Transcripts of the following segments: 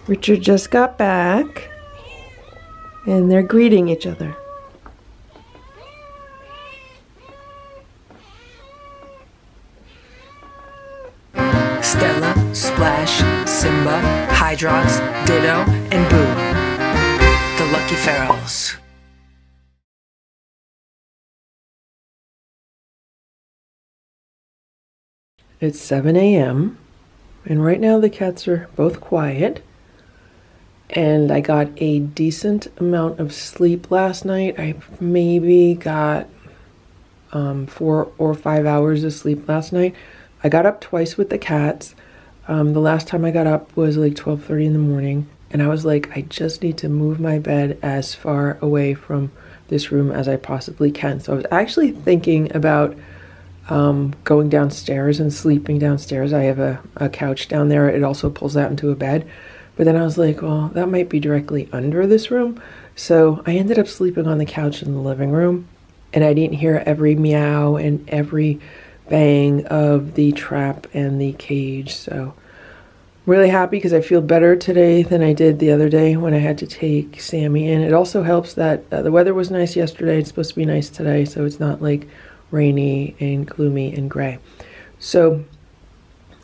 Richard just got back, and they're greeting each other. Stella, Splash, Simba, Hydrox, Ditto, and Boo. The Lucky Ferals. It's 7 a.m. and right now the cats are both quiet. And I got a decent amount of sleep last night. I maybe got 4 or 5 hours of sleep last night. I got up twice with the cats. The last time I got up was like 12:30 in the morning. And I was like, I just need to move my bed as far away from this room as I possibly can. So I was actually thinking about going downstairs and sleeping downstairs. I have a couch down there. It also pulls out into a bed. But then I was like, well, that might be directly under this room. So I ended up sleeping on the couch in the living room. And I didn't hear every meow and every bang of the trap and the cage. So I'm really happy because I feel better today than I did the other day when I had to take Sammy in. It also helps that the weather was nice yesterday. It's supposed to be nice today. So it's not like rainy and gloomy and gray. So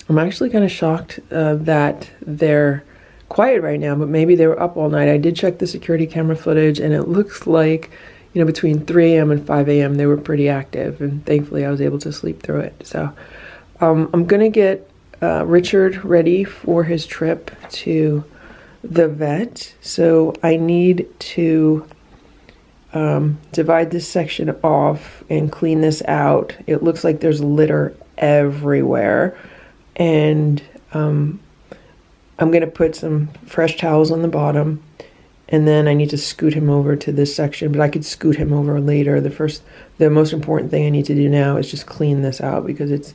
I'm actually kind of shocked that they're quiet right now, but maybe they were up all night. I did check the security camera footage and it looks like, you know, between 3 a.m. and 5 a.m. they were pretty active, and thankfully I was able to sleep through it. So I'm gonna get Richard ready for his trip to the vet. So I need to divide this section off and clean this out. It looks like there's litter everywhere, and I'm going to put some fresh towels on the bottom, and then I need to scoot him over to this section, but I could scoot him over later. The most important thing I need to do now is just clean this out because it's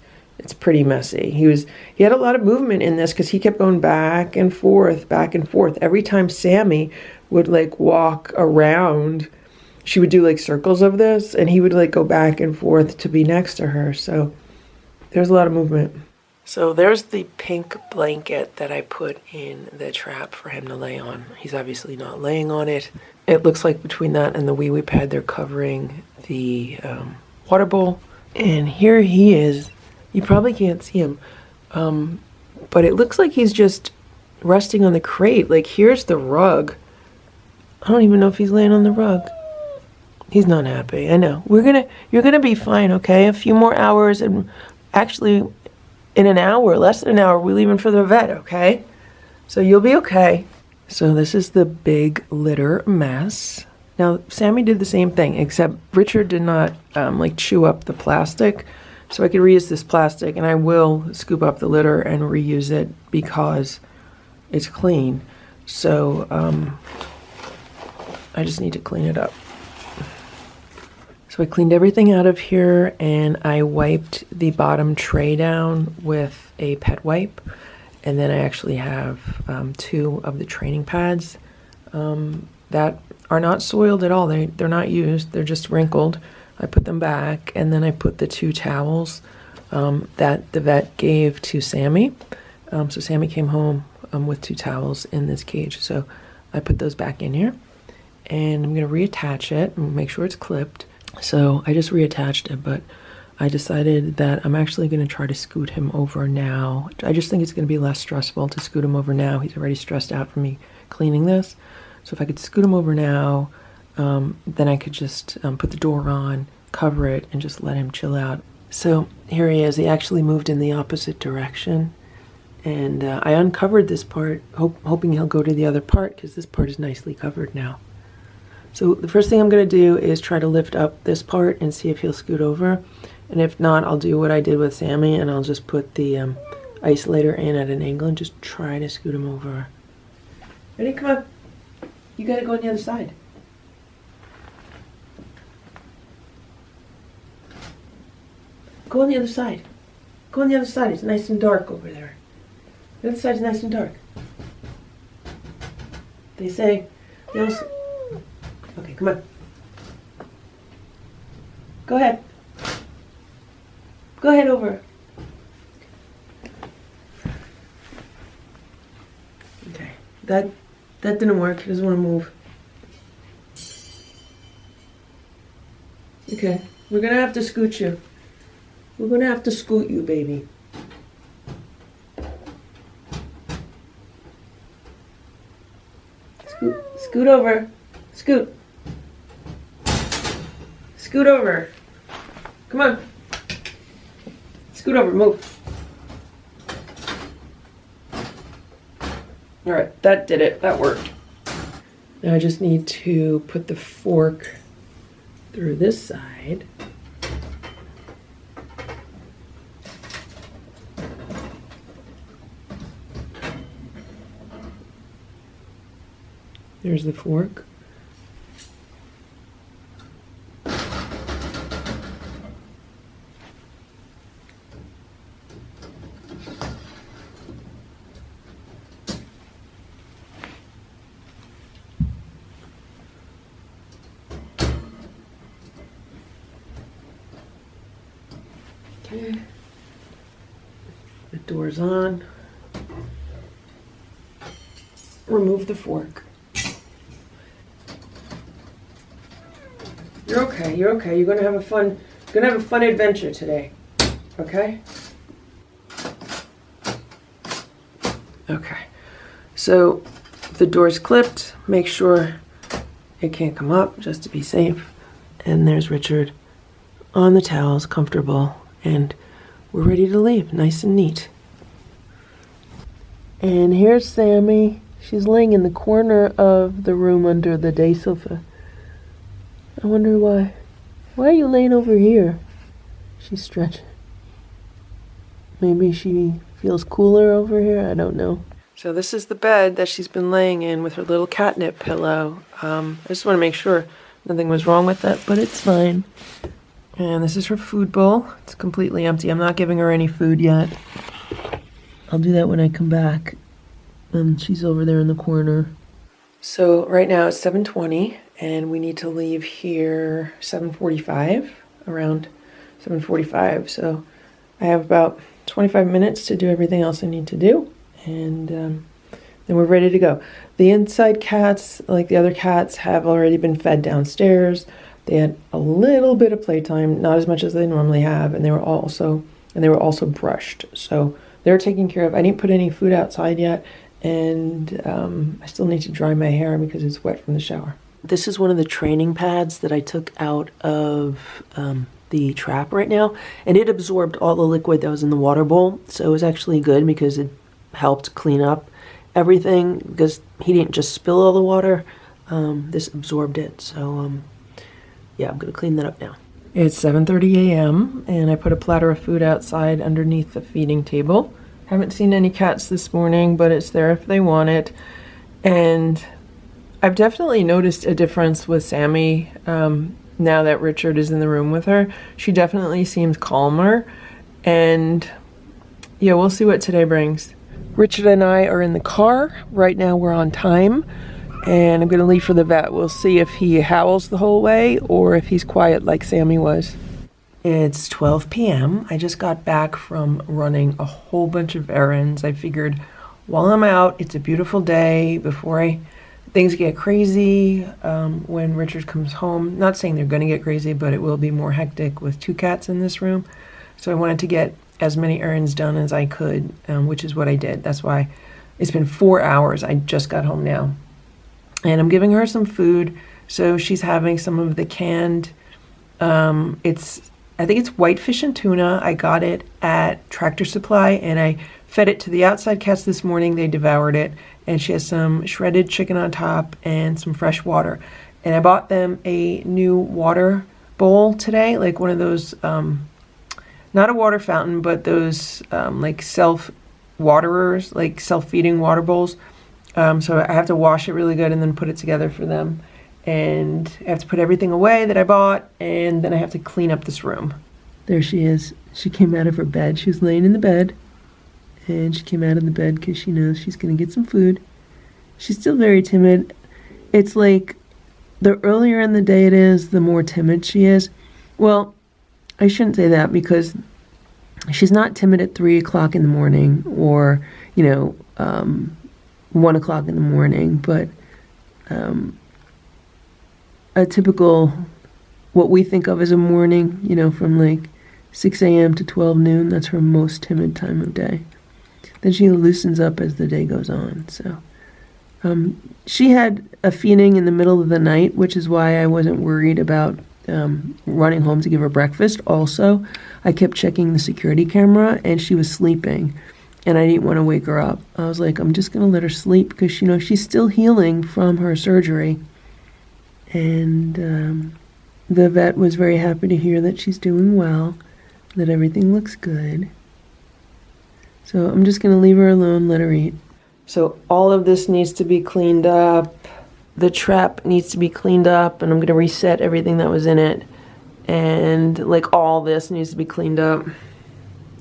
pretty messy. He had a lot of movement in this because he kept going back and forth. Every time Sammy would like walk around, she would do like circles of this, and he would like go back and forth to be next to her. So there's a lot of movement. So there's the pink blanket that I put in the trap for him to lay on. He's obviously not laying on it. It looks like between that and the wee wee pad, they're covering the water bowl. And here he is. You probably can't see him. But it looks like he's just resting on the crate. Like, here's the rug. I don't even know if he's laying on the rug. He's not happy. I know. You're gonna be fine, okay? A few more hours, and actually in an hour, less than an hour, we're leaving for the vet, okay? So you'll be okay. So this is the big litter mess. Now, Sammy did the same thing, except Richard did not like chew up the plastic. So I could reuse this plastic, and I will scoop up the litter and reuse it because it's clean. So I just need to clean it up. So I cleaned everything out of here, and I wiped the bottom tray down with a pet wipe. And then I actually have 2 of the training pads that are not soiled at all. They're not used. They're just wrinkled. I put them back, and then I put the 2 towels that the vet gave to Sammy. So Sammy came home with 2 towels in this cage. So I put those back in here, and I'm going to reattach it and make sure it's clipped. So I just reattached it, but I decided that I'm actually going to try to scoot him over now. I just think it's going to be less stressful to scoot him over now. He's already stressed out from me cleaning this. So if I could scoot him over now, then I could just put the door on, cover it, and just let him chill out. So here he is. He actually moved in the opposite direction. And I uncovered this part, hoping he'll go to the other part, because this part is nicely covered now. So the first thing I'm going to do is try to lift up this part and see if he'll scoot over. And if not, I'll do what I did with Sammy, and I'll just put the isolator in at an angle and just try to scoot him over. Ready? Come on. You got to go on the other side. Go on the other side. Go on the other side. It's nice and dark over there. The other side's nice and dark. They say, okay, come on. Go ahead. Go ahead over. Okay. That didn't work. He doesn't want to move. Okay, we're gonna have to scoot you. We're gonna have to scoot you, baby. Scoot over. Scoot. Scoot over. Come on. Scoot over, move. All right, that did it. That worked. Now I just need to put the fork through this side. There's the fork. Okay. The door's on. Remove the fork. You're okay, you're okay. You're gonna have a fun adventure today. Okay? Okay. So the door's clipped. Make sure it can't come up just to be safe. And there's Richard on the towels, comfortable, and we're ready to leave, nice and neat. And here's Sammy. She's laying in the corner of the room under the day sofa. I wonder why. Why are you laying over here? She's stretching. Maybe she feels cooler over here? I don't know. So this is the bed that she's been laying in with her little catnip pillow. I just want to make sure nothing was wrong with that, but it's fine. And this is her food bowl. It's completely empty. I'm not giving her any food yet. I'll do that when I come back. And she's over there in the corner. So right now it's 7:20. And we need to leave here 7:45, around 7:45. So I have about 25 minutes to do everything else I need to do. And then we're ready to go. The inside cats, like the other cats, have already been fed downstairs. They had a little bit of playtime, not as much as they normally have. And they were also brushed. So they're taken care of. I didn't put any food outside yet. And I still need to dry my hair because it's wet from the shower. This is one of the training pads that I took out of the trap right now, and it absorbed all the liquid that was in the water bowl, so it was actually good because it helped clean up everything because he didn't just spill all the water, this absorbed it, so yeah, I'm gonna clean that up now. It's 7:30 a.m. and I put a platter of food outside underneath the feeding table. Haven't seen any cats this morning, but it's there if they want it, and I've definitely noticed a difference with Sammy now that Richard is in the room with her. She definitely seems calmer, and yeah, we'll see what today brings. Richard and I are in the car. Right now we're on time, and I'm gonna leave for the vet. We'll see if he howls the whole way or if he's quiet like Sammy was. It's 12 p.m. I just got back from running a whole bunch of errands. I figured while I'm out, it's a beautiful day before things get crazy when Richard comes home. Not saying they're going to get crazy, but it will be more hectic with two cats in this room. So I wanted to get as many errands done as I could, which is what I did. That's why it's been 4 hours. I just got home now. And I'm giving her some food. So she's having some of the canned, I think it's whitefish and tuna. I got it at Tractor Supply, and I fed it to the outside cats this morning. They devoured it. And she has some shredded chicken on top and some fresh water. And I bought them a new water bowl today, like one of those, not a water fountain, but those like self-waterers, like self-feeding water bowls. So I have to wash it really good and then put it together for them. And I have to put everything away that I bought, and then I have to clean up this room. There she is. She came out of her bed. She was laying in the bed. And she came out of the bed because she knows she's going to get some food. She's still very timid. It's like the earlier in the day it is, the more timid she is. Well, I shouldn't say that because she's not timid at 3 o'clock in the morning or, 1 o'clock in the morning, but a typical, what we think of as a morning, you know, from like 6 a.m. to 12 noon, that's her most timid time of day. Then she loosens up as the day goes on. So she had a feeding in the middle of the night, which is why I wasn't worried about running home to give her breakfast. Also, I kept checking the security camera and she was sleeping and I didn't want to wake her up. I was like, I'm just going to let her sleep because, you know, she's still healing from her surgery. And the vet was very happy to hear that she's doing well, that everything looks good. So I'm just going to leave her alone, let her eat. So all of this needs to be cleaned up. The trap needs to be cleaned up, and I'm going to reset everything that was in it. And like all this needs to be cleaned up.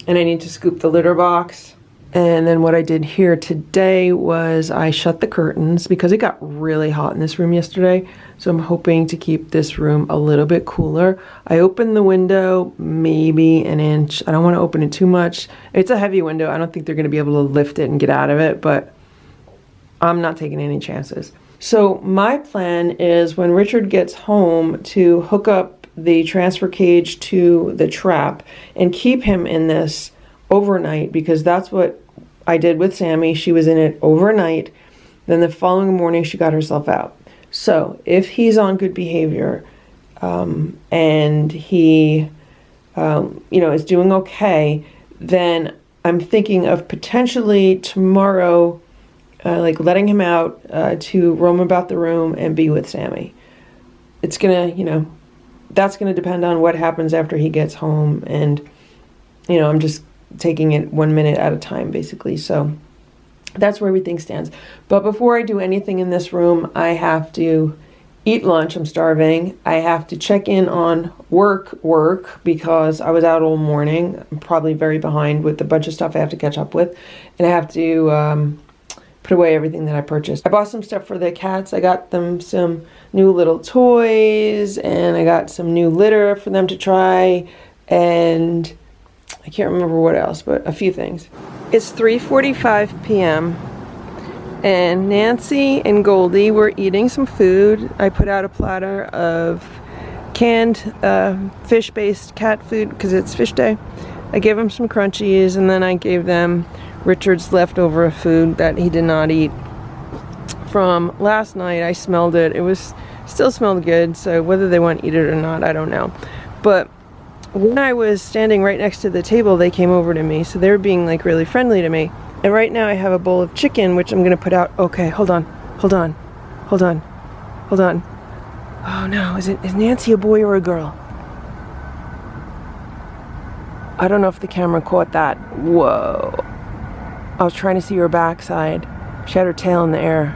And I need to scoop the litter box. And then what I did here today was I shut the curtains because it got really hot in this room yesterday. So I'm hoping to keep this room a little bit cooler. I opened the window maybe an inch. I don't want to open it too much. It's a heavy window. I don't think they're going to be able to lift it and get out of it, but I'm not taking any chances. So my plan is when Richard gets home to hook up the transfer cage to the trap and keep him in this overnight, because that's what I did with Sammy. She was in it overnight. Then the following morning she got herself out. So if he's on good behavior and he is doing okay, then I'm thinking of potentially tomorrow like letting him out to roam about the room and be with Sammy. It's gonna, that's gonna depend on what happens after he gets home, and I'm just taking it 1 minute at a time, basically. So that's where everything stands. But before I do anything in this room, I have to eat lunch. I'm starving. I have to check in on work because I was out all morning. I'm probably very behind with a bunch of stuff I have to catch up with. And I have to put away everything that I purchased. I bought some stuff for the cats. I got them some new little toys, and I got some new litter for them to try, and I can't remember what else, but a few things. It's 3:45 p.m. and Nancy and Goldie were eating some food. I put out a platter of canned fish-based cat food because it's fish day. I gave them some crunchies, and then I gave them Richard's leftover food that he did not eat from last night. I smelled it. It was still smelled good, so whether they want to eat it or not, I don't know. But when I was standing right next to the table, they came over to me, so they were being like really friendly to me. And right now I have a bowl of chicken, which I'm gonna put out. Okay, hold on. Oh no, is Nancy a boy or a girl? I don't know if the camera caught that. Whoa. I was trying to see her backside. She had her tail in the air.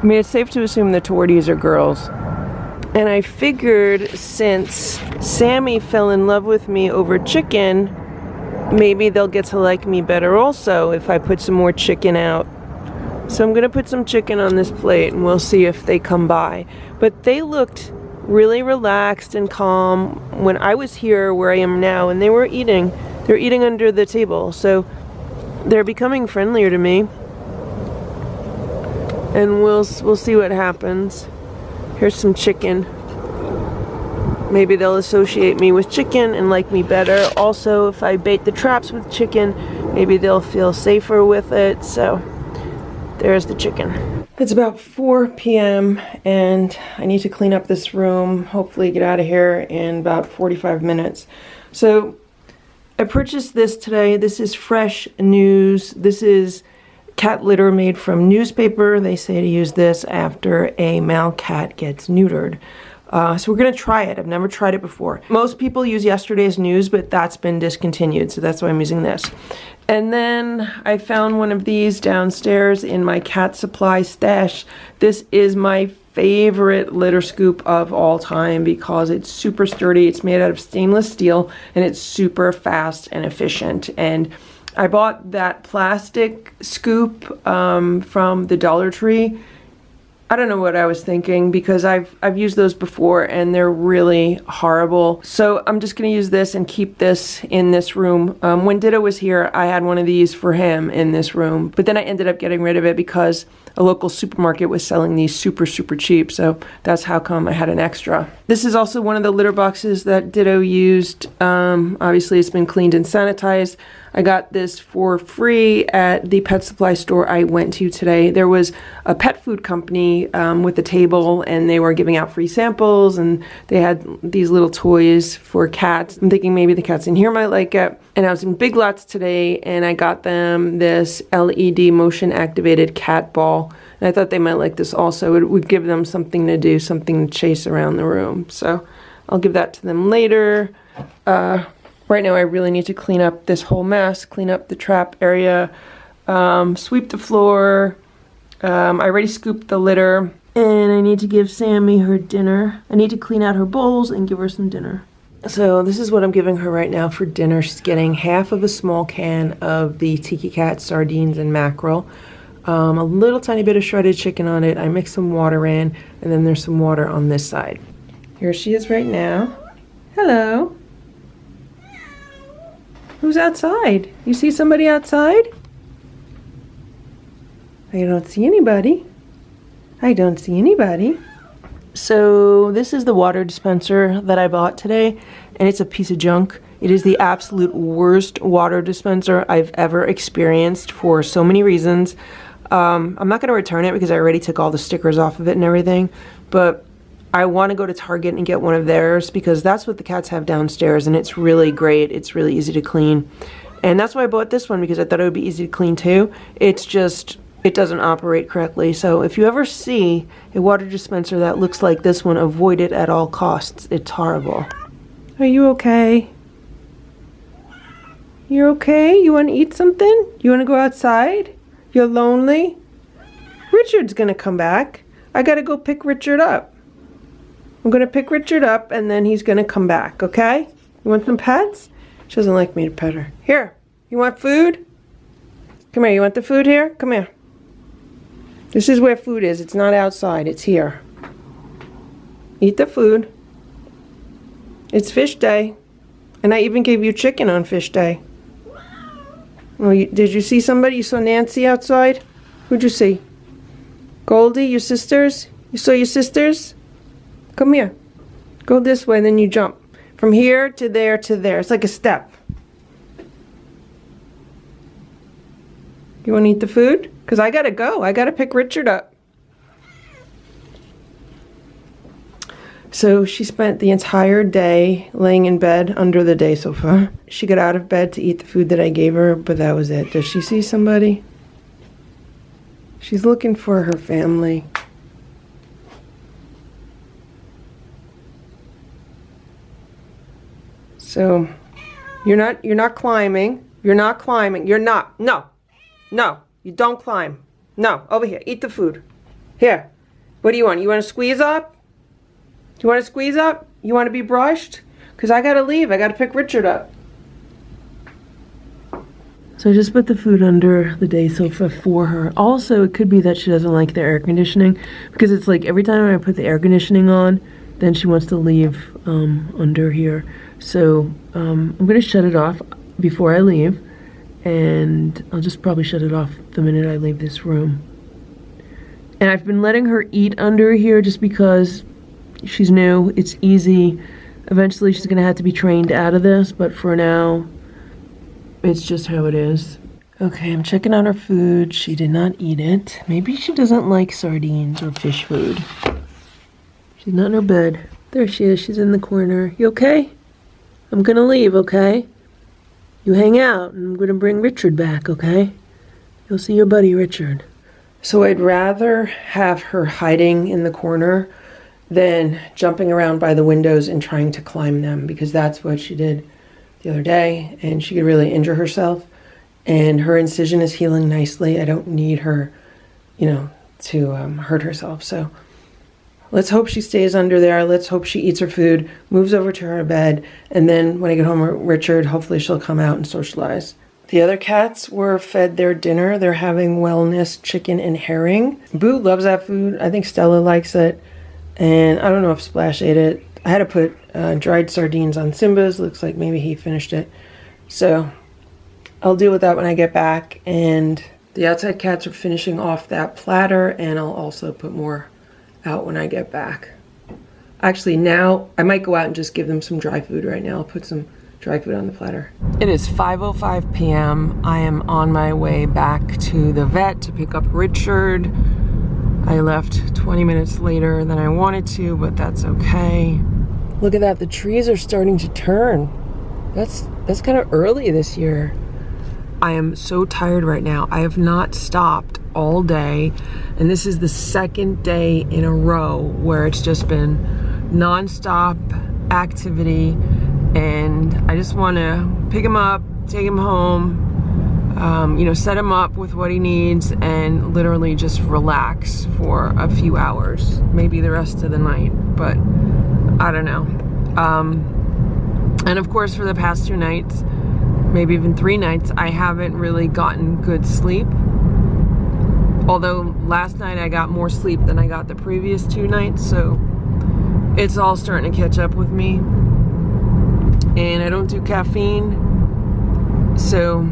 I mean, it's safe to assume the torties are girls. And I figured since Sammy fell in love with me over chicken, maybe they'll get to like me better also if I put some more chicken out. So I'm gonna put some chicken on this plate and we'll see if they come by. But they looked really relaxed and calm when I was here where I am now, and they were eating. They're eating under the table, so they're becoming friendlier to me. And we'll see what happens. Here's some chicken. Maybe they'll associate me with chicken and like me better. Also, if I bait the traps with chicken, maybe they'll feel safer with it. So there's the chicken. It's about 4 p.m. and I need to clean up this room, hopefully get out of here in about 45 minutes. So I purchased this today. This is fresh news. This is cat litter made from newspaper. They say to use this after a male cat gets neutered. So we're gonna try it. I've never tried it before. Most people use yesterday's news, but that's been discontinued, so that's why I'm using this. And then I found one of these downstairs in my cat supply stash. This is my favorite litter scoop of all time because it's super sturdy. It's made out of stainless steel and it's super fast and efficient. And I bought that plastic scoop from the Dollar Tree. I don't know what I was thinking, because I've used those before and they're really horrible. So I'm just going to use this and keep this in this room. When Ditto was here, I had one of these for him in this room, but then I ended up getting rid of it because a local supermarket was selling these super cheap, so that's how come I had an extra. This is also one of the litter boxes that Ditto used. Obviously it's been cleaned and sanitized. I got this for free at the pet supply store I went to today. There was a pet food company with a table, and they were giving out free samples, and they had these little toys for cats. I'm thinking maybe the cats in here might like it. And I was in Big Lots today, and I got them this LED motion activated cat ball. And I thought they might like this also. It would give them something to do, something to chase around the room. So I'll give that to them later. Right now I really need to clean up this whole mess, clean up the trap area, sweep the floor. I already scooped the litter, and I need to give Sammy her dinner. I need to clean out her bowls and give her some dinner. So this is what I'm giving her right now for dinner. She's getting half of a small can of the Tiki Cat sardines and mackerel, a little tiny bit of shredded chicken on it. I mixed some water in, and then there's some water on this side. Here she is right now. Hello. Who's outside? You see somebody outside? I don't see anybody. I don't see anybody. So this is the water dispenser that I bought today, and it's a piece of junk. It is the absolute worst water dispenser I've ever experienced for so many reasons. I'm not going to return it because I already took all the stickers off of it and everything, but I want to go to Target and get one of theirs because that's what the cats have downstairs, and it's really great. It's really easy to clean. And that's why I bought this one, because I thought it would be easy to clean too. It's just, it doesn't operate correctly. So if you ever see a water dispenser that looks like this one, avoid it at all costs. It's horrible. Are you okay? You're okay? You want to eat something? You want to go outside? You're lonely? Richard's going to come back. I got to go pick Richard up. I'm going to pick Richard up, and then he's going to come back, okay? You want some pets? She doesn't like me to pet her. Here, you want food? Come here, you want the food here? Come here. This is where food is. It's not outside, it's here. Eat the food. It's fish day. And I even gave you chicken on fish day. Oh, did you see somebody? You saw Nancy outside? Who'd you see? Goldie, your sisters? You saw your sisters? Come here. Go this way, then you jump. From here to there to there. It's like a step. You want to eat the food? Because I got to go. I got to pick Richard up. So she spent the entire day laying in bed under the day sofa. She got out of bed to eat the food that I gave her, but that was it. Does she see somebody? She's looking for her family. So you're not climbing. You're not climbing. You're not. No. No. You don't climb. No. Over here. Eat the food. Here. What do you want? You want to squeeze up? Do you want to squeeze up? You want to be brushed? Because I got to leave. I got to pick Richard up. So I just put the food under the day sofa for her. Also, it could be that she doesn't like the air conditioning, because it's like every time I put the air conditioning on, then she wants to leave under here. So I'm going to shut it off before I leave, and I'll just probably shut it off the minute I leave this room. And I've been letting her eat under here just because she's new. It's easy. Eventually she's going to have to be trained out of this, but for now, it's just how it is. Okay, I'm checking on her food. She did not eat it. Maybe she doesn't like sardines or fish food. She's not in her bed. There she is. She's in the corner. You okay? I'm gonna leave, okay? You hang out, and I'm gonna bring Richard back, okay? You'll see your buddy Richard. So I'd rather have her hiding in the corner than jumping around by the windows and trying to climb them, because that's what she did the other day, and she could really injure herself. And her incision is healing nicely. I don't need her, to hurt herself. So let's hope she stays under there. Let's hope she eats her food, moves over to her bed, and then when I get home with Richard, hopefully she'll come out and socialize. The other cats were fed their dinner. They're having wellness chicken and herring. Boo loves that food. I think Stella likes it. And I don't know if Splash ate it. I had to put dried sardines on Simba's. Looks like maybe he finished it. So I'll deal with that when I get back. And the outside cats are finishing off that platter. And I'll also put more out when I get back. Actually, now I might go out and just give them some dry food right now. I'll put some dry food on the platter. It is 5:05 p.m. I am on my way back to the vet to pick up Richard. I left 20 minutes later than I wanted to, but that's okay. Look at that, the trees are starting to turn. That's kind of early this year. I am so tired right now. I have not stopped all day, and this is the second day in a row where it's just been non-stop activity, and I just want to pick him up, take him home, set him up with what he needs, and literally just relax for a few hours, maybe the rest of the night, but I don't know. And of course, for the past 2 nights, maybe even 3 nights, I haven't really gotten good sleep. Although last night I got more sleep than I got the previous 2 nights, so it's all starting to catch up with me. And I don't do caffeine, so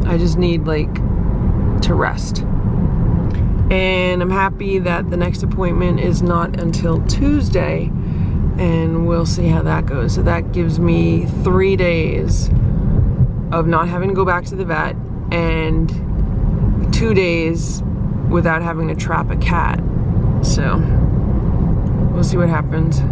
I just need to rest. And I'm happy that the next appointment is not until Tuesday, and we'll see how that goes. So that gives me 3 days of not having to go back to the vet and 2 days without having to trap a cat. So we'll see what happens.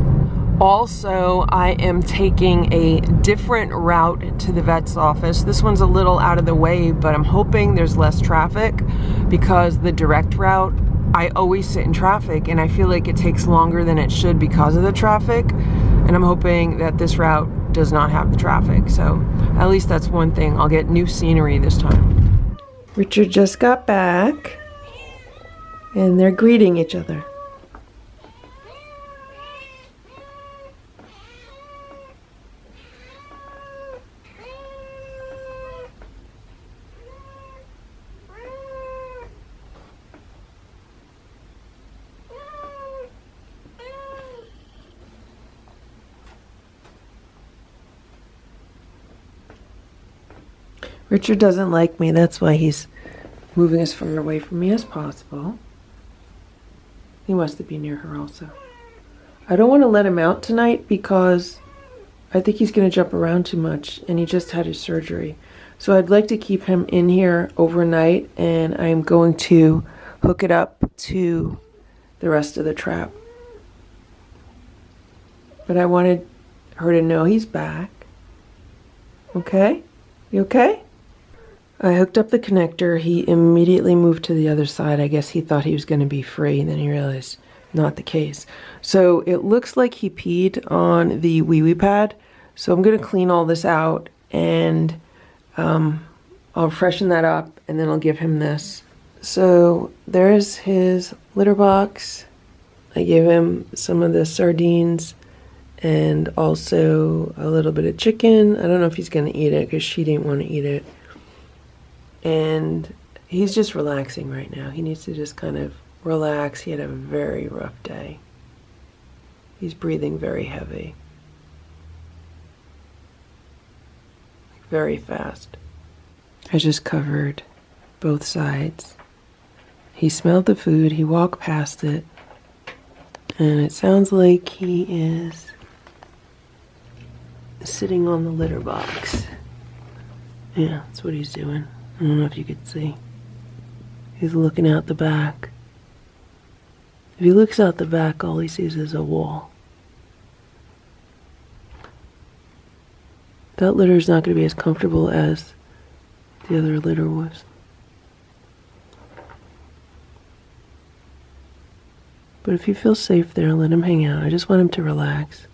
Also, I am taking a different route to the vet's office. This one's a little out of the way, but I'm hoping there's less traffic, because the direct route, I always sit in traffic and I feel like it takes longer than it should because of the traffic. And I'm hoping that this route does not have the traffic. So at least that's one thing. I'll get new scenery this time. Richard just got back and they're greeting each other. Richard doesn't like me, that's why he's moving as far away from me as possible. He wants to be near her also. I don't want to let him out tonight because I think he's going to jump around too much, and he just had his surgery. So I'd like to keep him in here overnight, and I'm going to hook it up to the rest of the trap. But I wanted her to know he's back. Okay? You okay? I hooked up the connector. He immediately moved to the other side. I guess he thought he was going to be free, and then he realized not the case. So it looks like he peed on the wee-wee pad. So I'm going to clean all this out, and I'll freshen that up, and then I'll give him this. So there's his litter box. I gave him some of the sardines and also a little bit of chicken. I don't know if he's going to eat it because she didn't want to eat it. And he's just relaxing right now. He needs to just kind of relax. He had a very rough day. He's breathing very heavy. Very fast. I just covered both sides. He smelled the food. He walked past it. And it sounds like he is sitting on the litter box. Yeah, that's what he's doing. I don't know if you could see. He's looking out the back. If he looks out the back, all he sees is a wall. That litter is not going to be as comfortable as the other litter was. But if he feels safe there, let him hang out. I just want him to relax.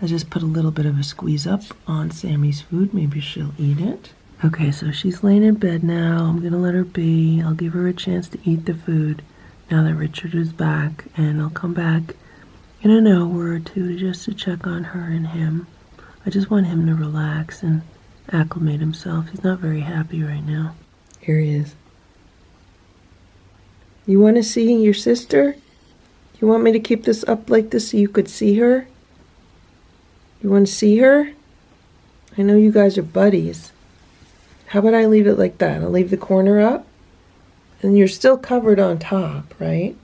I just put a little bit of a squeeze up on Sammy's food. Maybe she'll eat it. Okay, so she's laying in bed now. I'm going to let her be. I'll give her a chance to eat the food now that Richard is back. And I'll come back in an hour or two just to check on her and him. I just want him to relax, and acclimate himself. He's not very happy right now. Here he is. You want to see your sister? You want me to keep this up like this so you could see her? You want to see her? I know you guys are buddies. How about I leave it like that? I'll leave the corner up. And you're still covered on top, right?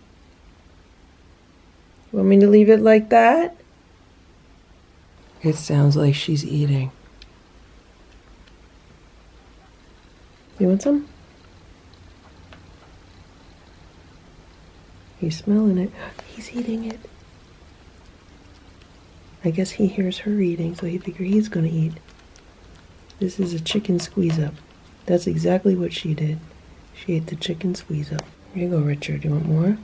You want me to leave it like that? It sounds like she's eating. You want some? He's smelling it. He's eating it. I guess he hears her eating, so he figured he's gonna eat. This is a chicken squeeze up. That's exactly what she did. She ate the chicken squeeze up. Here you go, Richard. You want more?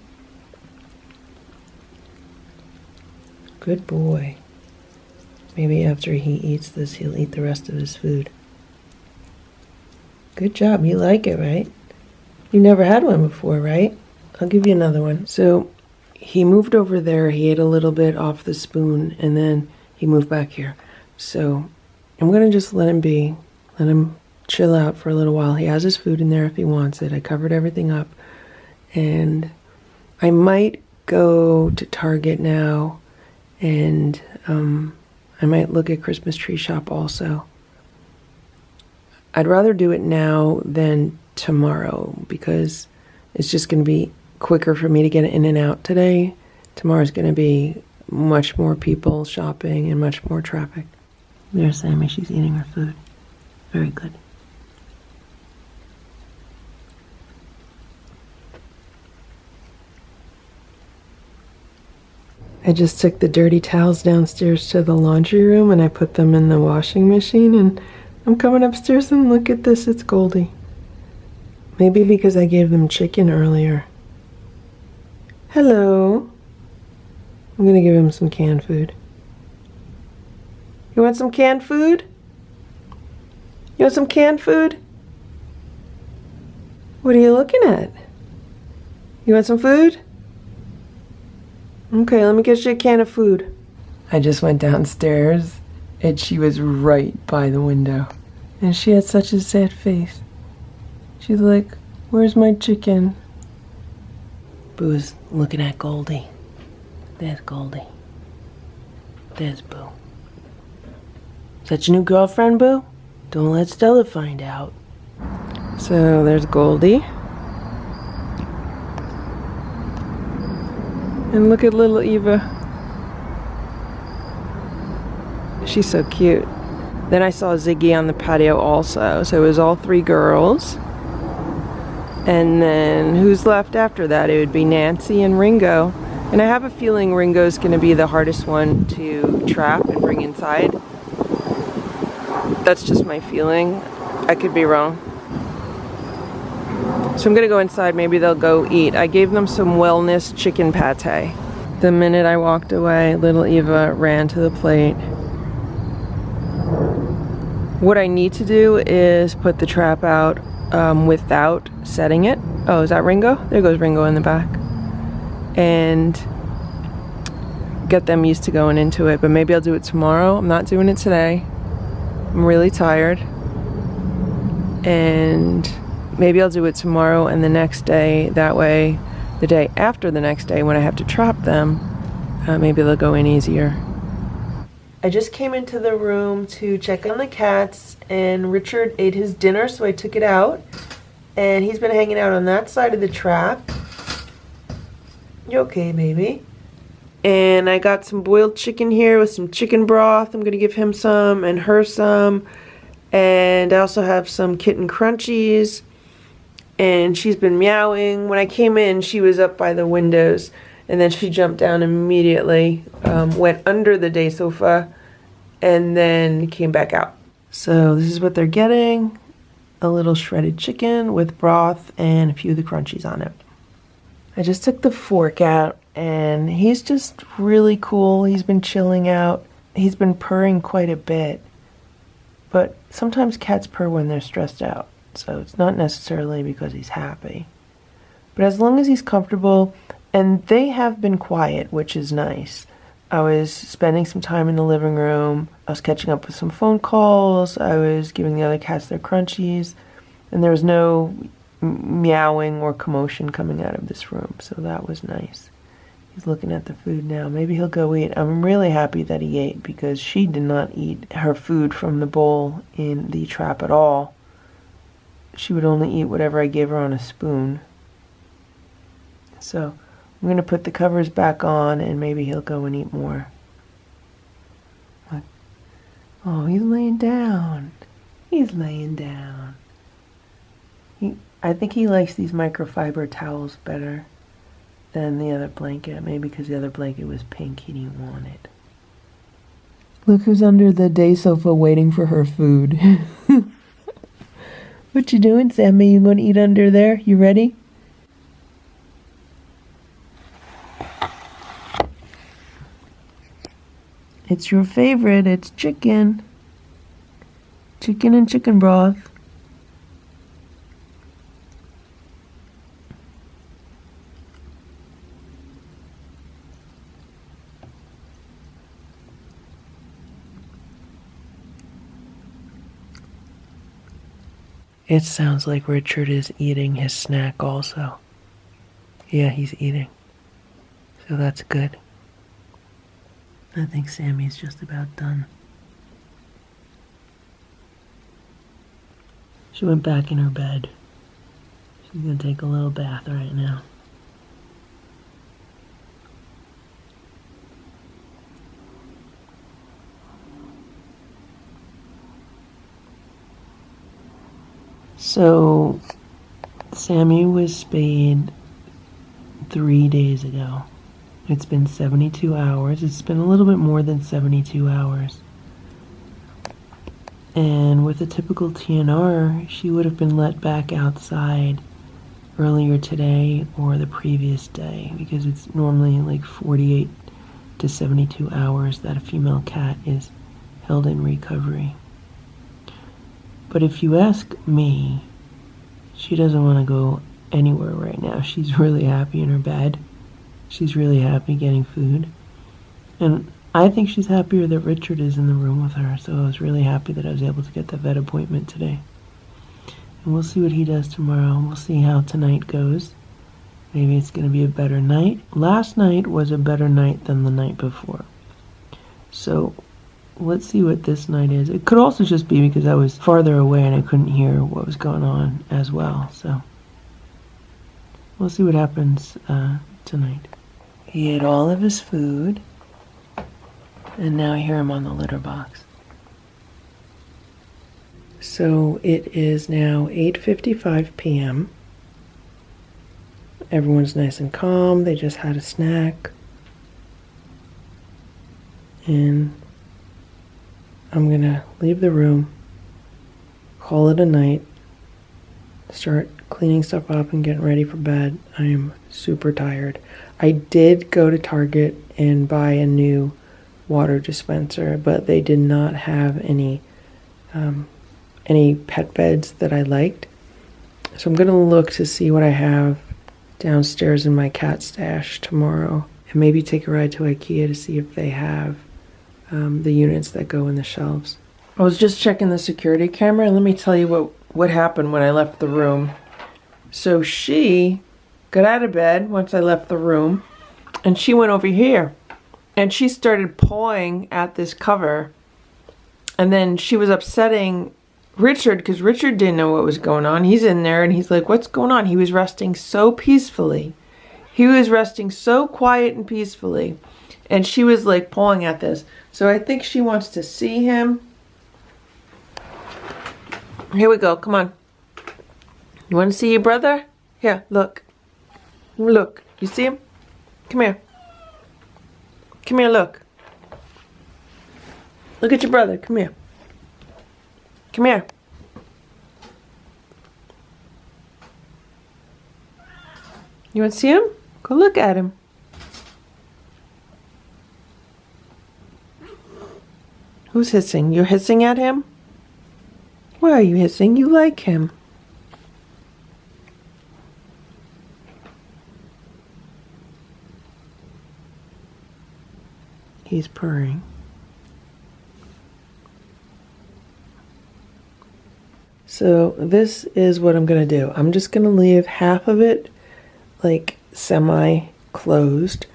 Good boy. Maybe after he eats this, he'll eat the rest of his food. Good job. You like it, right? You never had one before, right? I'll give you another one. So he moved over there. He ate a little bit off the spoon, and then he moved back here. So I'm going to just let him be. Let him chill out for a little while. He has his food in there if he wants it. I covered everything up. And I might go to Target now, and I might look at Christmas tree shop also. I'd rather do it now than tomorrow because it's just going to be quicker for me to get in and out today. Tomorrow's going to be much more people shopping and much more traffic. There's Sammy. She's eating her food. Very good. I just took the dirty towels downstairs to the laundry room and I put them in the washing machine, and I'm coming upstairs and look at this, it's Goldie. Maybe because I gave them chicken earlier. Hello. I'm gonna give him some canned food. You want some canned food? You want some canned food? What are you looking at? You want some food? Okay, let me get you a can of food. I just went downstairs and she was right by the window. And she had such a sad face. She's like, where's my chicken? Boo's looking at Goldie. There's Goldie. There's Boo. Is that your new girlfriend, Boo? Don't let Stella find out. So there's Goldie. And look at little Eva. She's so cute. Then I saw Ziggy on the patio also. So it was all three girls. And then who's left after that? It would be Nancy and Ringo. And I have a feeling Ringo's going to be the hardest one to trap and bring inside. That's just my feeling. I could be wrong. So I'm gonna go inside, maybe they'll go eat. I gave them some wellness chicken pate. The minute I walked away, little Eva ran to the plate. What I need to do is put the trap out without setting it. Oh, is that Ringo? There goes Ringo in the back. And get them used to going into it, but maybe I'll do it tomorrow. I'm not doing it today. I'm really tired. And maybe I'll do it tomorrow and the next day. That way, the day after the next day when I have to trap them, maybe they'll go in easier. I just came into the room to check on the cats, and Richard ate his dinner, so I took it out. And he's been hanging out on that side of the trap. You okay, baby? And I got some boiled chicken here with some chicken broth. I'm gonna give him some and her some. And I also have some kitten crunchies. And she's been meowing. When I came in, she was up by the windows. And then she jumped down immediately, went under the day sofa, and then came back out. So this is what they're getting. A little shredded chicken with broth and a few of the crunchies on it. I just took the fork out, and he's just really cool. He's been chilling out. He's been purring quite a bit. But sometimes cats purr when they're stressed out. So it's not necessarily because he's happy. But as long as he's comfortable, and they have been quiet, which is nice. I was spending some time in the living room. I was catching up with some phone calls. I was giving the other cats their crunchies. And there was no meowing or commotion coming out of this room. So that was nice. He's looking at the food now. Maybe he'll go eat. I'm really happy that he ate because she did not eat her food from the bowl in the trap at all. She would only eat whatever I gave her on a spoon. So I'm going to put the covers back on and maybe he'll go and eat more. What? Oh, he's laying down. He's laying down. I think he likes these microfiber towels better than the other blanket. Maybe because the other blanket was pink, he didn't want it. Look who's under the day sofa waiting for her food. What you doing, Sammy? You going to eat under there? You ready? It's your favorite. It's chicken. Chicken and chicken broth. It sounds like Richard is eating his snack also. Yeah, he's eating. So that's good. I think Sammy's just about done. She went back in her bed. She's gonna take a little bath right now. So, Sammy was spayed 3 days ago. It's been 72 hours. It's been a little bit more than 72 hours. And with a typical TNR, she would have been let back outside earlier today or the previous day because it's normally like 48 to 72 hours that a female cat is held in recovery. But if you ask me, she doesn't want to go anywhere right now. She's really happy in her bed. She's really happy getting food. And I think she's happier that Richard is in the room with her. So I was really happy that I was able to get the vet appointment today. And we'll see what he does tomorrow. We'll see how tonight goes. Maybe it's going to be a better night. Last night was a better night than the night before. So let's see what this night is. It could also just be because I was farther away and I couldn't hear what was going on as well. So we'll see what happens tonight. He ate all of his food. And now I hear him on the litter box. So it is now 8:55 p.m. Everyone's nice and calm. They just had a snack. And I'm gonna leave the room, call it a night, start cleaning stuff up and getting ready for bed. I am super tired. I did go to Target and buy a new water dispenser, but they did not have any pet beds that I liked. So I'm gonna look to see what I have downstairs in my cat stash tomorrow, and maybe take a ride to IKEA to see if they have the units that go in the shelves. I was just checking the security camera, and let me tell you what happened when I left the room. So she got out of bed once I left the room, and she went over here, and she started pawing at this cover, and then she was upsetting Richard because Richard didn't know what was going on. He's in there, and he's like, what's going on? He was resting so peacefully. He was resting so quiet and peacefully. And she was like pulling at this. So I think she wants to see him. Here we go. Come on. You want to see your brother? Here, look. Look. You see him? Come here. Come here, look. Look at your brother. Come here. Come here. You want to see him? Go look at him. Who's hissing? You're hissing at him? Why are you hissing? You like him. He's purring. So this is what I'm going to do. I'm just going to leave half of it like semi-closed,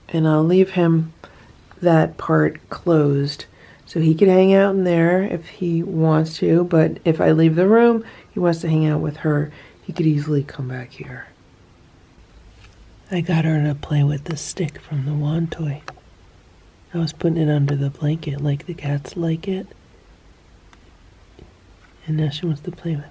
and I'll leave him that part closed so he can hang out in there if he wants to, but if I leave the room, he wants to hang out with her, he could easily come back here. I got her to play with the stick from the wand toy. I was putting it under the blanket like the cats like it. And now she wants to play with it.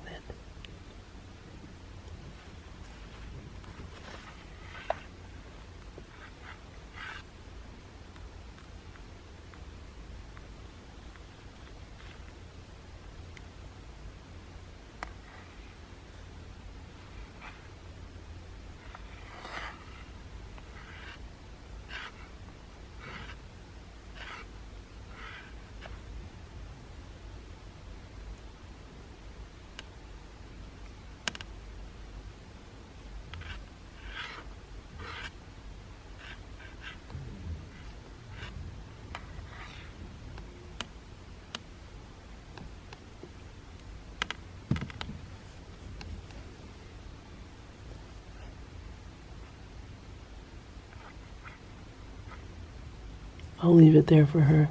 I'll leave it there for her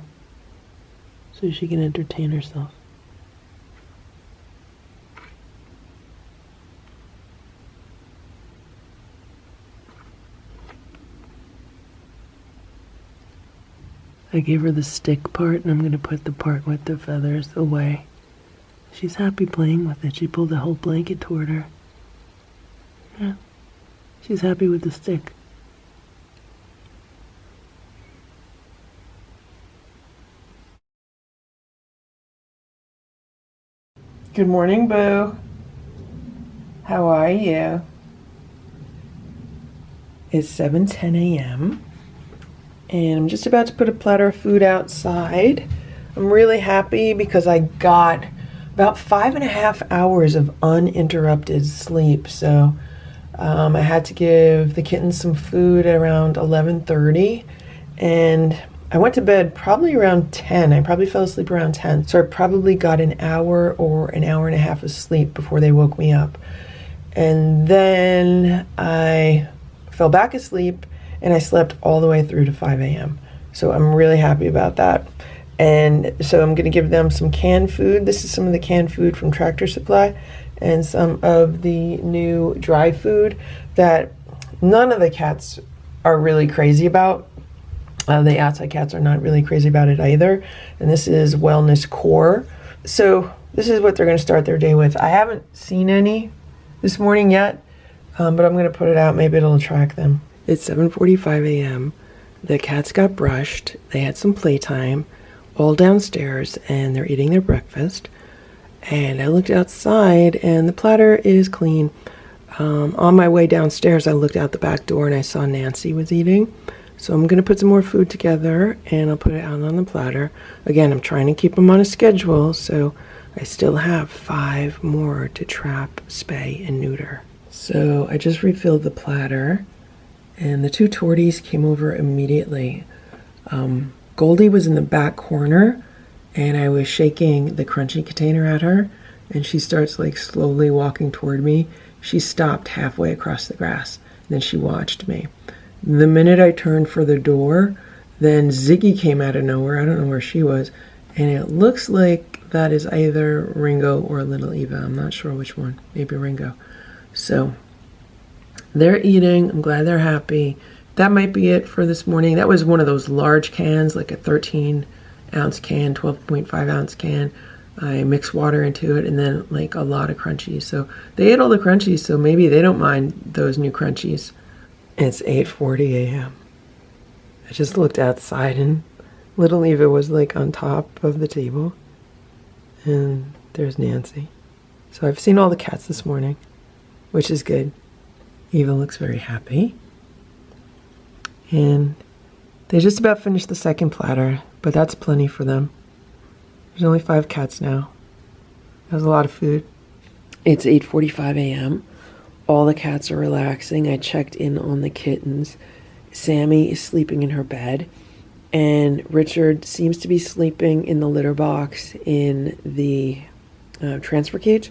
so she can entertain herself. I gave her the stick part, and I'm going to put the part with the feathers away. She's happy playing with it. She pulled the whole blanket toward her. Yeah, she's happy with the stick. Good morning, Boo. How are you? It's 7:10 a.m. and I'm just about to put a platter of food outside. I'm really happy because I got about 5.5 hours of uninterrupted sleep. So I had to give the kittens some food at around 11:30, and I went to bed probably around 10. I probably fell asleep around 10. So I probably got an hour or an hour and a half of sleep before they woke me up. And then I fell back asleep and I slept all the way through to 5 a.m. So I'm really happy about that. And so I'm going to give them some canned food. This is some of the canned food from Tractor Supply and some of the new dry food that none of the cats are really crazy about. The outside cats are not really crazy about it either. And this is Wellness Core. So this is what they're going to start their day with. I haven't seen any this morning yet, but I'm going to put it out. Maybe it'll attract them. It's 7:45 a.m. The cats got brushed. They had some playtime all downstairs, and they're eating their breakfast. And I looked outside, and the platter is clean. On my way downstairs, I looked out the back door, and I saw Nancy was eating. So I'm going to put some more food together, and I'll put it out on the platter. Again, I'm trying to keep them on a schedule, so I still have 5 more to trap, spay, and neuter. So I just refilled the platter, and the 2 torties came over immediately. Goldie was in the back corner, and I was shaking the crunchy container at her, and she starts like slowly walking toward me. She stopped halfway across the grass, and then she watched me. The minute I turned for the door, then Ziggy came out of nowhere. I don't know where she was. And it looks like that is either Ringo or Little Eva. I'm not sure which one. Maybe Ringo. So they're eating. I'm glad they're happy. That might be it for this morning. That was one of those large cans, like a 13-ounce can, 12.5-ounce can. I mix water into it and then like a lot of crunchies. So they ate all the crunchies, so maybe they don't mind those new crunchies. It's 8:40 a.m. I just looked outside and Little Eva was like on top of the table. And there's Nancy. So I've seen all the cats this morning, which is good. Eva looks very happy. And they just about finished the second platter, but that's plenty for them. There's only 5 cats now. That was a lot of food. It's 8:45 a.m. All the cats are relaxing. I checked in on the kittens. Sammy is sleeping in her bed, and Richard seems to be sleeping in the litter box in the transfer cage,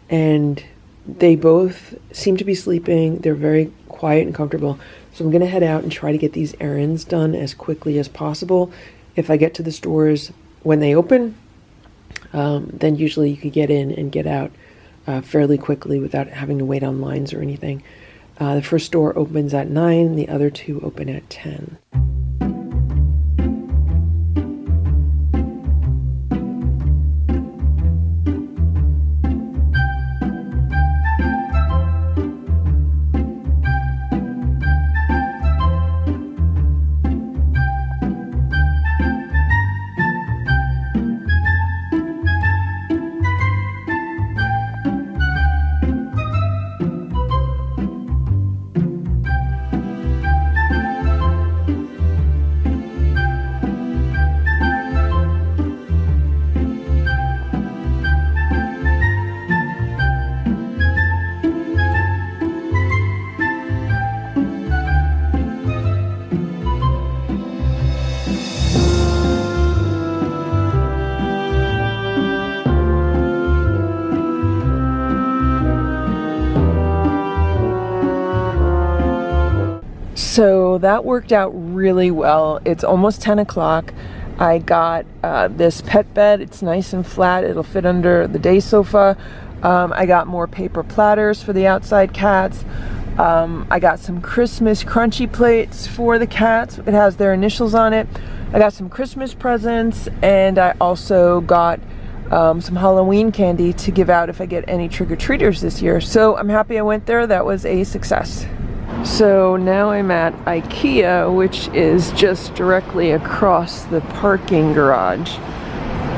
and they both seem to be sleeping. They're very quiet and comfortable. So I'm going to head out and try to get these errands done as quickly as possible. If I get to the stores when they open, then usually you could get in and get out fairly quickly without having to wait on lines or anything. The first store opens at 9, the other two open at 10. So that worked out really well. It's almost 10 o'clock. I got this pet bed. It's nice and flat. It'll fit under the day sofa. I got more paper platters for the outside cats. I got some Christmas crunchy plates for the cats. It has their initials on it. I got some Christmas presents, and I also got some Halloween candy to give out if I get any trick-or-treaters this year. So I'm happy I went there. That was a success. So now I'm at IKEA, which is just directly across the parking garage.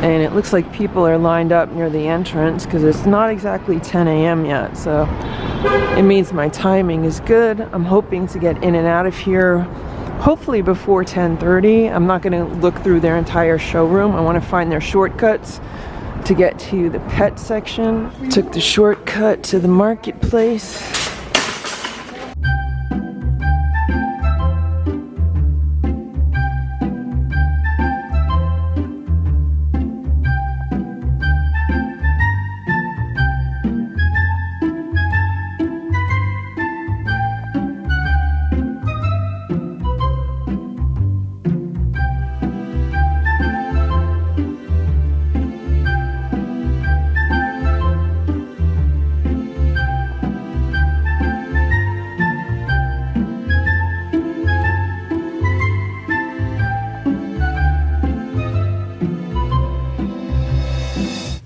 And it looks like people are lined up near the entrance because it's not exactly 10 a.m. yet. So it means my timing is good. I'm hoping to get in and out of here hopefully before 10:30. I'm not going to look through their entire showroom. I want to find their shortcuts to get to the pet section. Took the shortcut to the marketplace.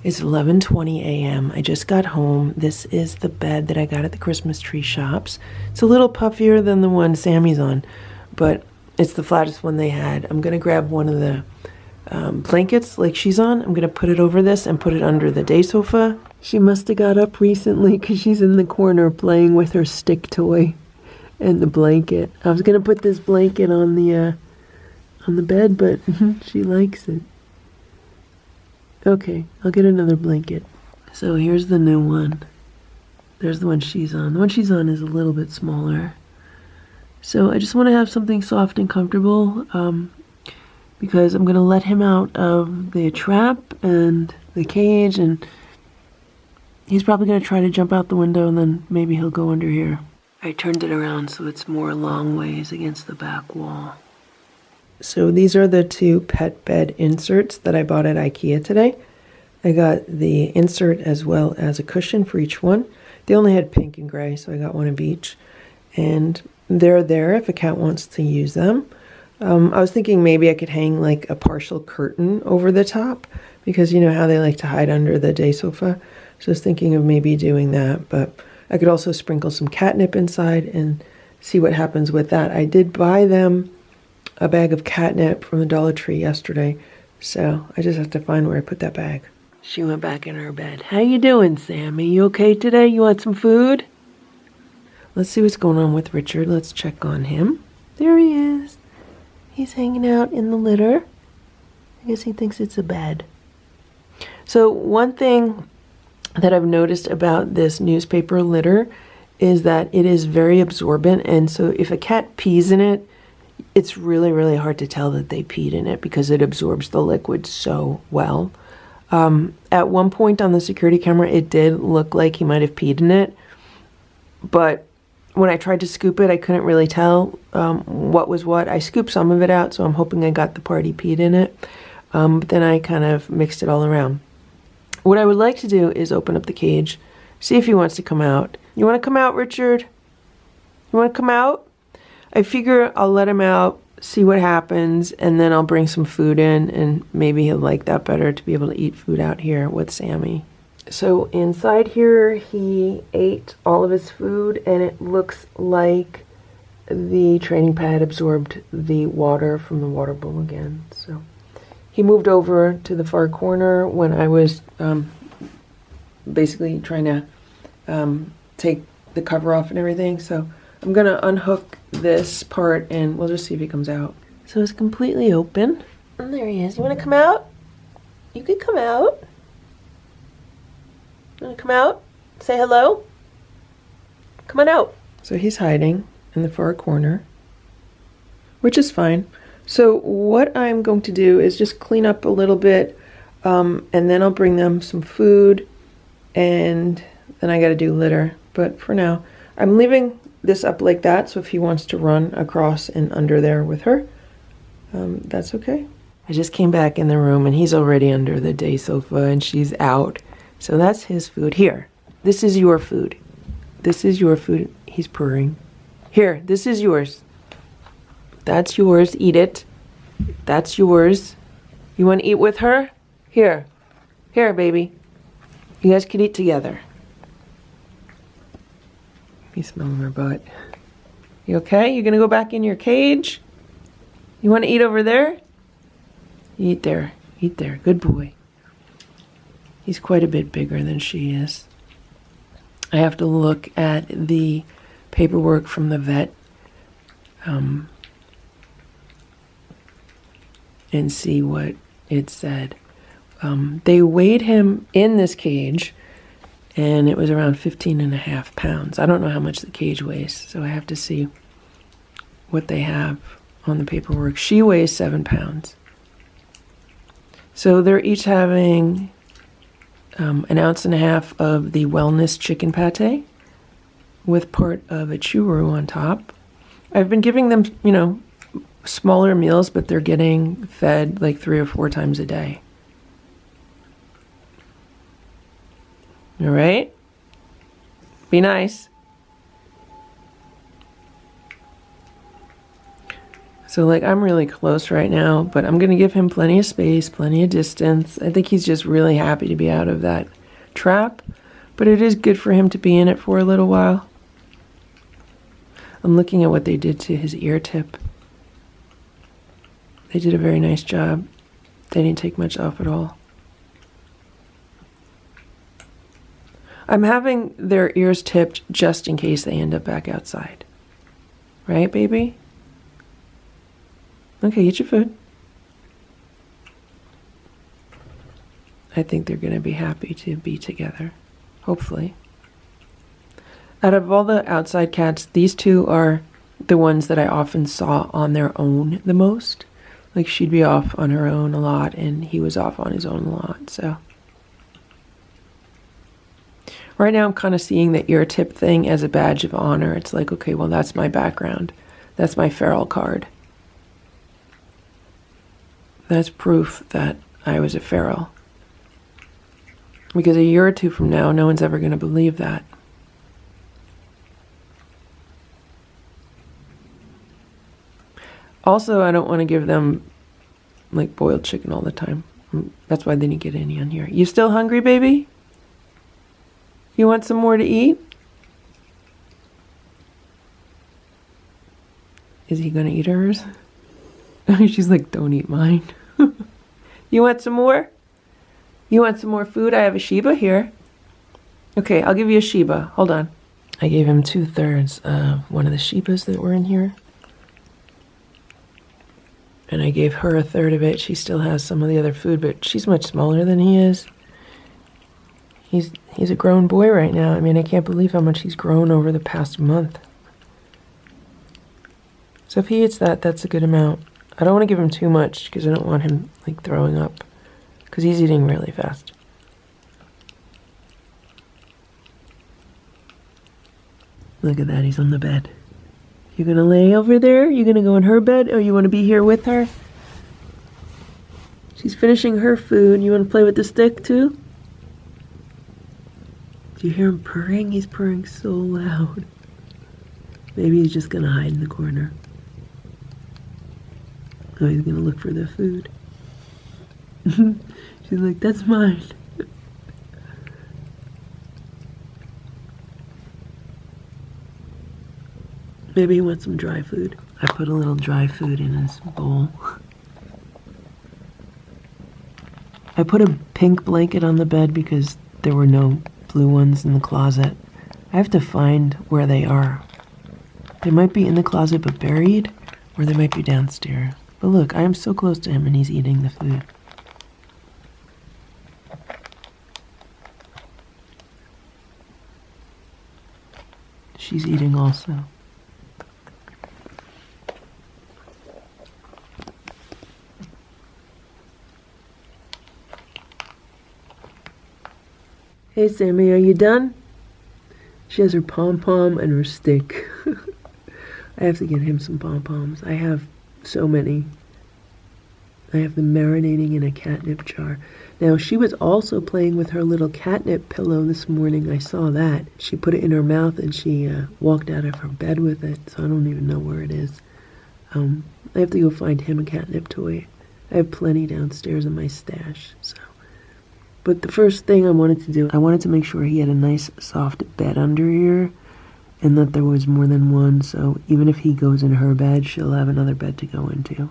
It's 11:20 a.m. I just got home. This is the bed that I got at the Christmas tree shops. It's a little puffier than the one Sammy's on, but it's the flattest one they had. I'm going to grab one of the blankets like she's on. I'm going to put it over this and put it under the day sofa. She must have got up recently because she's in the corner playing with her stick toy and the blanket. I was going to put this blanket on the bed, but she likes it. Okay, I'll get another blanket. So here's the new one. There's the one she's on. The one she's on is a little bit smaller. So I just want to have something soft and comfortable because I'm going to let him out of the trap and the cage, and he's probably going to try to jump out the window, and then maybe he'll go under here. I turned it around so it's more long ways against the back wall. So these are the two pet bed inserts that I bought at IKEA today. I got the insert as well as a cushion for each one. They only had pink and gray, so I got one of each. And they're there if a cat wants to use them. I was thinking maybe I could hang like a partial curtain over the top because you know how they like to hide under the day sofa. So I was thinking of maybe doing that, but I could also sprinkle some catnip inside and see what happens with that. I did buy them a bag of catnip from the Dollar Tree yesterday, so I just have to find where I put that bag. She went back in her bed. How you doing, Sammy? You okay today? You want some food? Let's see what's going on with Richard. Let's check on him. There he is. He's hanging out in the litter. I guess he thinks it's a bed. So one thing that I've noticed about this newspaper litter is that it is very absorbent, and so if a cat pees in it, It's really, really hard to tell that they peed in it because it absorbs the liquid so well. At one point on the security camera, it did look like he might have peed in it, but when I tried to scoop it, I couldn't really tell what was what. I scooped some of it out, so I'm hoping I got the part he peed in it, but then I kind of mixed it all around. What I would like to do is open up the cage, see if he wants to come out. You want to come out, Richard? You want to come out? I figure I'll let him out, see what happens, and then I'll bring some food in, and maybe he'll like that better to be able to eat food out here with Sammy. So inside here, he ate all of his food, and it looks like the training pad absorbed the water from the water bowl again. So he moved over to the far corner when I was basically trying to take the cover off and everything. So I'm gonna unhook this part and we'll just see if he comes out. So it's completely open. And there he is. You wanna come out? You could come out. You wanna come out? Say hello? Come on out. So he's hiding in the far corner, which is fine. So what I'm going to do is just clean up a little bit, and then I'll bring them some food, and then I gotta do litter. But for now, I'm leaving this up like that, so if he wants to run across and under there with her, that's okay. I just came back in the room and he's already under the day sofa and she's out. So that's his food. Here, this is your food. This is your food. He's purring. Here, this is yours. That's yours. Eat it. That's yours. You want to eat with her? Here. Here, baby. You guys can eat together. He's smelling her butt. You okay? You gonna go back in your cage? You want to eat over there? Eat there. Eat there. Good boy. He's quite a bit bigger than she is. I have to look at the paperwork from the vet and see what it said. They weighed him in this cage and it was around 15.5 pounds. I don't know how much the cage weighs, so I have to see what they have on the paperwork. She weighs 7 pounds. So they're each having 1.5 ounces of the wellness chicken pate with part of a churro on top. I've been giving them, you know, smaller meals, but they're getting fed like 3 or 4 times a day. All right? Be nice. So like I'm really close right now, but I'm going to give him plenty of space, plenty of distance. I think he's just really happy to be out of that trap, but it is good for him to be in it for a little while. I'm looking at what they did to his ear tip. They did a very nice job. They didn't take much off at all. I'm having their ears tipped just in case they end up back outside. Right, baby? Okay, eat your food. I think they're going to be happy to be together. Hopefully. Out of all the outside cats, these two are the ones that I often saw on their own the most. Like she'd be off on her own a lot and he was off on his own a lot, so. Right now I'm kind of seeing the ear tip thing as a badge of honor. It's like, okay, well that's my background. That's my feral card. That's proof that I was a feral. Because a year or two from now, no one's ever going to believe that. Also, I don't want to give them like boiled chicken all the time. That's why they didn't get any on here. You still hungry, baby? You want some more to eat? Is he gonna eat hers? She's like, don't eat mine. You want some more? You want some more food? I have a Shiba here. Okay, I'll give you a Shiba. Hold on. I gave him 2/3 of one of the Shibas that were in here. And I gave her 1/3 of it. She still has some of the other food, but she's much smaller than he is. He's a grown boy right now. I mean, I can't believe how much he's grown over the past month. So if he eats that, that's a good amount. I don't want to give him too much because I don't want him like throwing up, because he's eating really fast. Look at that, he's on the bed. You gonna lay over there? You gonna go in her bed, or you want to be here with her? She's finishing her food. You want to play with the stick too? Do you hear him purring? He's purring so loud. Maybe he's just gonna hide in the corner. Oh, he's gonna look for the food. She's like, that's mine. Maybe he wants some dry food. I put a little dry food in his bowl. I put a pink blanket on the bed because there were no blue ones in the closet. I have to find where they are. They might be in the closet but buried, or they might be downstairs. But look, I am so close to him and he's eating the food. She's eating also. Hey Sammy, are you done? She has her pom-pom and her stick. I have to get him some pom-poms. I have so many. I have them marinating in a catnip jar. Now, she was also playing with her little catnip pillow this morning. I saw that. She put it in her mouth and she walked out of her bed with it, so I don't even know where it is. I have to go find him a catnip toy. I have plenty downstairs in my stash, so. But the first thing I wanted to do, I wanted to make sure he had a nice soft bed under here and that there was more than one, so even if he goes in her bed, she'll have another bed to go into.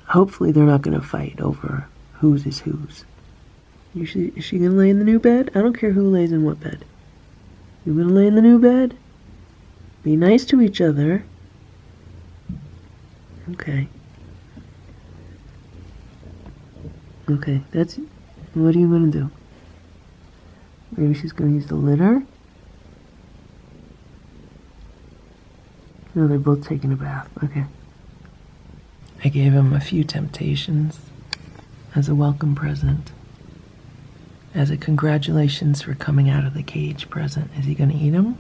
Hopefully they're not going to fight over whose is whose. Is she going to lay in the new bed? I don't care who lays in what bed. You going to lay in the new bed? Be nice to each other. Okay. Okay, that's... What are you going to do? Maybe she's going to use the litter? No, they're both taking a bath. Okay. I gave him a few temptations as a welcome present. As a congratulations for coming out of the cage present. Is he going to eat them?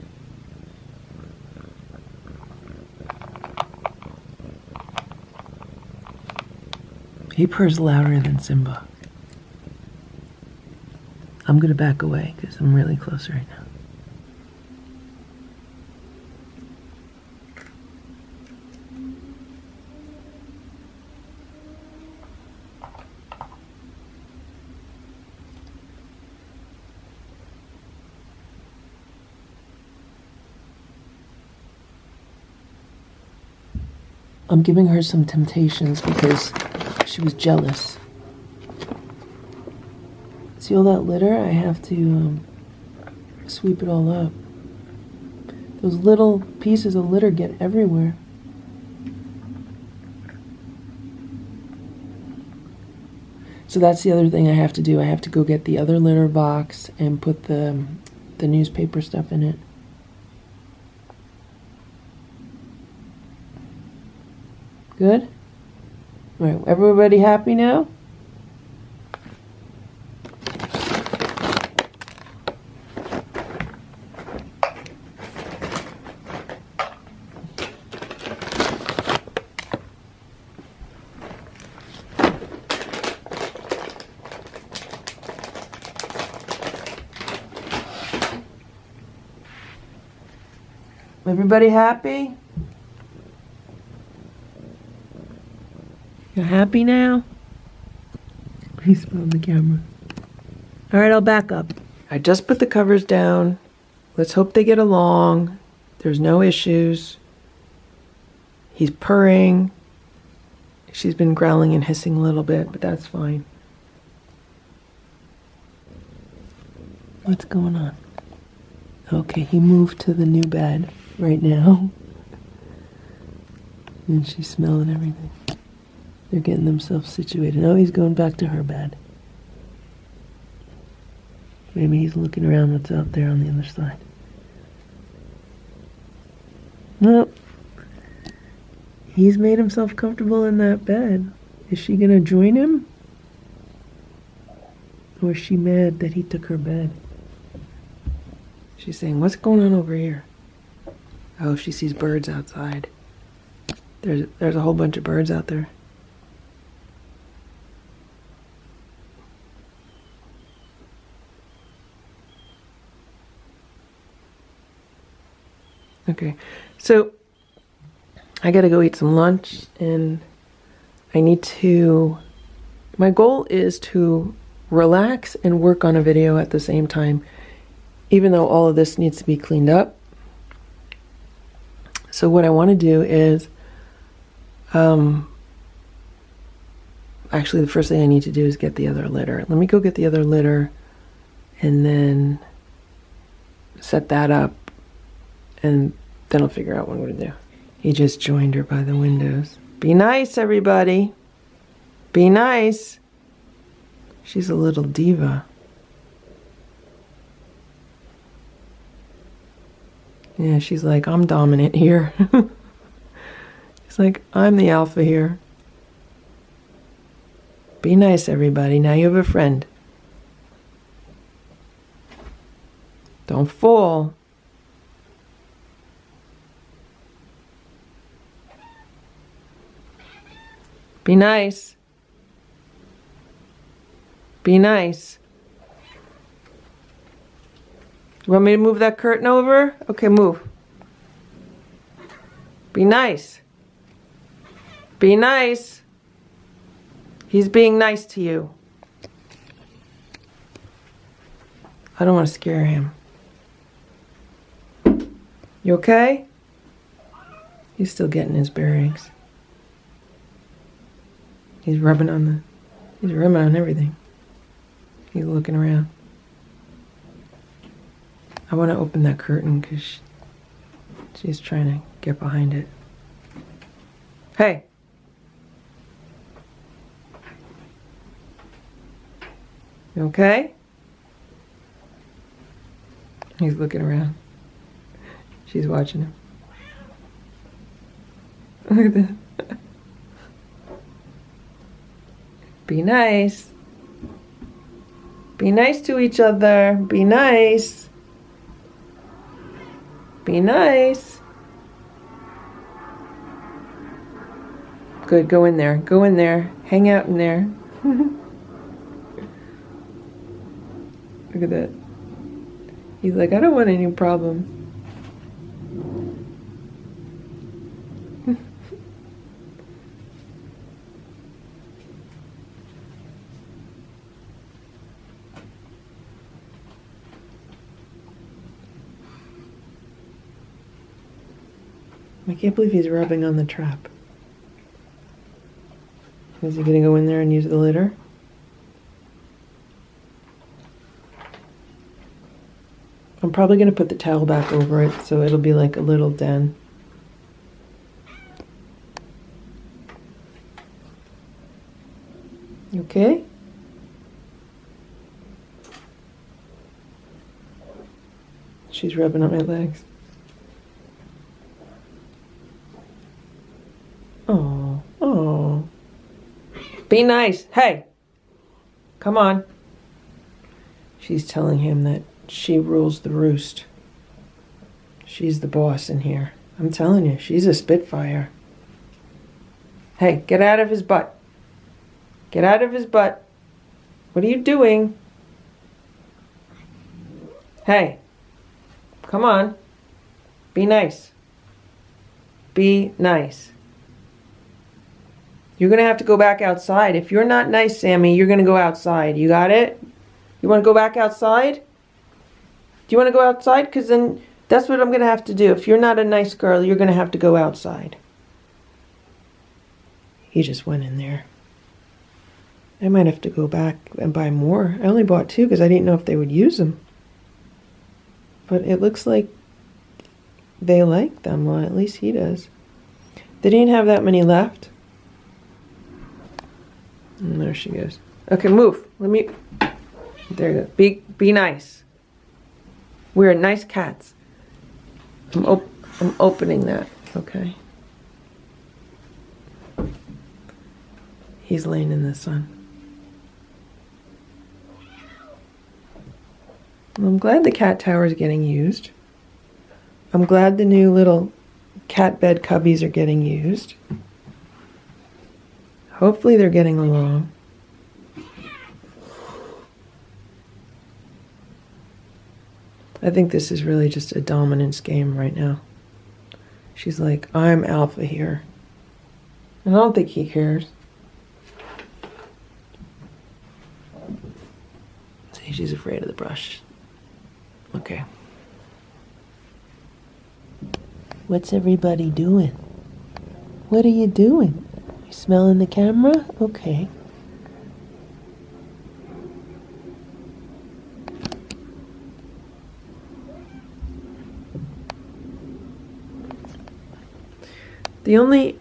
He purrs louder than Simba. I'm going to back away because I'm really close right now. I'm giving her some temptations because she was jealous. See all that litter? I have to sweep it all up. Those little pieces of litter get everywhere. So that's the other thing I have to do. I have to go get the other litter box and put the newspaper stuff in it. Good? All right, everybody happy now? Everybody happy? You're happy now? He's on the camera. All right, I'll back up. I just put the covers down. Let's hope they get along. There's no issues. He's purring. She's been growling and hissing a little bit, but that's fine. What's going on? Okay, he moved to the new bed right now. And she's smelling everything. They're getting themselves situated. Now he's going back to her bed. Maybe he's looking around what's out there on the other side. Nope. He's made himself comfortable in that bed. Is she gonna join him? Or is she mad that he took her bed? She's saying, what's going on over here? Oh, she sees birds outside. There's a whole bunch of birds out there. Okay, so I gotta go eat some lunch, and I need to, my goal is to relax and work on a video at the same time, even though all of this needs to be cleaned up. So what I want to do is, actually the first thing I need to do is get the other litter. Let me go get the other litter and then set that up, and then I'll figure out what I'm going to do. He just joined her by the windows. Be nice, everybody. Be nice. She's a little diva. Yeah, she's like, I'm dominant here. She's like, I'm the alpha here. Be nice, everybody. Now you have a friend. Don't fall. Be nice. Be nice. You want me to move that curtain over? Okay, move. Be nice. Be nice. He's being nice to you. I don't want to scare him. You okay? He's still getting his bearings. He's rubbing on everything. He's looking around. I want to open that curtain because she's trying to get behind it. Hey! You okay? He's looking around. She's watching him. Look at that. Be nice. Be nice to each other. Be nice. Be nice. Good, go in there. Go in there. Hang out in there. Look at that. He's like, I don't want any problem. I can't believe he's rubbing on the trap. Is he gonna go in there and use the litter? I'm probably gonna put the towel back over it so it'll be like a little den. You okay? She's rubbing on my legs. Oh, oh. Be nice. Hey, come on. She's telling him that she rules the roost. She's the boss in here. I'm telling you, she's a spitfire. Hey, get out of his butt. Get out of his butt. What are you doing? Hey, come on. Be nice. Be nice. You're going to have to go back outside. If you're not nice, Sammy, you're going to go outside. You got it? You want to go back outside? Do you want to go outside? Because then that's what I'm going to have to do. If you're not a nice girl, you're going to have to go outside. He just went in there. I might have to go back and buy more. I only bought 2 because I didn't know if they would use them. But it looks like they like them. Well, at least he does. They didn't have that many left. And there she goes. Okay, move. Let me... There you go. Be nice. We're nice cats. I'm opening that. Okay. He's laying in the sun. Well, I'm glad the cat tower is getting used. I'm glad the new little cat bed cubbies are getting used. Hopefully they're getting along. I think this is really just a dominance game right now. She's like, I'm alpha here. And I don't think he cares. See, she's afraid of the brush. Okay. What's everybody doing? What are you doing? You smelling the camera? Okay. The only,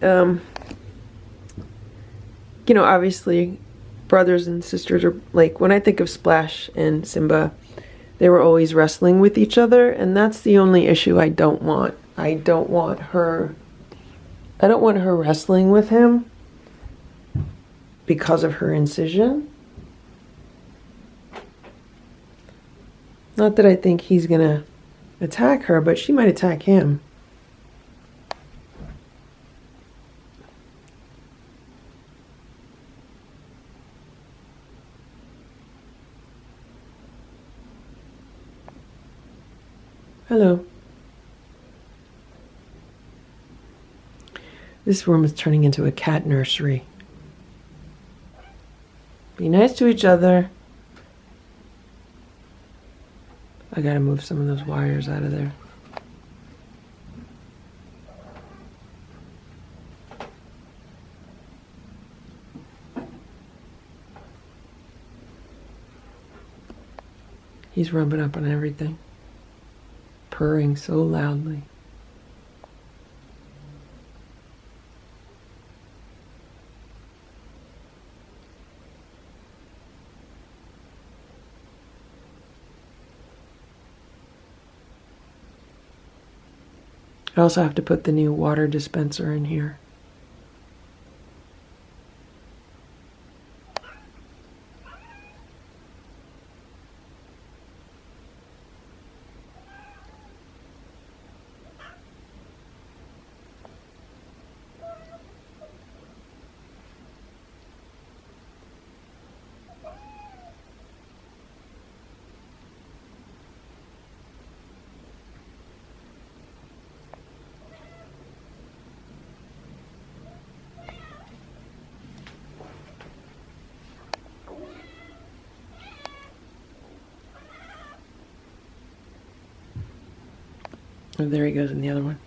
obviously brothers and sisters are like, when I think of Splash and Simba, they were always wrestling with each other, and that's the only issue I don't want. I don't want her wrestling with him because of her incision. Not that I think he's gonna attack her, but she might attack him. Hello. This room is turning into a cat nursery. Be nice to each other. I gotta move some of those wires out of there. He's rubbing up on everything. Purring so loudly. I also have to put the new water dispenser in here. Oh, there he goes in the other one.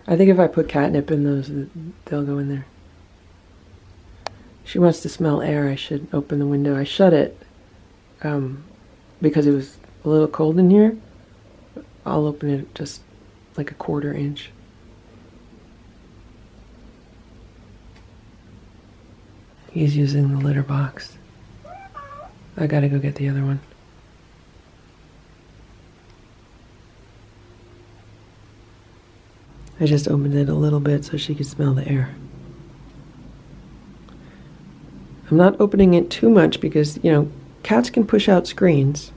I think if I put catnip in those, they'll go in there. She wants to smell air. I should open the window. I shut it because it was a little cold in here. I'll open it just like a 1/4 inch. He's using the litter box. I gotta go get the other one. I just opened it a little bit so she could smell the air. I'm not opening it too much because, cats can push out screens.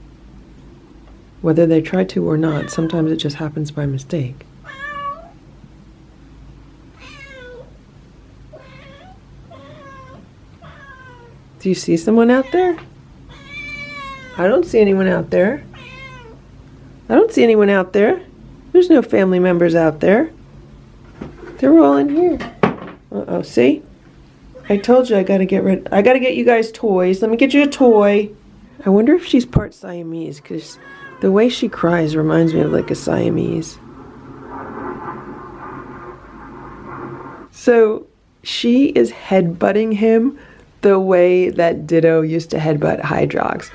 Whether they try to or not, sometimes it just happens by mistake. Do you see someone out there? I don't see anyone out there. I don't see anyone out there. There's no family members out there. They're all in here. Uh-oh, see? I told you I gotta get you guys toys. Let me get you a toy. I wonder if she's part Siamese, because the way she cries reminds me of like a Siamese. So she is headbutting him the way that Ditto used to headbutt Hydrox.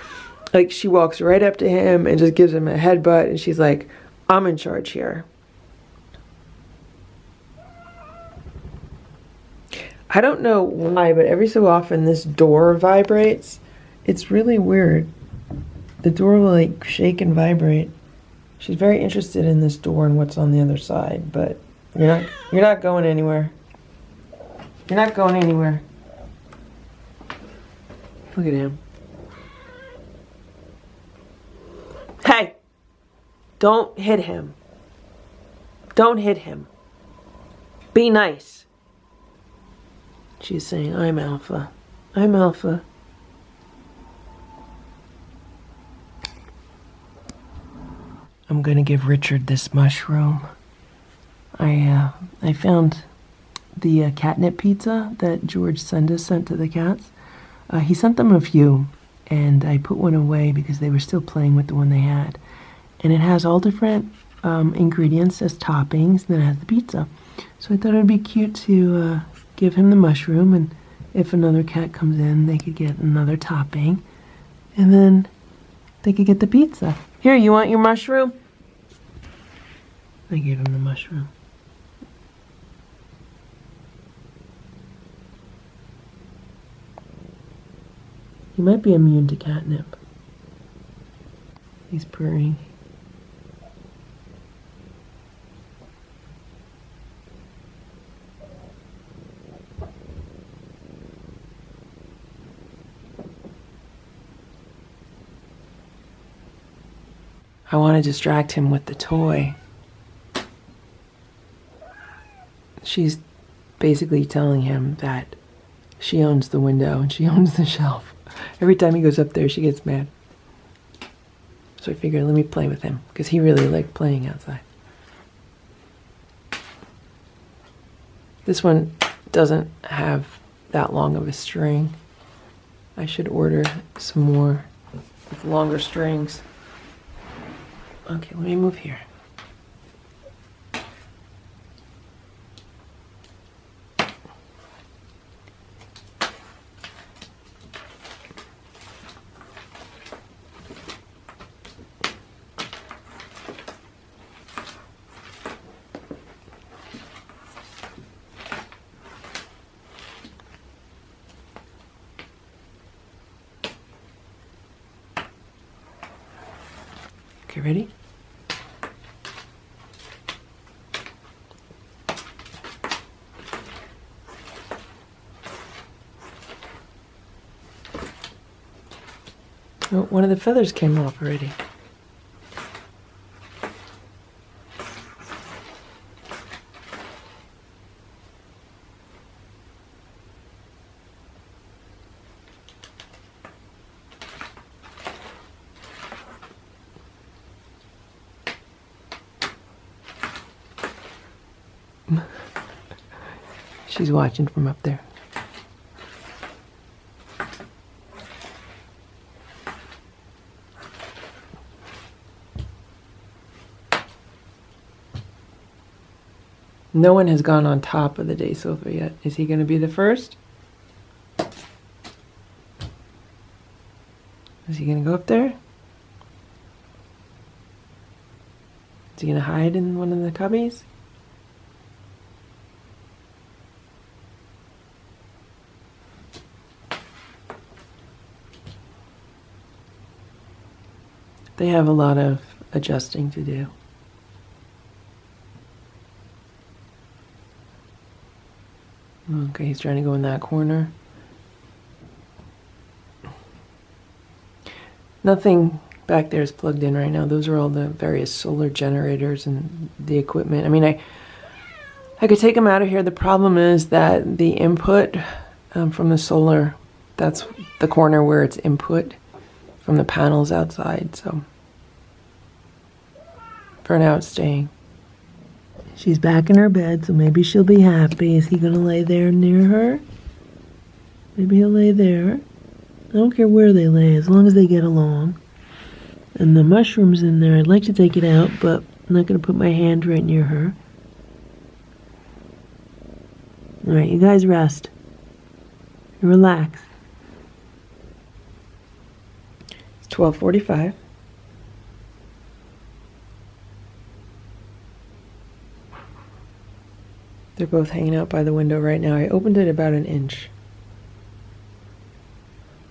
Like, she walks right up to him and just gives him a headbutt, and she's like, I'm in charge here. I don't know why, but every so often this door vibrates. It's really weird. The door will like shake and vibrate. She's very interested in this door and what's on the other side, but you're not going anywhere. You're not going anywhere. Look at him. Hey! Don't hit him. Don't hit him. Be nice. She's saying, I'm Alpha. I'm Alpha. I'm gonna give Richard this mushroom. I found the catnip pizza that George sent to the cats. He sent them a few, and I put one away because they were still playing with the one they had. And it has all different ingredients as toppings, and then it has the pizza. So I thought it would be cute to give him the mushroom, and if another cat comes in, they could get another topping, and then they could get the pizza. Here, you want your mushroom? I gave him the mushroom. He might be immune to catnip. He's purring. I want to distract him with the toy. She's basically telling him that she owns the window and she owns the shelf. Every time he goes up there, she gets mad. So I figured, let me play with him, because he really liked playing outside. This one doesn't have that long of a string. I should order some more with longer strings. Okay, let me move here. Okay, ready? Oh, one of the feathers came off already. She's watching from up there. No one has gone on top of the day sofa yet. Is he going to be the first? Is he going to go up there? Is he going to hide in one of the cubbies? They have a lot of adjusting to do. Okay, he's trying to go in that corner. Nothing back there is plugged in right now. Those are all the various solar generators and the equipment. I mean, I could take them out of here. The problem is that the input from the solar, that's the corner where it's input from the panels outside. So for now, it's staying. She's back in her bed, so maybe she'll be happy. Is he going to lay there near her? Maybe he'll lay there. I don't care where they lay, as long as they get along. And the mushroom's in there. I'd like to take it out, but I'm not going to put my hand right near her. All right, you guys rest. You relax. It's 12:45. They're both hanging out by the window right now. I opened it about an inch.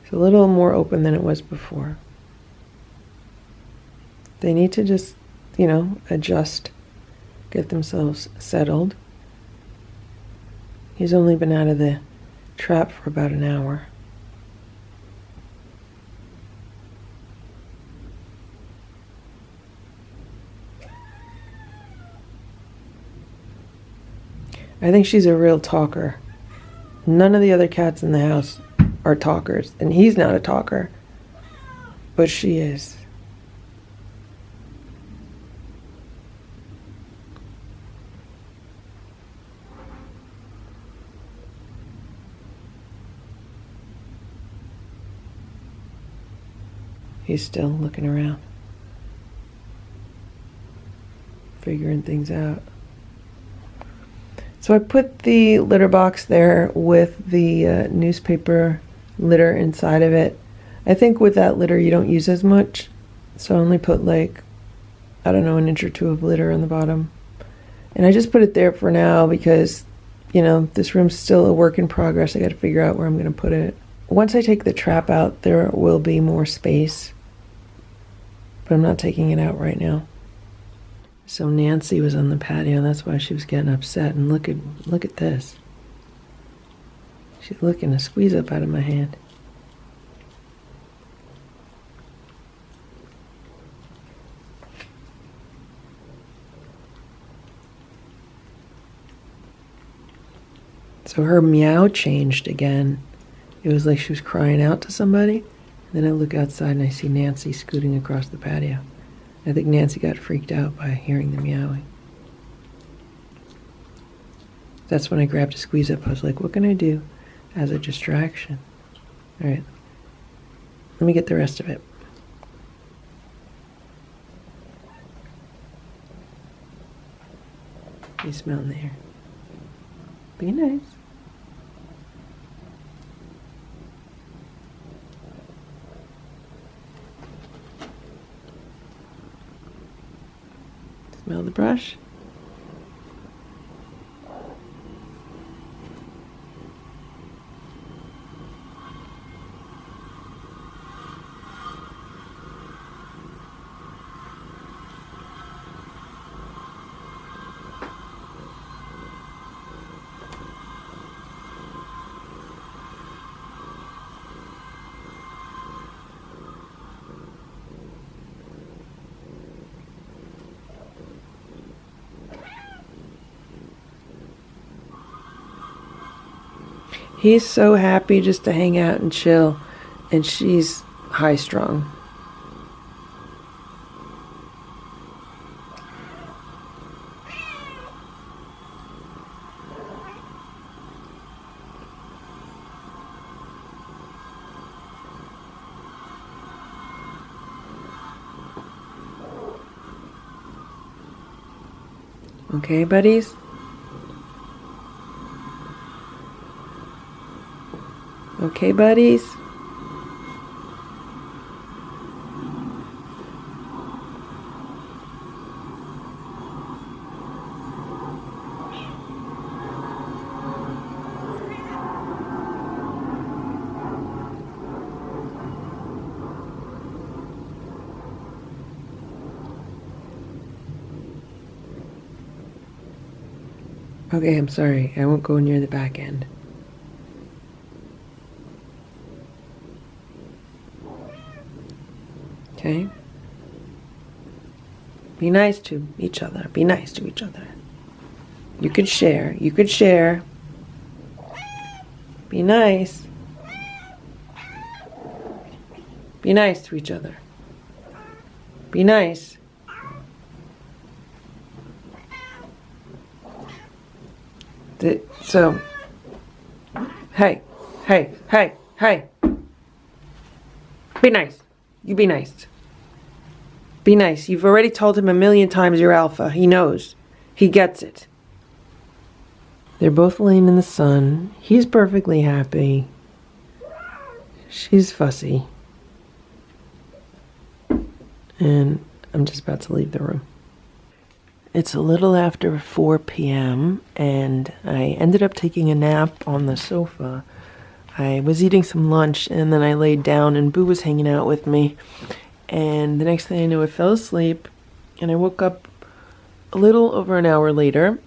It's a little more open than it was before. They need to just, adjust, get themselves settled. He's only been out of the trap for about an hour. I think she's a real talker. None of the other cats in the house are talkers, and he's not a talker, but she is. He's still looking around, figuring things out. So I put the litter box there with the newspaper litter inside of it. I think with that litter you don't use as much, so I only put like, I don't know, an inch or two of litter on the bottom. And I just put it there for now because, you know, this room's still a work in progress. I got to figure out where I'm going to put it. Once I take the trap out, there will be more space, but I'm not taking it out right now. So Nancy was on the patio. That's why she was getting upset. And look at this. She's looking to squeeze up out of my hand. So her meow changed again. It was like she was crying out to somebody. And then I look outside and I see Nancy scooting across the patio. I think Nancy got freaked out by hearing the meowing. That's when I grabbed a squeeze up. I was like, what can I do as a distraction? All right, let me get the rest of it. You smell in the air. Be nice. Smell the brush. He's so happy just to hang out and chill, and she's high strung. Okay, buddies? Okay, buddies? Okay, I'm sorry. I won't go near the back end. Okay? Be nice to each other. Be nice to each other. You could share. You could share. Be nice. Be nice to each other. Be nice. So, hey, hey, hey, hey. Be nice. You be nice. Be nice. You've already told him a million times you're alpha. He knows. He gets it. They're both laying in the sun. He's perfectly happy. She's fussy. And I'm just about to leave the room. It's a little after 4 p.m. and I ended up taking a nap on the sofa. I was eating some lunch and then I laid down and Boo was hanging out with me. And the next thing I knew, I fell asleep and I woke up a little over an hour later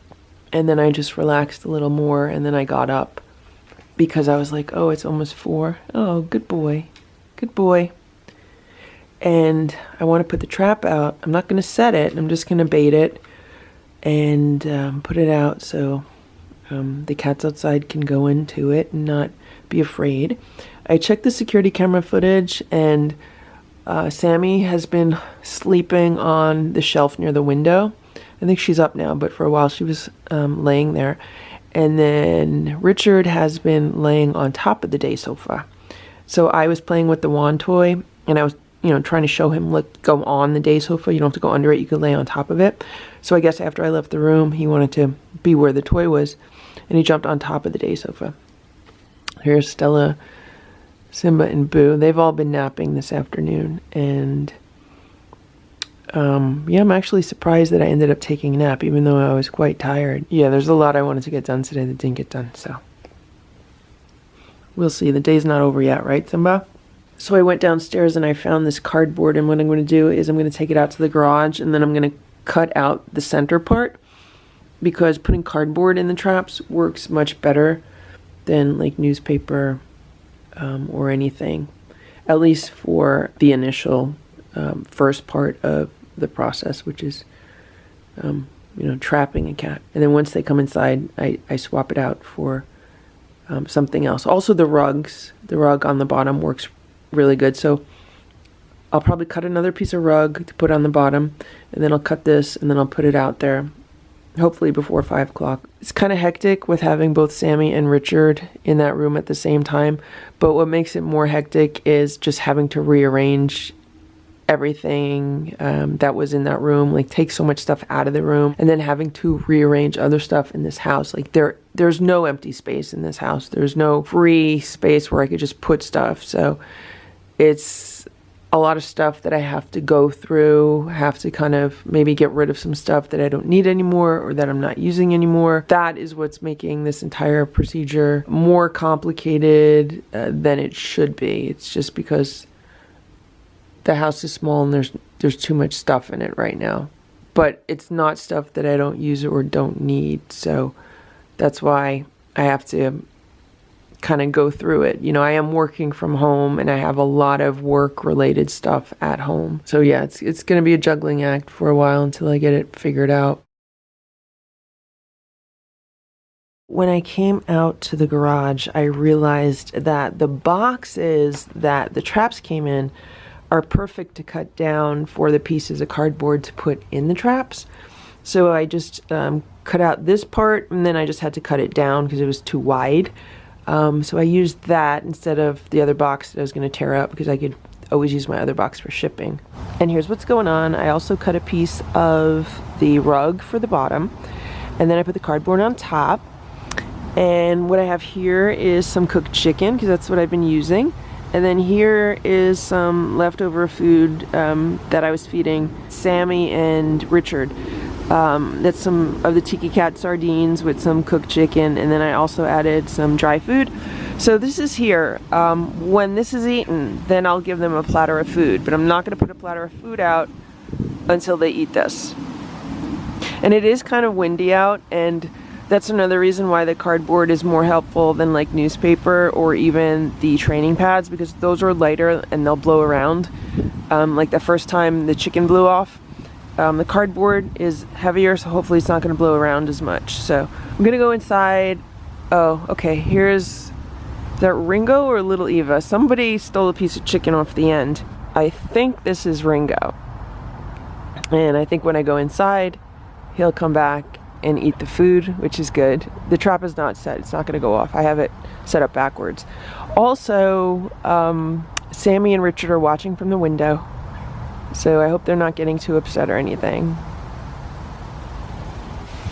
And then I just relaxed a little more, and then I got up because I was like, oh, it's almost 4. Oh, good boy. Good boy. And I want to put the trap out. I'm not going to set it. I'm just going to bait it and put it out so the cats outside can go into it and not be afraid. I checked the security camera footage, and Sammy has been sleeping on the shelf near the window. I think she's up now, but for a while she was laying there. And then Richard has been laying on top of the day sofa. So I was playing with the wand toy, and I was, trying to show him, look, go on the day sofa. You don't have to go under it. You can lay on top of it. So I guess after I left the room, he wanted to be where the toy was, and he jumped on top of the day sofa. Here's Stella, Simba, and Boo. They've all been napping this afternoon, and yeah, I'm actually surprised that I ended up taking a nap, even though I was quite tired. Yeah, there's a lot I wanted to get done today that didn't get done, so we'll see. The day's not over yet, right, Simba? So I went downstairs and I found this cardboard, and what I'm going to do is I'm going to take it out to the garage, and then I'm going to cut out the center part, because putting cardboard in the traps works much better than like newspaper or anything, at least for the initial first part of the process, which is trapping a cat. And then once they come inside, I swap it out for something else. Also the rug on the bottom works really good, so I'll probably cut another piece of rug to put on the bottom, and then I'll cut this, and then I'll put it out there hopefully before 5 o'clock. It's kind of hectic with having both Sammy and Richard in that room at the same time, but what makes it more hectic is just having to rearrange everything that was in that room, like take so much stuff out of the room, and then having to rearrange other stuff in this house. Like there's no empty space in this house. There's no free space where I could just put stuff. So it's a lot of stuff that I have to go through, have to kind of maybe get rid of some stuff that I don't need anymore or that I'm not using anymore. That is what's making this entire procedure more complicated than it should be. It's just because the house is small and there's too much stuff in it right now. But it's not stuff that I don't use or don't need, so that's why I have to kind of go through it. I am working from home, and I have a lot of work-related stuff at home. So yeah, it's going to be a juggling act for a while until I get it figured out. When I came out to the garage, I realized that the boxes that the traps came in are perfect to cut down for the pieces of cardboard to put in the traps. So I just cut out this part, and then I just had to cut it down because it was too wide. So I used that instead of the other box that I was going to tear up, because I could always use my other box for shipping. And here's what's going on. I also cut a piece of the rug for the bottom, and then I put the cardboard on top. And what I have here is some cooked chicken, because that's what I've been using. And then here is some leftover food that I was feeding Sammy and Richard. That's some of the Tiki Cat sardines with some cooked chicken, and then I also added some dry food. So this is here. When this is eaten, then I'll give them a platter of food, but I'm not going to put a platter of food out until they eat this. And it is kind of windy out, and that's another reason why the cardboard is more helpful than like newspaper or even the training pads, because those are lighter and they'll blow around. Like the first time the chicken blew off, the cardboard is heavier, so hopefully it's not going to blow around as much. So I'm going to go inside. Oh, okay, is that Ringo or Little Eva? Somebody stole a piece of chicken off the end. I think this is Ringo. And I think when I go inside, he'll come back and eat the food, which is good. The trap is not set. It's not going to go off. I have it set up backwards. Also, Sammy and Richard are watching from the window, so I hope they're not getting too upset or anything.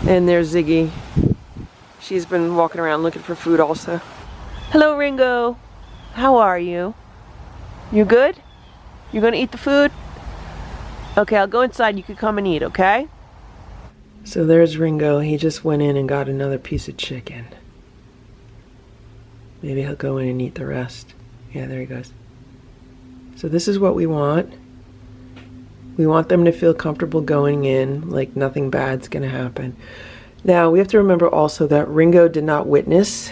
And there's Ziggy. She's been walking around looking for food also. Hello, Ringo. How are you? You good? You gonna eat the food? Okay, I'll go inside. You can come and eat, okay? So there's Ringo. He just went in and got another piece of chicken. Maybe he'll go in and eat the rest. Yeah, there he goes. So this is what we want. We want them to feel comfortable going in, like nothing bad's gonna happen. Now, we have to remember also that Ringo did not witness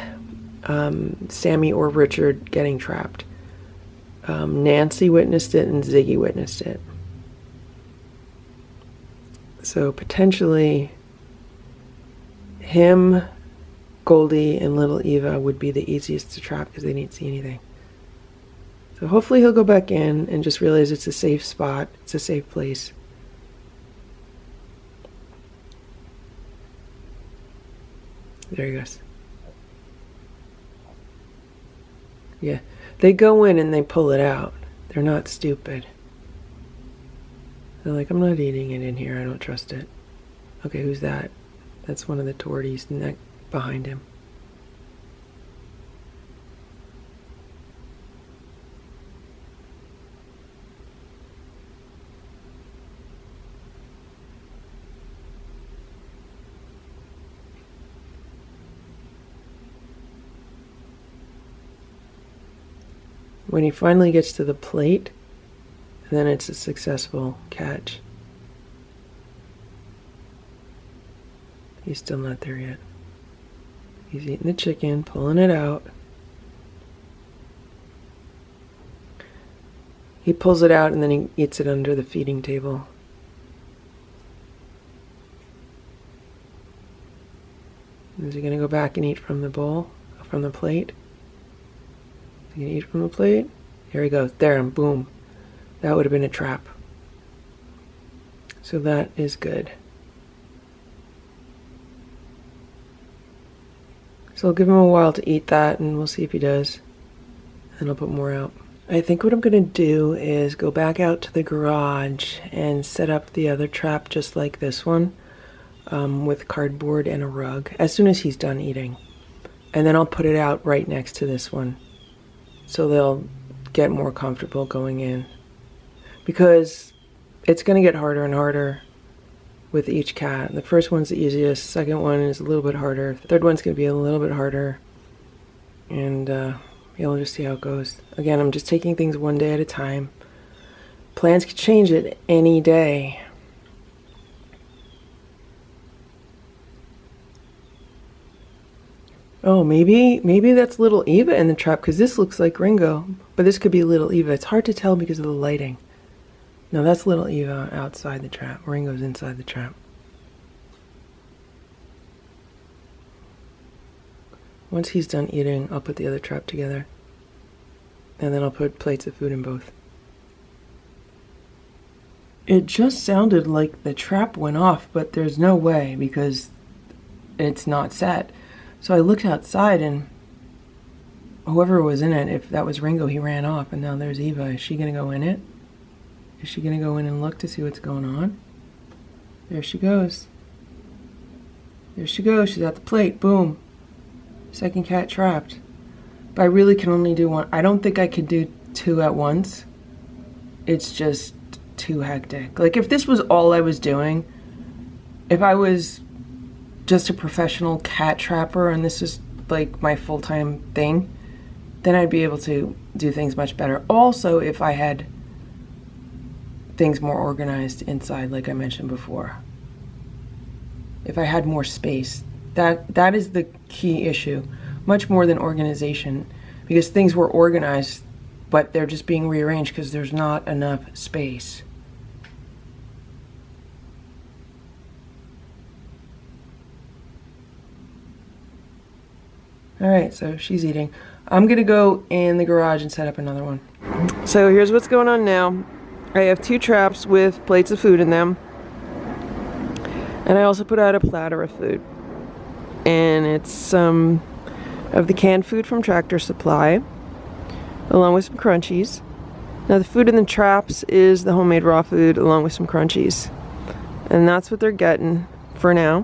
Sammy or Richard getting trapped. Nancy witnessed it and Ziggy witnessed it. So potentially him, Goldie, and little Eva would be the easiest to trap because they didn't see anything. So hopefully he'll go back in and just realize it's a safe spot, it's a safe place. There he goes. Yeah, they go in and they pull it out. They're not stupid. They're like, I'm not eating it in here, I don't trust it. Okay, who's that? That's one of the torties behind him. When he finally gets to the plate, then it's a successful catch. He's still not there yet. He's eating the chicken, pulling it out. He pulls it out and then he eats it under the feeding table. Is he gonna go back and eat from the bowl, from the plate? Is he gonna eat from the plate? Here he goes, there, and boom. That would have been a trap. So that is good. So I'll give him a while to eat that and we'll see if he does. And I'll put more out. I think what I'm gonna do is go back out to the garage and set up the other trap just like this one, with cardboard and a rug as soon as he's done eating. And then I'll put it out right next to this one so they'll get more comfortable going in. Because it's gonna get harder and harder with each cat. The first one's the easiest, second one is a little bit harder, third one's gonna be a little bit harder, and we'll just see how it goes. Again, I'm just taking things one day at a time. Plans could change it any day. Oh, maybe that's little Eva in the trap, because this looks like Ringo, but this could be little Eva. It's hard to tell because of the lighting. No, that's little Eva outside the trap. Ringo's inside the trap. Once he's done eating, I'll put the other trap together. And then I'll put plates of food in both. It just sounded like the trap went off, but there's no way because it's not set. So I looked outside and whoever was in it, if that was Ringo, he ran off, and now there's Eva. Is she gonna go in it? Is she gonna go in and look to see what's going on? There she goes. There she goes, she's at the plate, boom. Second cat trapped. But I really can only do one. I don't think I could do two at once. It's just too hectic. Like if this was all I was doing, if I was just a professional cat trapper and this is like my full-time thing, then I'd be able to do things much better. Also, if I had things more organized inside, like I mentioned before. If I had more space, that is the key issue, much more than organization, because things were organized, but they're just being rearranged because there's not enough space. All right, so she's eating. I'm gonna go in the garage and set up another one. So here's what's going on now. I have two traps with plates of food in them. And I also put out a platter of food. And it's some of the canned food from Tractor Supply, along with some crunchies. Now the food in the traps is the homemade raw food along with some crunchies. And that's what they're getting for now.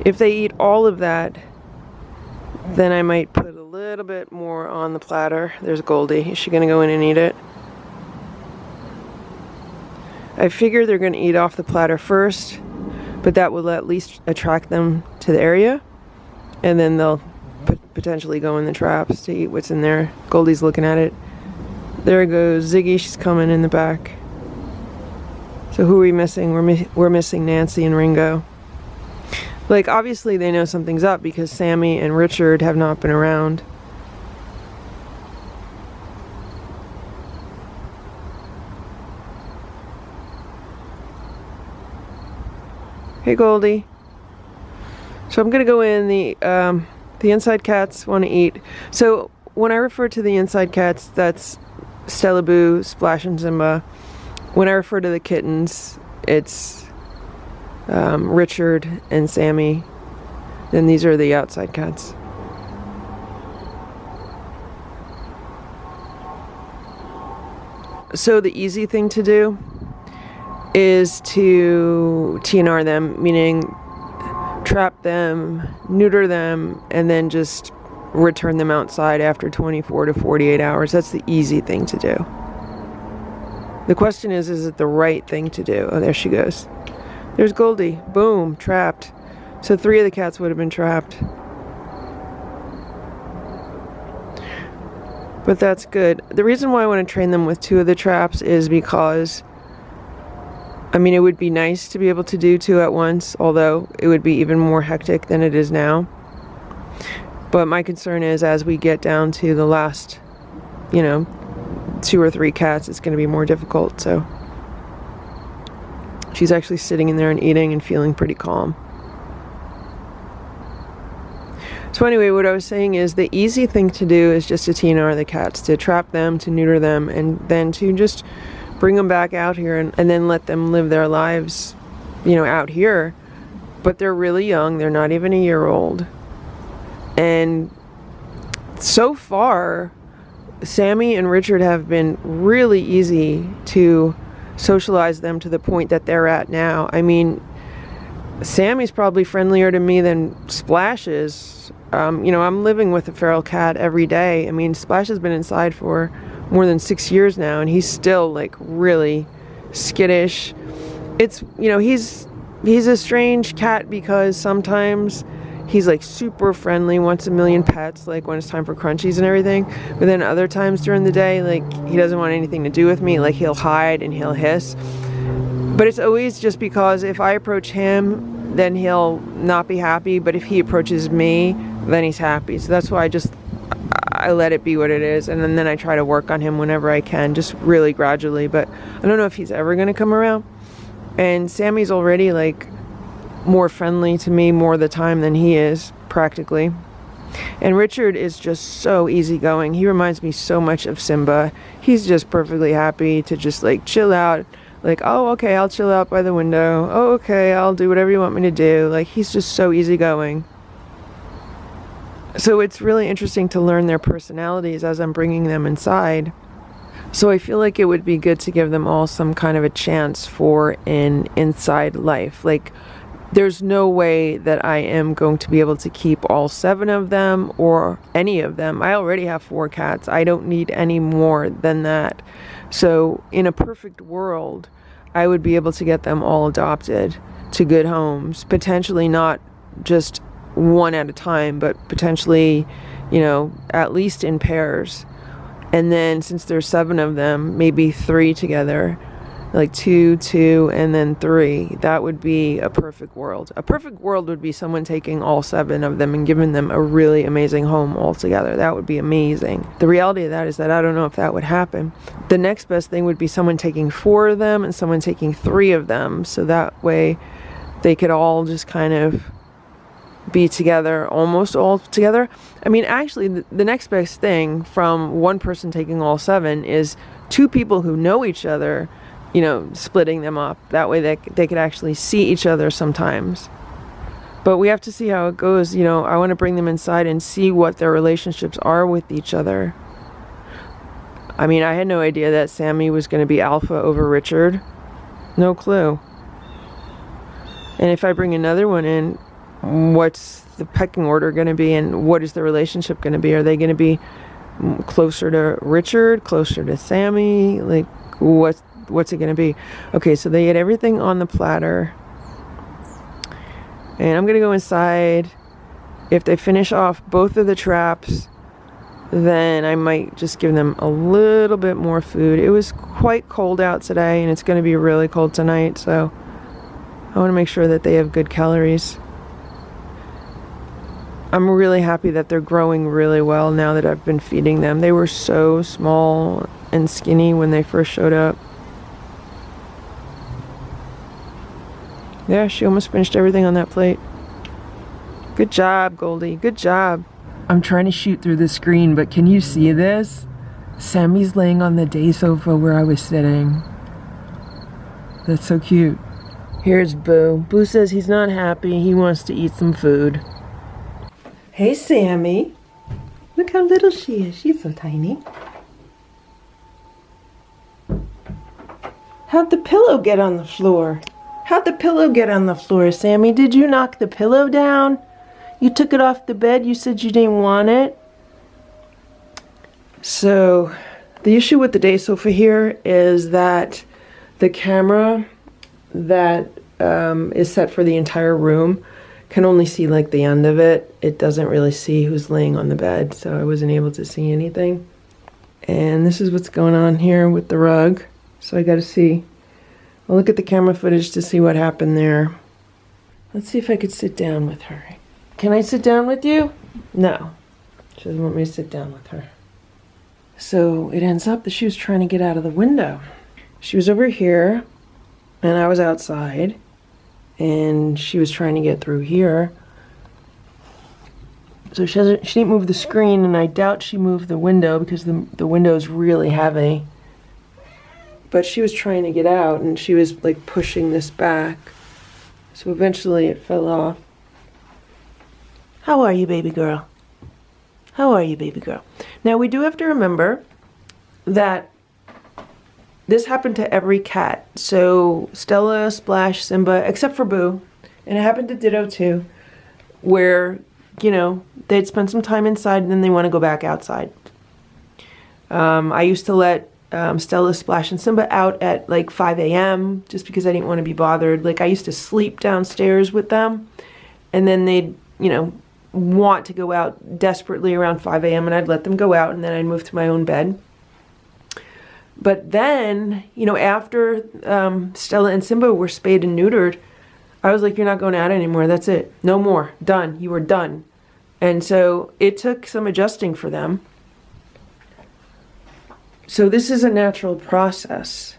If they eat all of that, then I might put a little bit more on the platter. There's Goldie. Is she gonna go in and eat it? I figure they're gonna eat off the platter first, but that will at least attract them to the area. And then they'll potentially go in the traps to eat what's in there. Goldie's looking at it. There goes Ziggy, she's coming in the back. So who are we missing? We're missing Nancy and Ringo. Like, obviously they know something's up because Sammy and Richard have not been around. Hey, Goldie. So I'm gonna go in. The inside cats want to eat. So when I refer to the inside cats, that's Stella, Boo, Splash, and Simba. When I refer to the kittens, it's Richard and Sammy. Then these are the outside cats. So the easy thing to do is to TNR them, meaning trap them, neuter them, and then just return them outside after 24 to 48 hours. That's the easy thing to do. The question is it the right thing to do? Oh, there she goes. There's Goldie. Boom, trapped. So 3 of the cats would have been trapped. But that's good. The reason why I want to train them with 2 of the traps is because, I mean, it would be nice to be able to do 2 at once, although it would be even more hectic than it is now. But my concern is as we get down to the last, 2 or 3 cats, it's going to be more difficult. So she's actually sitting in there and eating and feeling pretty calm. So anyway, what I was saying is the easy thing to do is just to TNR the cats, to trap them, to neuter them, and then to just bring them back out here and then let them live their lives, out here. But they're really young. They're not even a year old. And so far, Sammy and Richard have been really easy to socialize them to the point that they're at now. I mean, Sammy's probably friendlier to me than Splash is. I'm living with a feral cat every day. I mean, Splash has been inside for more than 6 years now, and he's still like really skittish. It's, he's a strange cat because sometimes he's like super friendly, wants a million pets, like when it's time for crunchies and everything. But then other times during the day, like he doesn't want anything to do with me. Like he'll hide and he'll hiss. But it's always just because if I approach him, then he'll not be happy. But if he approaches me, then he's happy. So that's why I let it be what it is. And then I try to work on him whenever I can, just really gradually. But I don't know if he's ever going to come around. And Sammy's already like more friendly to me more of the time than he is, practically. And Richard is just so easygoing. He reminds me so much of Simba. He's just perfectly happy to just like chill out. Like, oh, okay, I'll chill out by the window. Oh, okay, I'll do whatever you want me to do. Like, he's just so easygoing. So it's really interesting to learn their personalities as I'm bringing them inside. So I feel like it would be good to give them all some kind of a chance for an inside life. Like, there's no way that I am going to be able to keep all 7 of them or any of them. I already have 4 cats. I don't need any more than that. So in a perfect world, I would be able to get them all adopted to good homes. Potentially not just one at a time, but potentially, at least in pairs. And then since there's 7 of them, maybe 3 together. Like 2, and then 3. That would be a perfect world. A perfect world would be someone taking all 7 of them and giving them a really amazing home all together. That would be amazing. The reality of that is that I don't know if that would happen. The next best thing would be someone taking 4 of them and someone taking 3 of them. So that way they could all just kind of be together, almost all together. I mean, actually, the next best thing from one person taking all 7 is 2 people who know each other, splitting them up. That way they could actually see each other sometimes. But we have to see how it goes. I want to bring them inside and see what their relationships are with each other. I mean, I had no idea that Sammy was going to be alpha over Richard. No clue. And if I bring another one in, what's the pecking order going to be, and what is the relationship going to be? Are they going to be closer to Richard, closer to Sammy? Like, what's it going to be? Okay, so they ate everything on the platter. And I'm going to go inside. If they finish off both of the traps, then I might just give them a little bit more food. It was quite cold out today, and it's going to be really cold tonight, so I want to make sure that they have good calories. I'm really happy that they're growing really well now that I've been feeding them. They were so small and skinny when they first showed up. Yeah, she almost finished everything on that plate. Good job, Goldie. Good job. I'm trying to shoot through the screen, but can you see this? Sammy's laying on the day sofa where I was sitting. That's so cute. Here's Boo. Boo says he's not happy. He wants to eat some food. Hey, Sammy. Look how little she is. She's so tiny. How'd the pillow get on the floor? How'd the pillow get on the floor, Sammy? Did you knock the pillow down? You took it off the bed. You said you didn't want it. So, the issue with the day sofa here is that the camera that is set for the entire room can only see like the end of it. It doesn't really see who's laying on the bed, so I wasn't able to see anything. And this is what's going on here with the rug. So I gotta see. I'll look at the camera footage to see what happened there. Let's see if I could sit down with her. Can I sit down with you? No. She doesn't want me to sit down with her. So it ends up that she was trying to get out of the window. She was over here, and I was outside, and she was trying to get through here. So she didn't move the screen, and I doubt she moved the window because the window is really heavy. But she was trying to get out, and she was like pushing this back. So eventually it fell off. How are you, baby girl? How are you, baby girl? Now we do have to remember that this happened to every cat. So Stella, Splash, Simba, except for Boo. And it happened to Ditto too, where, you know, they'd spend some time inside and then they want to go back outside. I used to let Stella, Splash, and Simba out at like 5 a.m. just because I didn't want to be bothered. Like I used to sleep downstairs with them, and then they'd, you know, want to go out desperately around 5 a.m. and I'd let them go out and then I'd move to my own bed. But then, you know, after Stella and Simba were spayed and neutered, I was like, you're not going out anymore. That's it. No more. Done. You are done. And so it took some adjusting for them. So this is a natural process.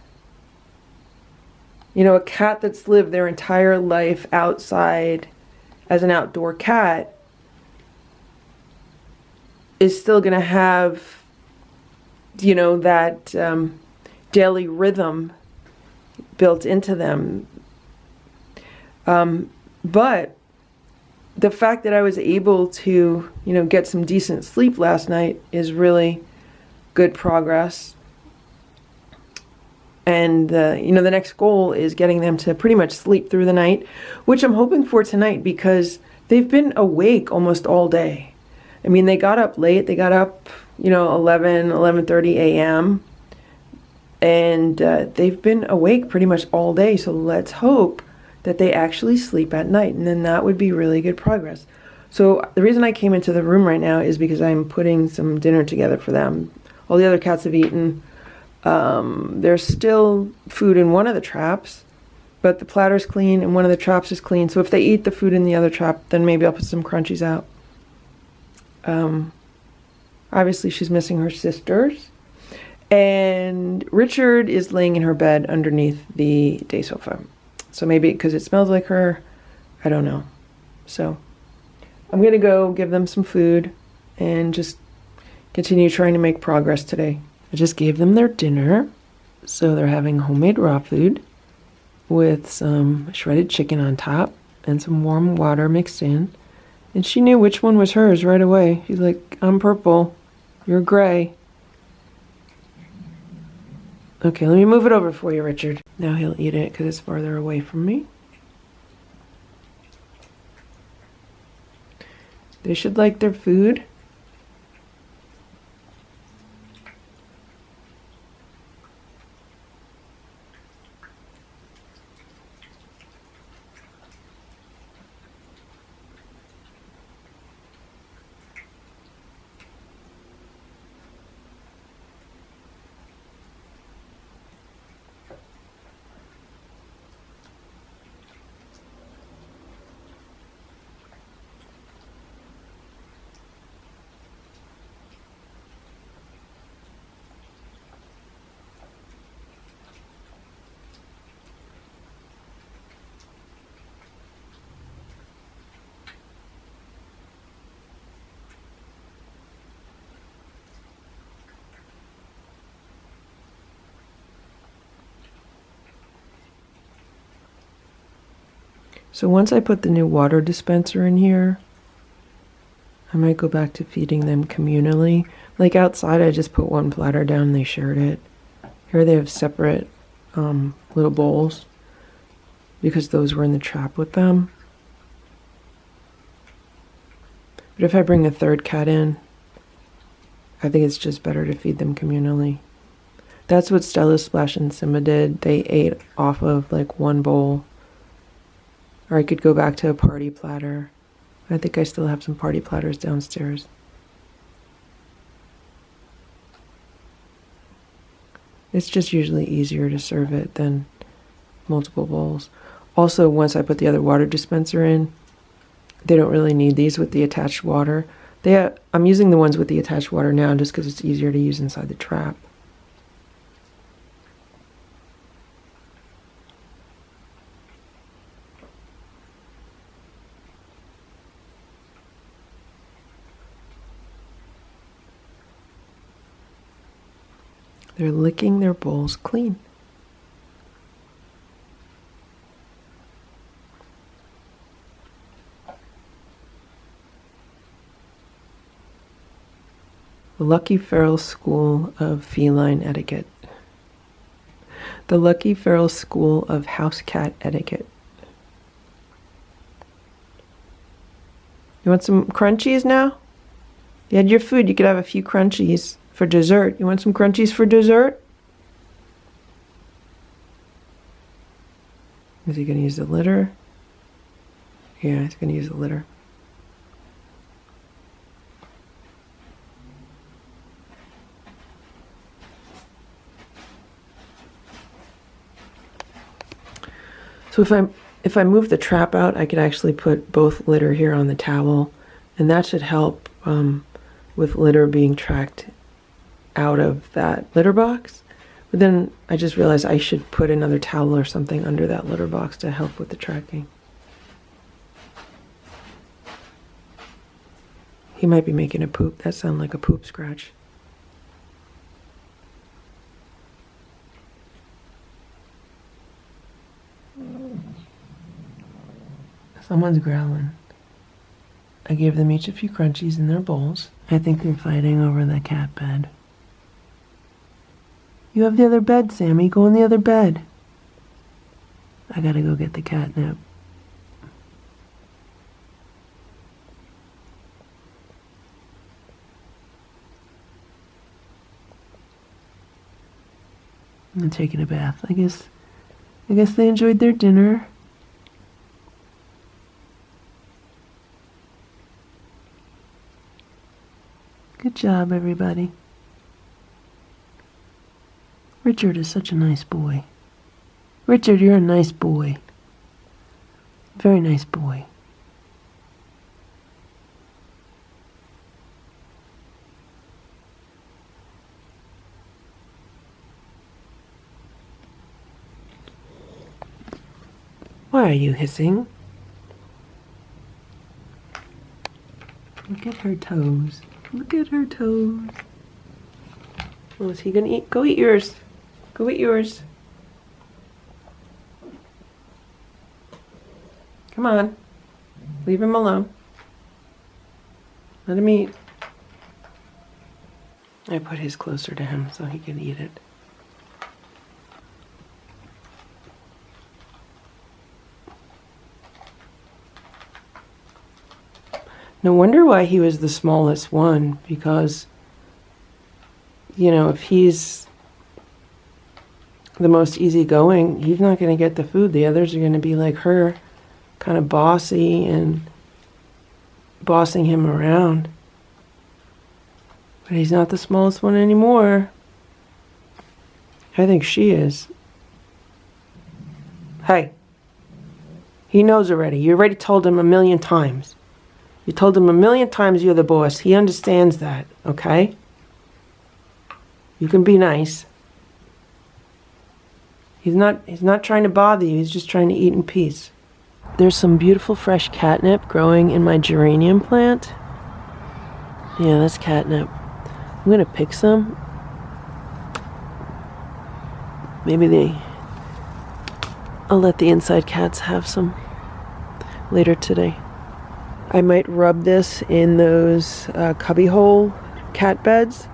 You know, a cat that's lived their entire life outside as an outdoor cat is still going to have, you know, that daily rhythm built into them. But the fact that I was able to, you know, get some decent sleep last night is really good progress. And, you know, the next goal is getting them to pretty much sleep through the night, which I'm hoping for tonight because they've been awake almost all day. I mean, they got up late. They got up, you know, 11:30 a.m. And they've been awake pretty much all day. So let's hope that they actually sleep at night. And then that would be really good progress. So the reason I came into the room right now is because I'm putting some dinner together for them. All the other cats have eaten. There's still food in one of the traps, but the platter's clean and one of the traps is clean. So if they eat the food in the other trap, then maybe I'll put some crunchies out. Obviously she's missing her sisters. And Richard is laying in her bed underneath the day sofa. So maybe because it smells like her, I don't know. So I'm going to go give them some food and just continue trying to make progress today. I just gave them their dinner. So they're having homemade raw food with some shredded chicken on top and some warm water mixed in. And she knew which one was hers right away. She's like, I'm purple, you're gray. Okay, let me move it over for you, Richard. Now he'll eat it because it's farther away from me. They should like their food. So once I put the new water dispenser in here, I might go back to feeding them communally. Like outside, I just put one platter down and they shared it. Here they have separate little bowls because those were in the trap with them. But if I bring a third cat in, I think it's just better to feed them communally. That's what Stella, Splash, and Simba did. They ate off of like one bowl. Or I could go back to a party platter. I think I still have some party platters downstairs. It's just usually easier to serve it than multiple bowls. Also, once I put the other water dispenser in, they don't really need these with the attached water. I'm using the ones with the attached water now just because it's easier to use inside the trap. They're licking their bowls clean. The Lucky Feral School of Feline Etiquette. The Lucky Feral School of House Cat Etiquette. You want some crunchies now? You had your food, you could have a few crunchies for dessert. You want some crunchies for dessert? Is he going to use the litter? Yeah, he's going to use the litter. So if I move the trap out, I could actually put both litter here on the towel, and that should help with litter being tracked out of that litter box. But then I just realized I should put another towel or something under that litter box to help with the tracking. He might be making a poop. That sounded like a poop scratch. Someone's growling. I gave them each a few crunchies in their bowls. I think they're fighting over the cat bed. You have the other bed, Sammy. Go in the other bed. I gotta go get the catnip. I'm taking a bath. I guess they enjoyed their dinner. Good job, everybody. Richard is such a nice boy. Richard, you're a nice boy. Very nice boy. Why are you hissing? Look at her toes. Look at her toes. Oh, is he gonna eat? Go eat yours. Go eat yours. Come on. Leave him alone. Let him eat. I put his closer to him so he can eat it. No wonder why he was the smallest one, because, you know, if he's the most easygoing, he's not going to get the food. The others are going to be like her, kind of bossy and bossing him around. But he's not the smallest one anymore. I think she is. Hey, he knows already. You already told him 1,000,000 times. You told him 1,000,000 times you're the boss. He understands that, okay? You can be nice. He's not trying to bother you. He's just trying to eat in peace. There's some beautiful fresh catnip growing in my geranium plant. Yeah, that's catnip. I'm going to pick some. I'll let the inside cats have some. later today. I might rub this in those cubbyhole cat beds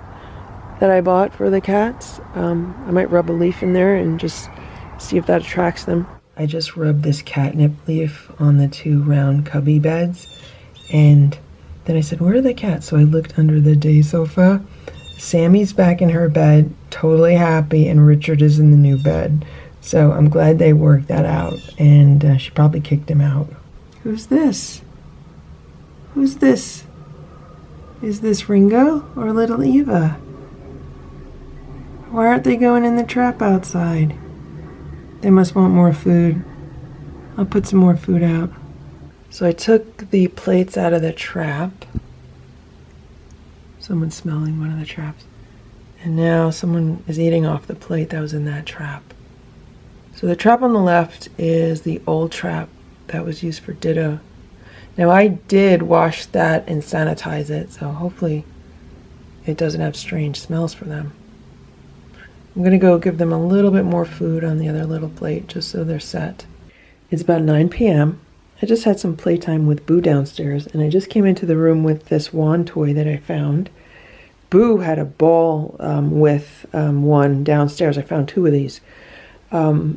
that I bought for the cats. I might rub a leaf in there and just see if that attracts them. I just rubbed this catnip leaf on the 2 round cubby beds, and then I said, where are the cats? So I looked under the day sofa. Sammy's back in her bed, totally happy, and Richard is in the new bed. So I'm glad they worked that out, and she probably kicked him out. Who's this? Who's this? Is this Ringo or little Eva? Why aren't they going in the trap outside? They must want more food. I'll put some more food out. So I took the plates out of the trap. Someone's smelling one of the traps. And now someone is eating off the plate that was in that trap. So the trap on the left is the old trap that was used for Ditto. Now I did wash that and sanitize it, so hopefully it doesn't have strange smells for them. I'm gonna go give them a little bit more food on the other little plate just so they're set. It's about 9 p.m. I just had some playtime with Boo downstairs, and I just came into the room with this wand toy that I found. Boo had a ball with one downstairs. I found 2 of these.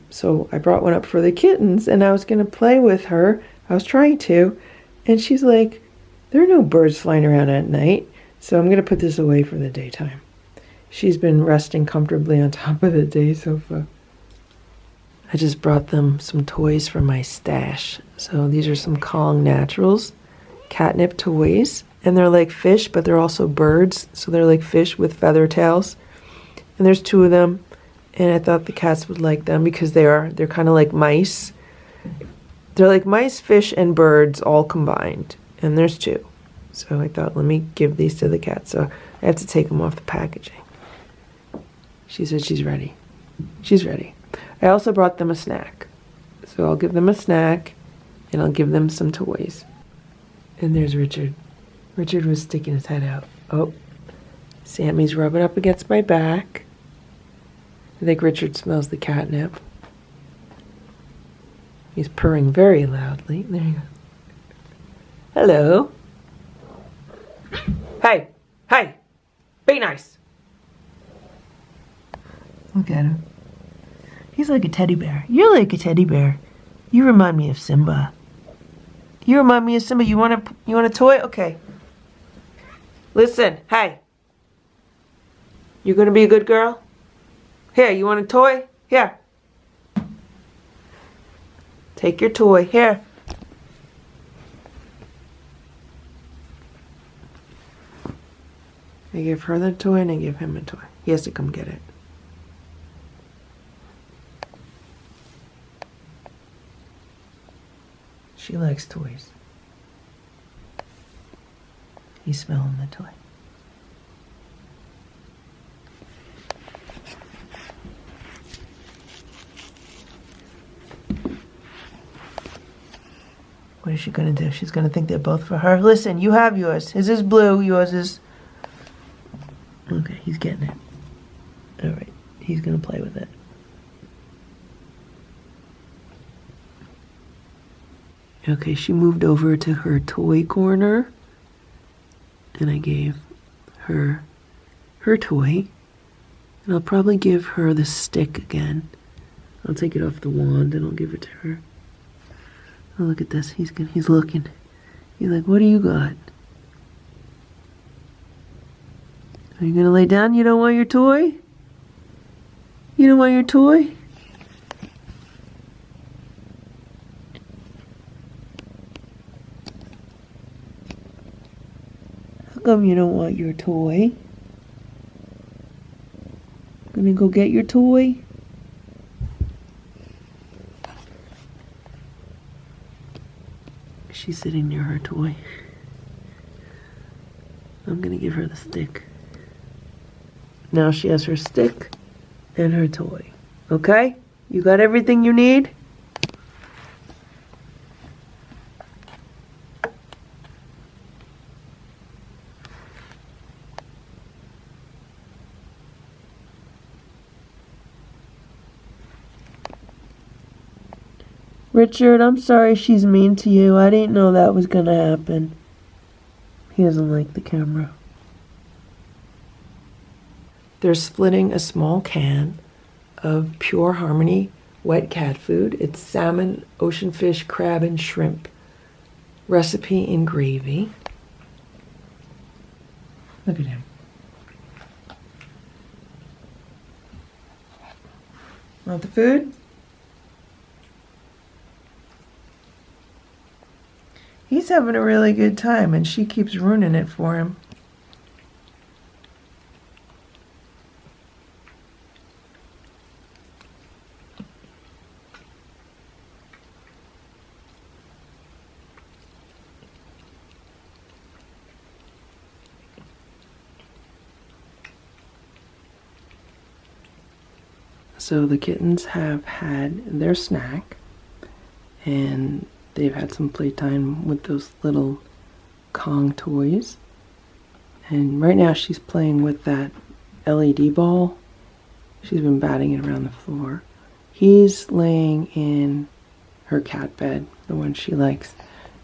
So I brought one up for the kittens, and I was gonna play with her. I was trying to. And she's like, there are no birds flying around at night, so I'm going to put this away for the daytime. She's been resting comfortably on top of the day sofa. I just brought them some toys from my stash. So these are some Kong Naturals catnip toys. And they're like fish, but they're also birds. So they're like fish with feather tails. And there's 2 of them. And I thought the cats would like them because they're kind of like mice. They're like mice, fish, and birds all combined. And there's 2. So I thought, let me give these to the cat. So I have to take them off the packaging. She said she's ready. She's ready. I also brought them a snack. So I'll give them a snack, and I'll give them some toys. And there's Richard. Richard was sticking his head out. Oh, Sammy's rubbing up against my back. I think Richard smells the catnip. He's purring very loudly. There you go. Hello. Hey, hey, be nice. Look at him. He's like a teddy bear. You're like a teddy bear. You remind me of Simba. You remind me of Simba. You want a toy? Okay. Listen, hey. You're gonna be a good girl? Here, you want a toy? Here. Take your toy. Here. I give her the toy and I give him a toy. He has to come get it. She likes toys. He's smelling the toy. What is she gonna do? She's gonna think they're both for her. Listen, you have yours. His is blue, yours is... Okay, he's getting it. Alright, he's gonna play with it. Okay, she moved over to her toy corner. And I gave her her toy. And I'll probably give her the stick again. I'll take it off the wand and I'll give it to her. Oh, look at this. He's looking. He's like, what do you got? Are you gonna lay down? You don't want your toy? You don't want your toy? How come you don't want your toy? Gonna go get your toy? She's sitting near her toy. I'm gonna give her the stick. Now she has her stick and her toy. Okay? You got everything you need? Richard, I'm sorry she's mean to you. I didn't know that was gonna happen. He doesn't like the camera. They're splitting a small can of Pure Harmony wet cat food. It's salmon, ocean fish, crab, and shrimp. Recipe in gravy. Look at him. Want the food? He's having a really good time, and she keeps ruining it for him. So the kittens have had their snack, and they've had some playtime with those little Kong toys. And right now she's playing with that LED ball. She's been batting it around the floor. He's laying in her cat bed, the one she likes.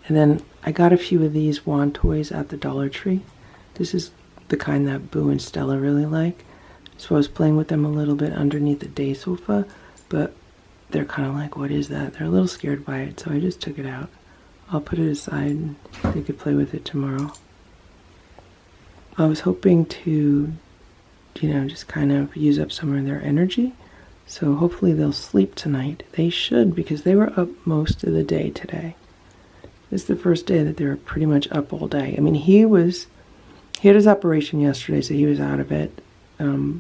And then I got a few of these wand toys at the Dollar Tree. This is the kind that Boo and Stella really like. So I was playing with them a little bit underneath the day sofa, but they're kind of like, what is that? They're a little scared by it, so I just took it out. I'll put it aside and they could play with it tomorrow. I was hoping to, just kind of use up some of their energy. So hopefully they'll sleep tonight. They should, because they were up most of the day today. This is the first day that they were pretty much up all day. I mean, he had his operation yesterday, so he was out of it.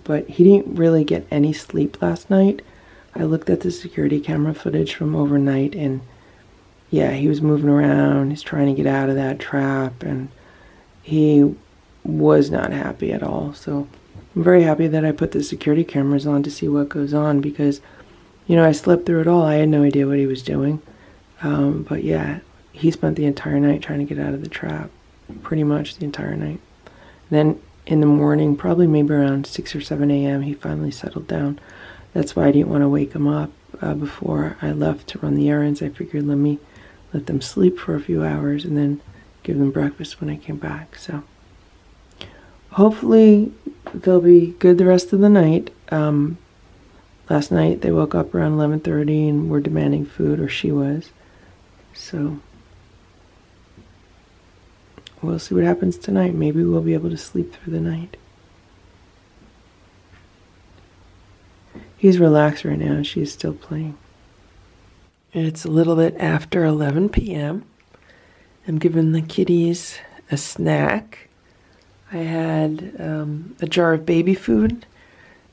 But he didn't really get any sleep last night. I looked at the security camera footage from overnight, and yeah, he was moving around. He's trying to get out of that trap, and he was not happy at all. So I'm very happy that I put the security cameras on to see what goes on, because, I slept through it all. I had no idea what he was doing. But yeah, he spent the entire night trying to get out of the trap, pretty much the entire night. Then in the morning, probably maybe around 6 or 7 a.m., he finally settled down. That's why I didn't want to wake him up before I left to run the errands. I figured let them sleep for a few hours and then give them breakfast when I came back. So hopefully they'll be good the rest of the night. Last night they woke up around 11:30 and were demanding food, or she was. So we'll see what happens tonight. Maybe we'll be able to sleep through the night. He's relaxed right now and she's still playing. It's a little bit after 11 p.m. I'm giving the kitties a snack. I had a jar of baby food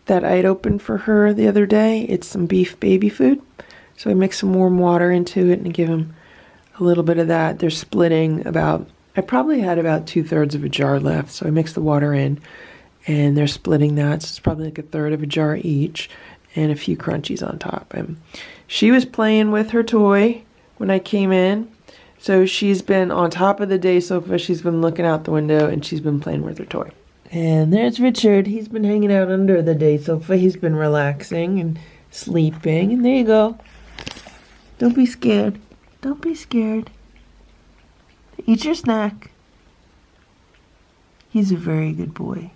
that I'd opened for her the other day. It's some beef baby food. So I mixed some warm water into it and give them a little bit of that. They're splitting I probably had about 2/3 of a jar left. So I mixed the water in and they're splitting that. So it's probably like 1/3 of a jar each and a few crunchies on top. And she was playing with her toy when I came in. So she's been on top of the day sofa. She's been looking out the window and she's been playing with her toy. And there's Richard. He's been hanging out under the day sofa. He's been relaxing and sleeping. And there you go. Don't be scared. Don't be scared. Eat your snack. He's a very good boy.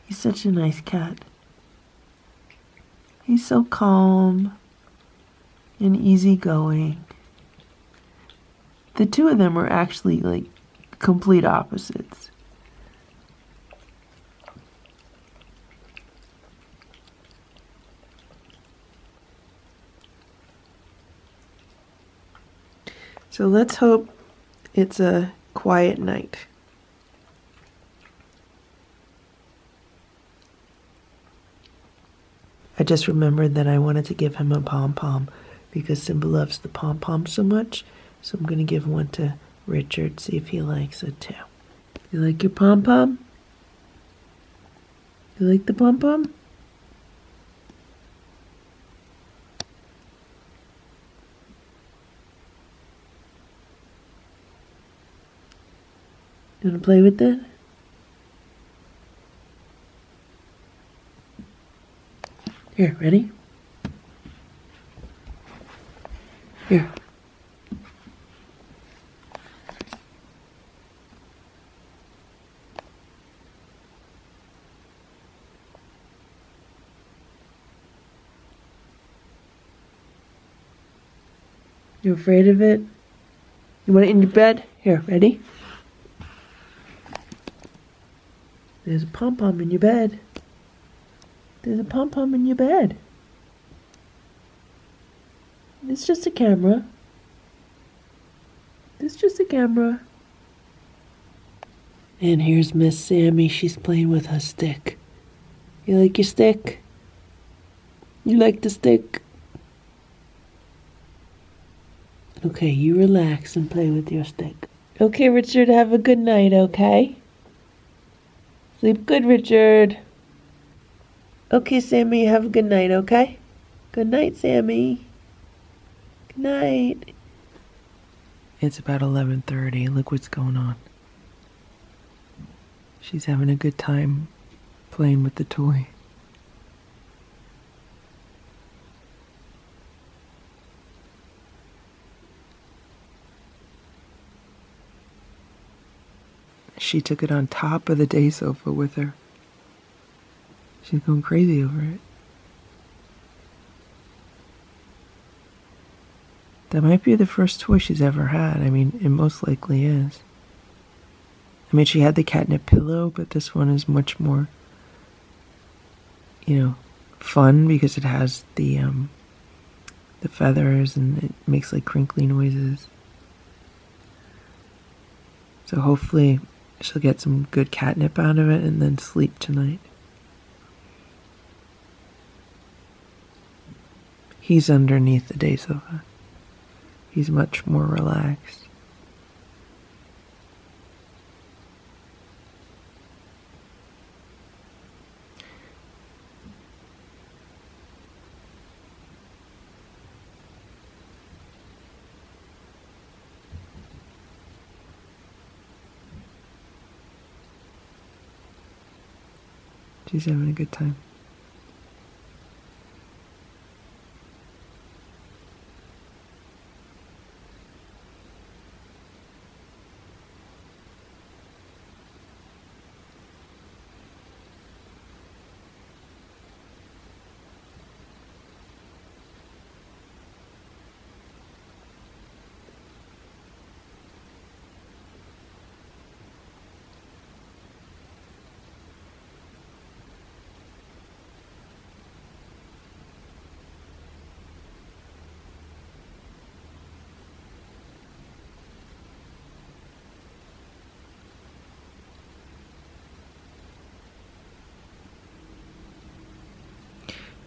He's such a nice cat. He's so calm and easygoing. The two of them are actually like complete opposites. So let's hope it's a quiet night. I just remembered that I wanted to give him a pom-pom because Simba loves the pom-pom so much. So I'm going to give one to Richard, see if he likes it too. You like your pom-pom? You like the pom-pom? You want to play with it? Here, ready? Here. You afraid of it? You want it in your bed? Here, ready? There's a pom-pom in your bed. There's a pom-pom in your bed. It's just a camera. It's just a camera. And here's Miss Sammy. She's playing with her stick. You like your stick? You like the stick? Okay, you relax and play with your stick. Okay, Richard, have a good night, okay? Sleep good, Richard. Okay, Sammy, have a good night, okay? Good night, Sammy. Good night. It's about 11:30. Look what's going on. She's having a good time playing with the toy. She took it on top of the day sofa with her. She's going crazy over it. That might be the first toy she's ever had. I mean, it most likely is. I mean, she had the catnip pillow, but this one is much more, fun because it has the feathers and it makes like crinkly noises. So hopefully she'll get some good catnip out of it and then sleep tonight. He's underneath the day sofa. He's much more relaxed. She's having a good time.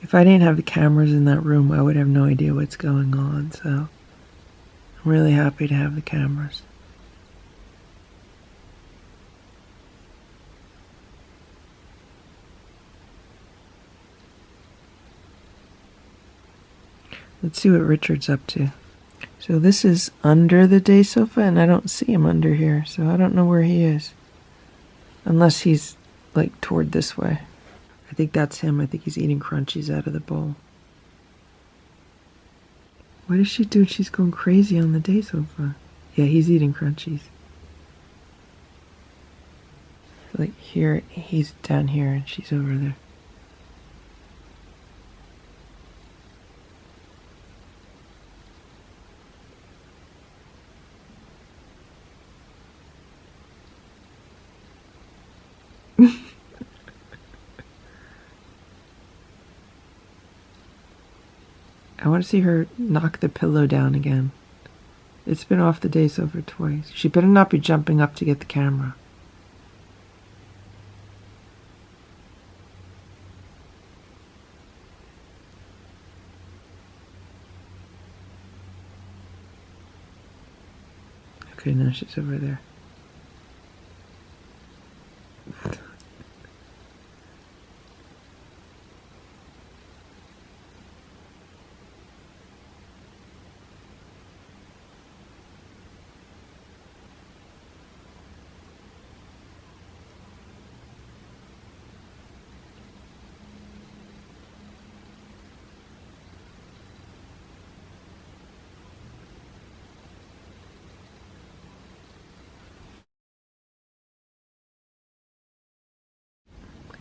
If I didn't have the cameras in that room, I would have no idea what's going on, so I'm really happy to have the cameras. Let's see what Richard's up to. So this is under the day sofa, and I don't see him under here, so I don't know where he is. Unless he's, like, toward this way. I think that's him. I think he's eating crunchies out of the bowl. What is she doing? She's going crazy on the day sofa. Yeah, he's eating crunchies. Like here, he's down here and she's over there. I want to see her knock the pillow down again. It's been off the day sofa twice. She better not be jumping up to get the camera. Okay, now she's over there.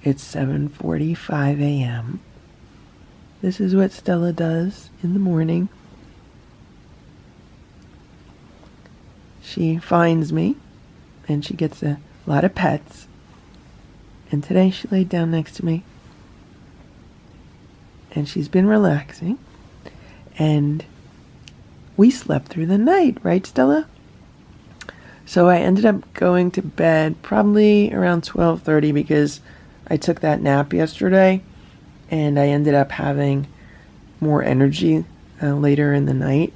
It's 7:45 a.m. This is what Stella does in the morning. She finds me, and she gets a lot of pets. And today she laid down next to me. And she's been relaxing. And we slept through the night, right, Stella? So I ended up going to bed probably around 12:30 because I took that nap yesterday. And I ended up having more energy later in the night.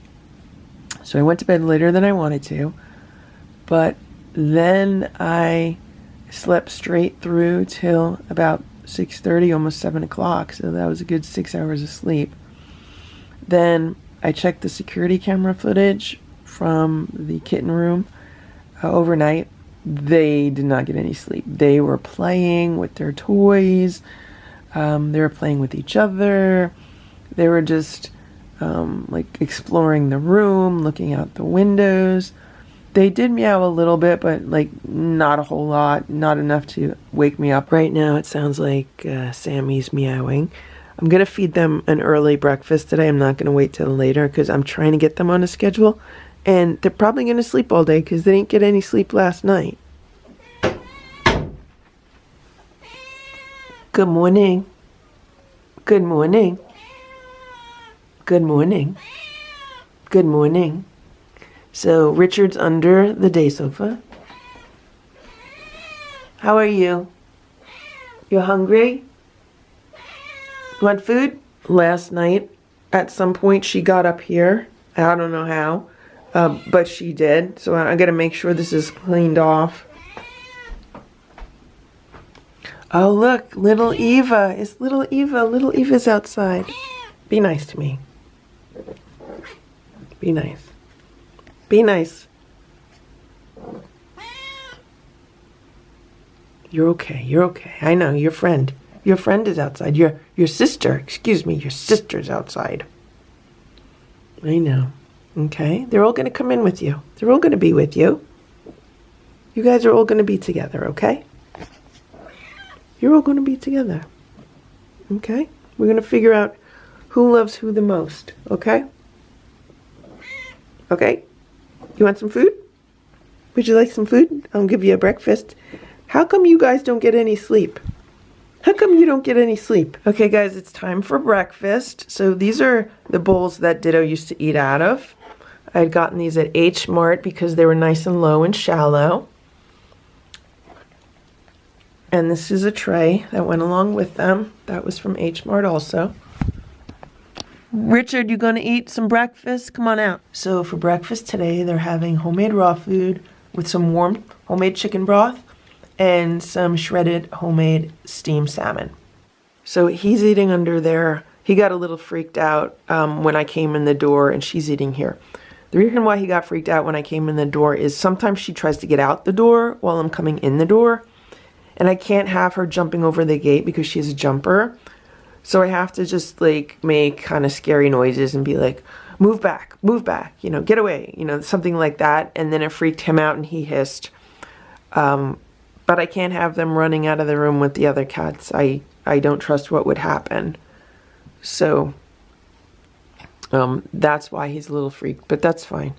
So I went to bed later than I wanted to. But then I slept straight through till about 6:30, almost 7 o'clock. So that was a good 6 hours of sleep. Then I checked the security camera footage from the kitten room overnight. They did not get any sleep. They were playing with their toys. They were playing with each other. They were just like exploring the room, looking out the windows. They did meow a little bit, but like not a whole lot, not enough to wake me up. Right now it sounds like Sammy's meowing. I'm going to feed them an early breakfast today. I'm not going to wait till later because I'm trying to get them on a schedule. And they're probably going to sleep all day because they didn't get any sleep last night. Good morning. Good morning. Good morning. Good morning. So Richard's under the day sofa. How are you? You hungry? You want food? Last night, at some point, she got up here. I don't know how, but she did. So I gotta make sure this is cleaned off. Oh, look, little Eva. It's little Eva. Little Eva's outside. Be nice to me. Be nice. Be nice. You're okay. You're okay. I know, your friend. Your friend is outside. Your sister, excuse me, your sister's outside. I know. Okay? They're all going to come in with you. They're all going to be with you. You guys are all going to be together, okay? You're all going to be together. Okay? We're going to figure out who loves who the most, okay? Okay? You want some food? Would you like some food? I'll give you a breakfast. How come you guys don't get any sleep? How come you don't get any sleep? Okay, guys, it's time for breakfast. So these are the bowls that Ditto used to eat out of. I had gotten these at H Mart because they were nice and low and shallow. And this is a tray that went along with them. That was from H Mart also. Richard, you gonna eat some breakfast? Come on out. So for breakfast today, they're having homemade raw food with some warm homemade chicken broth and some shredded homemade steamed salmon. So he's eating under there. He got a little freaked out when I came in the door, and she's eating here. The reason why he got freaked out when I came in the door is sometimes she tries to get out the door while I'm coming in the door, and I can't have her jumping over the gate because she's a jumper. So I have to just like make kind of scary noises and be like, move back, you know, get away, you know, something like that. And then it freaked him out and he hissed. But I can't have them running out of the room with the other cats. I don't trust what would happen. So that's why he's a little freaked, but that's fine.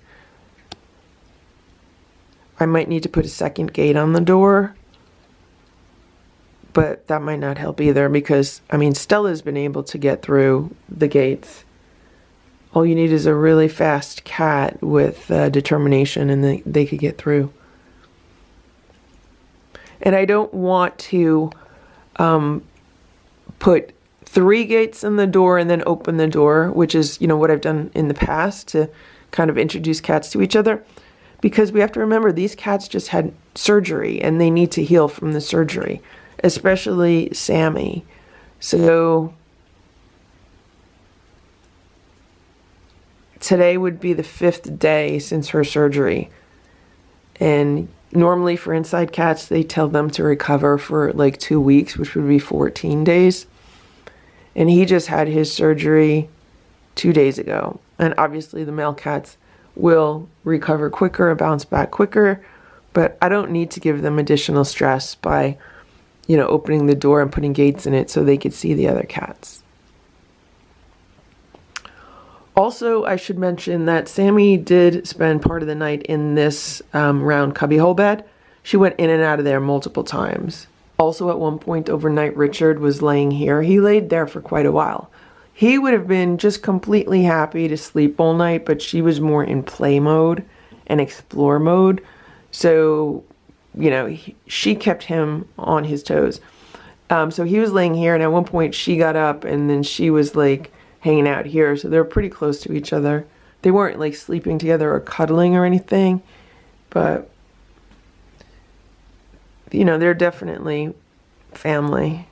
I might need to put a second gate on the door, but that might not help either because, I mean, Stella's been able to get through the gates. All you need is a really fast cat with determination and they could get through. And I don't want to put 3 gates in the door and then open the door, which is, you know, what I've done in the past to kind of introduce cats to each other. Because we have to remember, these cats just had surgery and they need to heal from the surgery, especially Sammy. So today would be the 5th day since her surgery. And normally for inside cats, they tell them to recover for like 2 weeks, which would be 14 days. And he just had his surgery 2 days ago. And obviously the male cats will recover quicker and bounce back quicker. But I don't need to give them additional stress by opening the door and putting gates in it so they could see the other cats. Also, I should mention that Sammy did spend part of the night in this round cubbyhole bed. She went in and out of there multiple times. Also, at one point overnight, Richard was laying here. He laid there for quite a while. He would have been just completely happy to sleep all night, but she was more in play mode and explore mode. So, she kept him on his toes. So he was laying here, and at one point she got up, and then she was like hanging out here. So they were pretty close to each other. They weren't like sleeping together or cuddling or anything, but they're definitely family.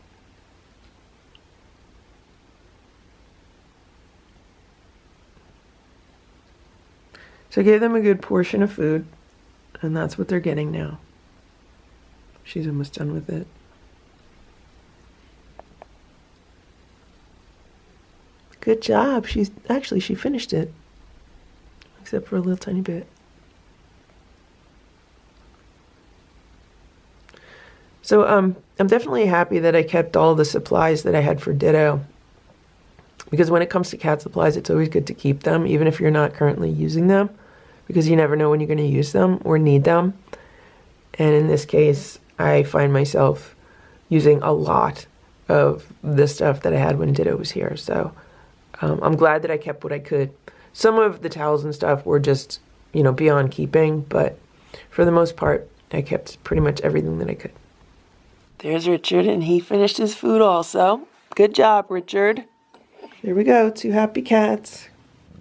So I gave them a good portion of food, and that's what they're getting now. She's almost done with it. Good job. She finished it. Except for a little tiny bit. So I'm definitely happy that I kept all the supplies that I had for Ditto. Because when it comes to cat supplies, it's always good to keep them, even if you're not currently using them. Because you never know when you're going to use them or need them. And in this case, I find myself using a lot of the stuff that I had when Ditto was here. So I'm glad that I kept what I could. Some of the towels and stuff were just, beyond keeping. But for the most part, I kept pretty much everything that I could. There's Richard, and he finished his food also. Good job, Richard. There we go, 2 happy cats.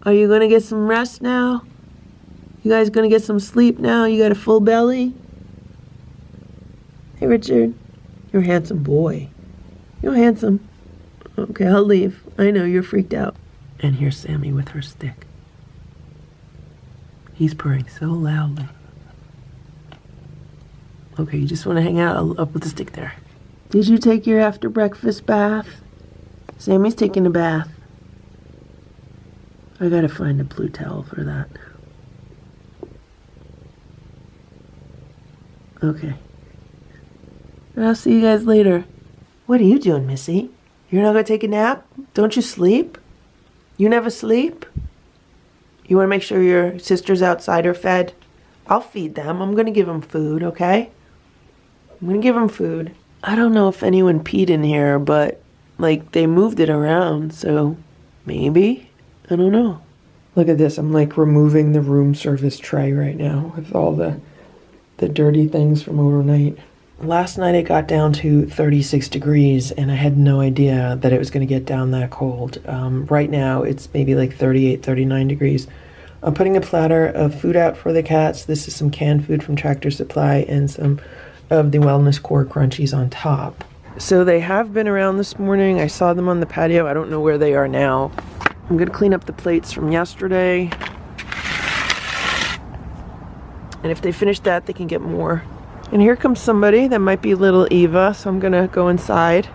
Are you going to get some rest now? You guys going to get some sleep now? You got a full belly? Hey, Richard. You're a handsome boy. You're handsome. Okay, I'll leave. I know you're freaked out. And here's Sammy with her stick. He's purring so loudly. Okay, you just want to hang out? I'll put the stick there. Did you take your after breakfast bath? Sammy's taking a bath. I gotta find a blue towel for that. Okay. I'll see you guys later. What are you doing, Missy? You're not gonna take a nap? Don't you sleep? You never sleep? You wanna make sure your sisters outside are fed? I'll feed them. I'm gonna give them food, okay? I'm gonna give them food. I don't know if anyone peed in here, but they moved it around, so maybe? I don't know. Look at this. I'm removing the room service tray right now with all the dirty things from overnight. Last night it got down to 36 degrees, and I had no idea that it was going to get down that cold. Right now it's maybe 38, 39 degrees. I'm putting a platter of food out for the cats. This is some canned food from Tractor Supply and some of the Wellness Core Crunchies on top. So they have been around this morning. I saw them on the patio. I don't know where they are now. I'm going to clean up the plates from yesterday. And if they finish that, they can get more. And here comes somebody. That might be little Eva, so I'm going to go inside.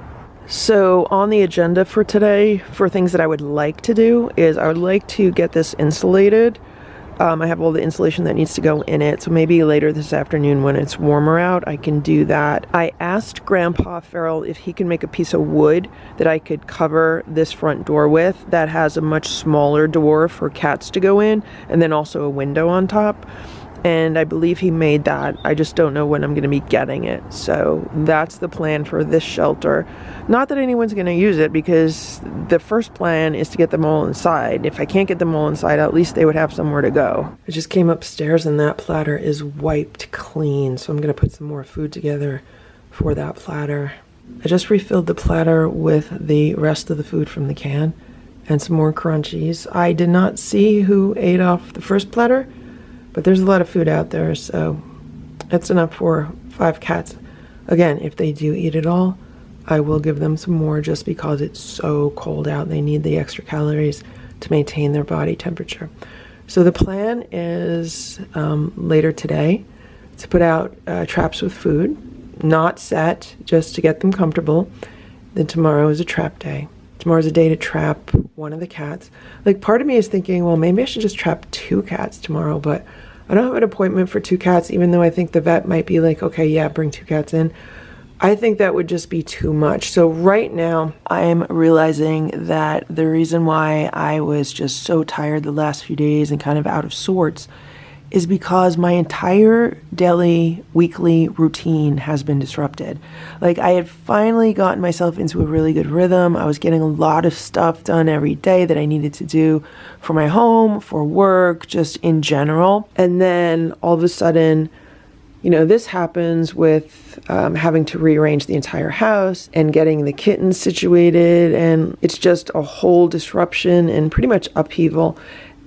So on the agenda for today, for things that I would like to do, is I would like to get this insulated. I have all the insulation that needs to go in it, so maybe later this afternoon when it's warmer out, I can do that. I asked Grandpa Farrell if he can make a piece of wood that I could cover this front door with that has a much smaller door for cats to go in, and then also a window on top. And I believe he made that. I just don't know when I'm going to be getting it. So that's the plan for this shelter. Not that anyone's going to use it, because the first plan is to get them all inside. If I can't get them all inside, at least they would have somewhere to go. I just came upstairs and that platter is wiped clean. So I'm going to put some more food together for that platter. I just refilled the platter with the rest of the food from the can and some more crunchies. I did not see who ate off the first platter, but there's a lot of food out there, so it's enough for 5 cats. Again, if they do eat it all, I will give them some more just because it's so cold out. They need the extra calories to maintain their body temperature. So the plan is later today to put out traps with food, not set, just to get them comfortable. Then tomorrow is a trap day. Tomorrow's a day to trap one of the cats. Part of me is thinking, well, maybe I should just trap 2 cats tomorrow, but I don't have an appointment for 2 cats, even though I think the vet might be okay, yeah, bring 2 cats in. I think that would just be too much. So right now, I'm realizing that the reason why I was just so tired the last few days and kind of out of sorts is because my entire daily, weekly routine has been disrupted. Like, I had finally gotten myself into a really good rhythm. I was getting a lot of stuff done every day that I needed to do for my home, for work, just in general. And then all of a sudden, you know, this happens with having to rearrange the entire house and getting the kittens situated. And it's just a whole disruption and pretty much upheaval.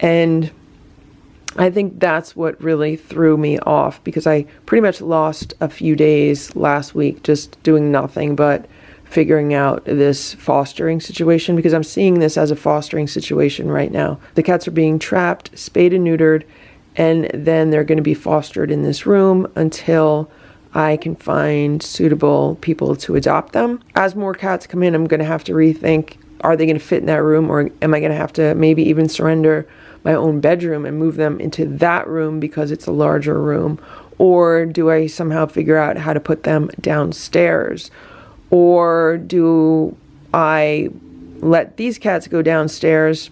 And I think that's what really threw me off, because I pretty much lost a few days last week just doing nothing but figuring out this fostering situation, because I'm seeing this as a fostering situation right now. The cats are being trapped, spayed and neutered, and then they're going to be fostered in this room until I can find suitable people to adopt them. As more cats come in, I'm going to have to rethink, are they going to fit in that room, or am I going to have to maybe even surrender my own bedroom and move them into that room because it's a larger room? Or do I somehow figure out how to put them downstairs? Or do I let these cats go downstairs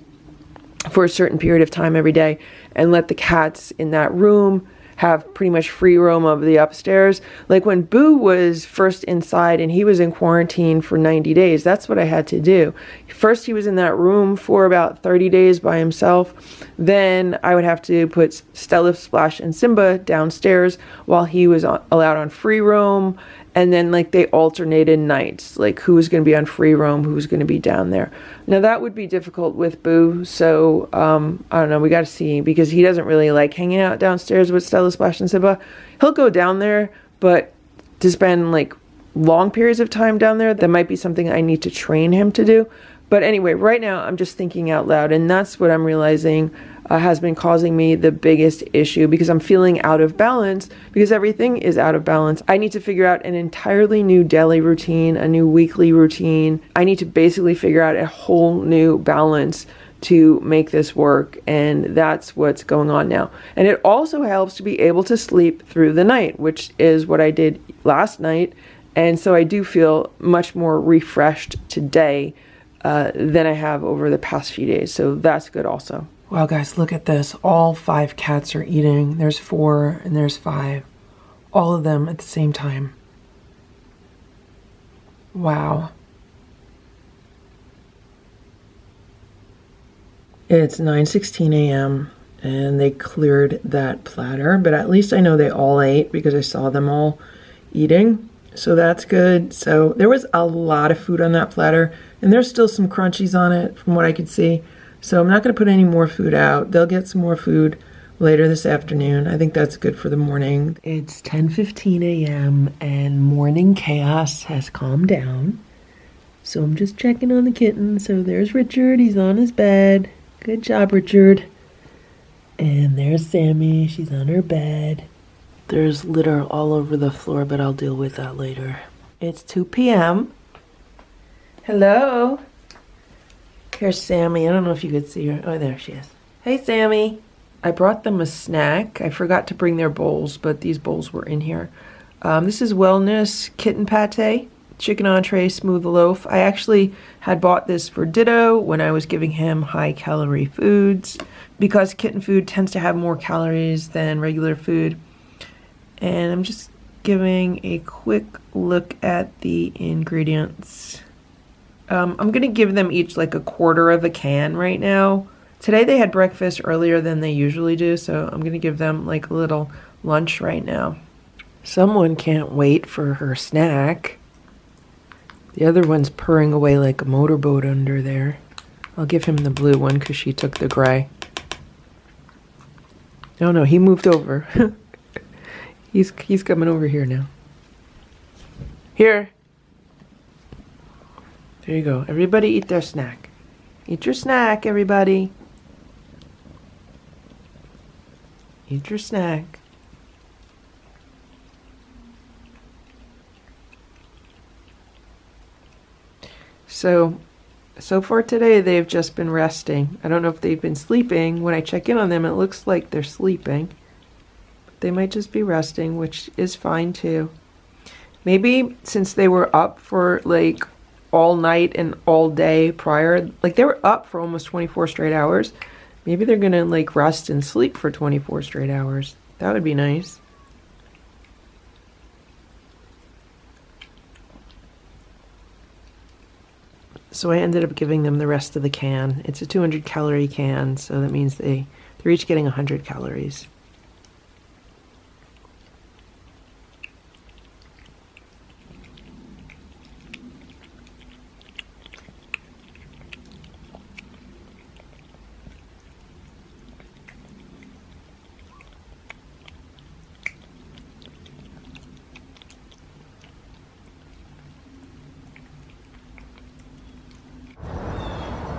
for a certain period of time every day and let the cats in that room have pretty much free roam of the upstairs? Like when Boo was first inside and he was in quarantine for 90 days, that's what I had to do. First, he was in that room for about 30 days by himself. Then I would have to put Stella, Splash, and Simba downstairs while he was allowed on free roam. And then like they alternated nights, like who was going to be on free roam, who was going to be down there. Now that would be difficult with Boo, so I don't know, we got to see, because he doesn't really like hanging out downstairs with Stella, Splash, and Simba. He'll go down there, but to spend like long periods of time down there, that might be something I need to train him to do. But anyway, right now I'm just thinking out loud, and that's what I'm realizing has been causing me the biggest issue, because I'm feeling out of balance, because everything is out of balance. I need to figure out an entirely new daily routine, a new weekly routine. I need to basically figure out a whole new balance to make this work, and that's what's going on now. And it also helps to be able to sleep through the night, which is what I did last night, and so I do feel much more refreshed today than I have over the past few days, so that's good also. Wow, guys, look at this. All 5 cats are eating. There's 4 and there's 5. All of them at the same time. Wow. It's 9:16 a.m. and they cleared that platter, but at least I know they all ate because I saw them all eating. So that's good. So there was a lot of food on that platter, and there's still some crunchies on it from what I could see. So I'm not going to put any more food out. They'll get some more food later this afternoon. I think that's good for the morning. It's 10:15 a.m. and morning chaos has calmed down. So I'm just checking on the kitten. So there's Richard. He's on his bed. Good job, Richard. And there's Sammy. She's on her bed. There's litter all over the floor, but I'll deal with that later. It's 2 p.m. Hello. Here's Sammy. I don't know if you could see her. Oh, there she is. Hey, Sammy. I brought them a snack. I forgot to bring their bowls, but these bowls were in here. This is Wellness Kitten Pate, chicken entree, smooth loaf. I actually had bought this for Ditto when I was giving him high-calorie foods, because kitten food tends to have more calories than regular food. And I'm just giving a quick look at the ingredients. I'm going to give them each like a quarter of a can right now. Today they had breakfast earlier than they usually do, so I'm going to give them like a little lunch right now. Someone can't wait for her snack. The other one's purring away like a motorboat under there. I'll give him the blue one because she took the gray. Oh no, he moved over. He's coming over here now. Here. There you go. Everybody eat their snack. Eat your snack, everybody. Eat your snack. So far today, they've just been resting. I don't know if they've been sleeping. When I check in on them, it looks like they're sleeping. But they might just be resting, which is fine too. Maybe since they were up for like all night and all day prior, like they were up for almost 24 straight hours, maybe they're gonna like rest and sleep for 24 straight hours. That would be nice. So I ended up giving them the rest of the can. It's a 200 calorie can, so that means they're each getting 100 calories.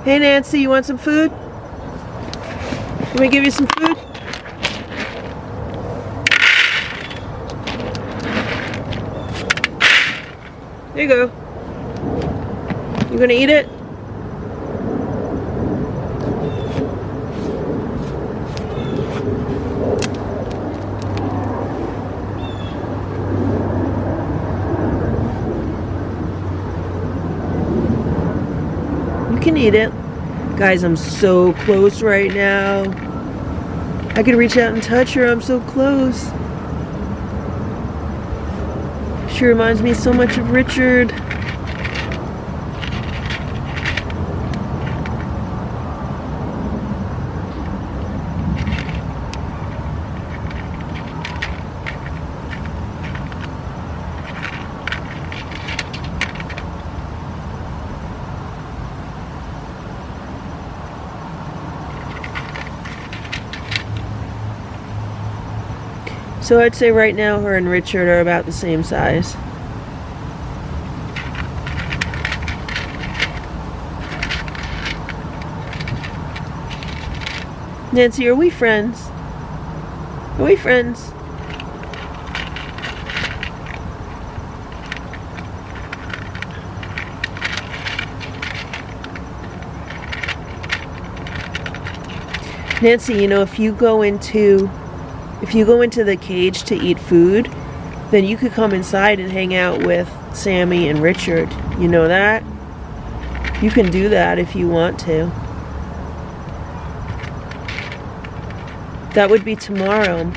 Hey Nancy, you want some food? Let me give you some food? There you go. You gonna eat it? Can eat it. Guys, I'm so close right now. I could reach out and touch her. I'm so close. She reminds me so much of Richard. So I'd say right now her and Richard are about the same size. Nancy, are we friends? Are we friends? Nancy, you know, if you go into the cage to eat food, then you could come inside and hang out with Sammy and Richard. You know that? You can do that if you want to. That would be tomorrow.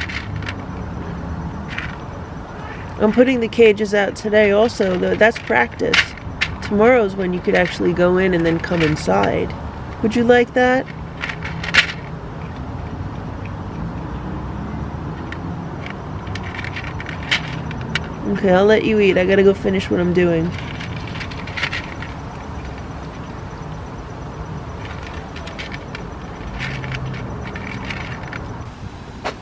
I'm putting the cages out today also, though. That's practice. Tomorrow's when you could actually go in and then come inside. Would you like that? Okay, I'll let you eat. I gotta go finish what I'm doing.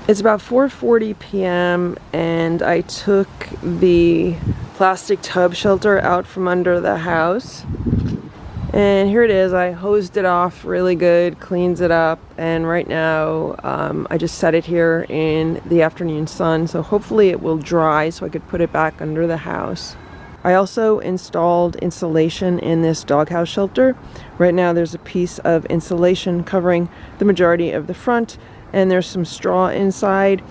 It's about 4:40 p.m. and I took the plastic tub shelter out from under the house. And here it is. I hosed it off really good, cleans it up, and right now I just set it here in the afternoon sun, so hopefully it will dry so I could put it back under the house. I also installed insulation in this doghouse shelter. Right now there's a piece of insulation covering the majority of the front, and there's some straw inside.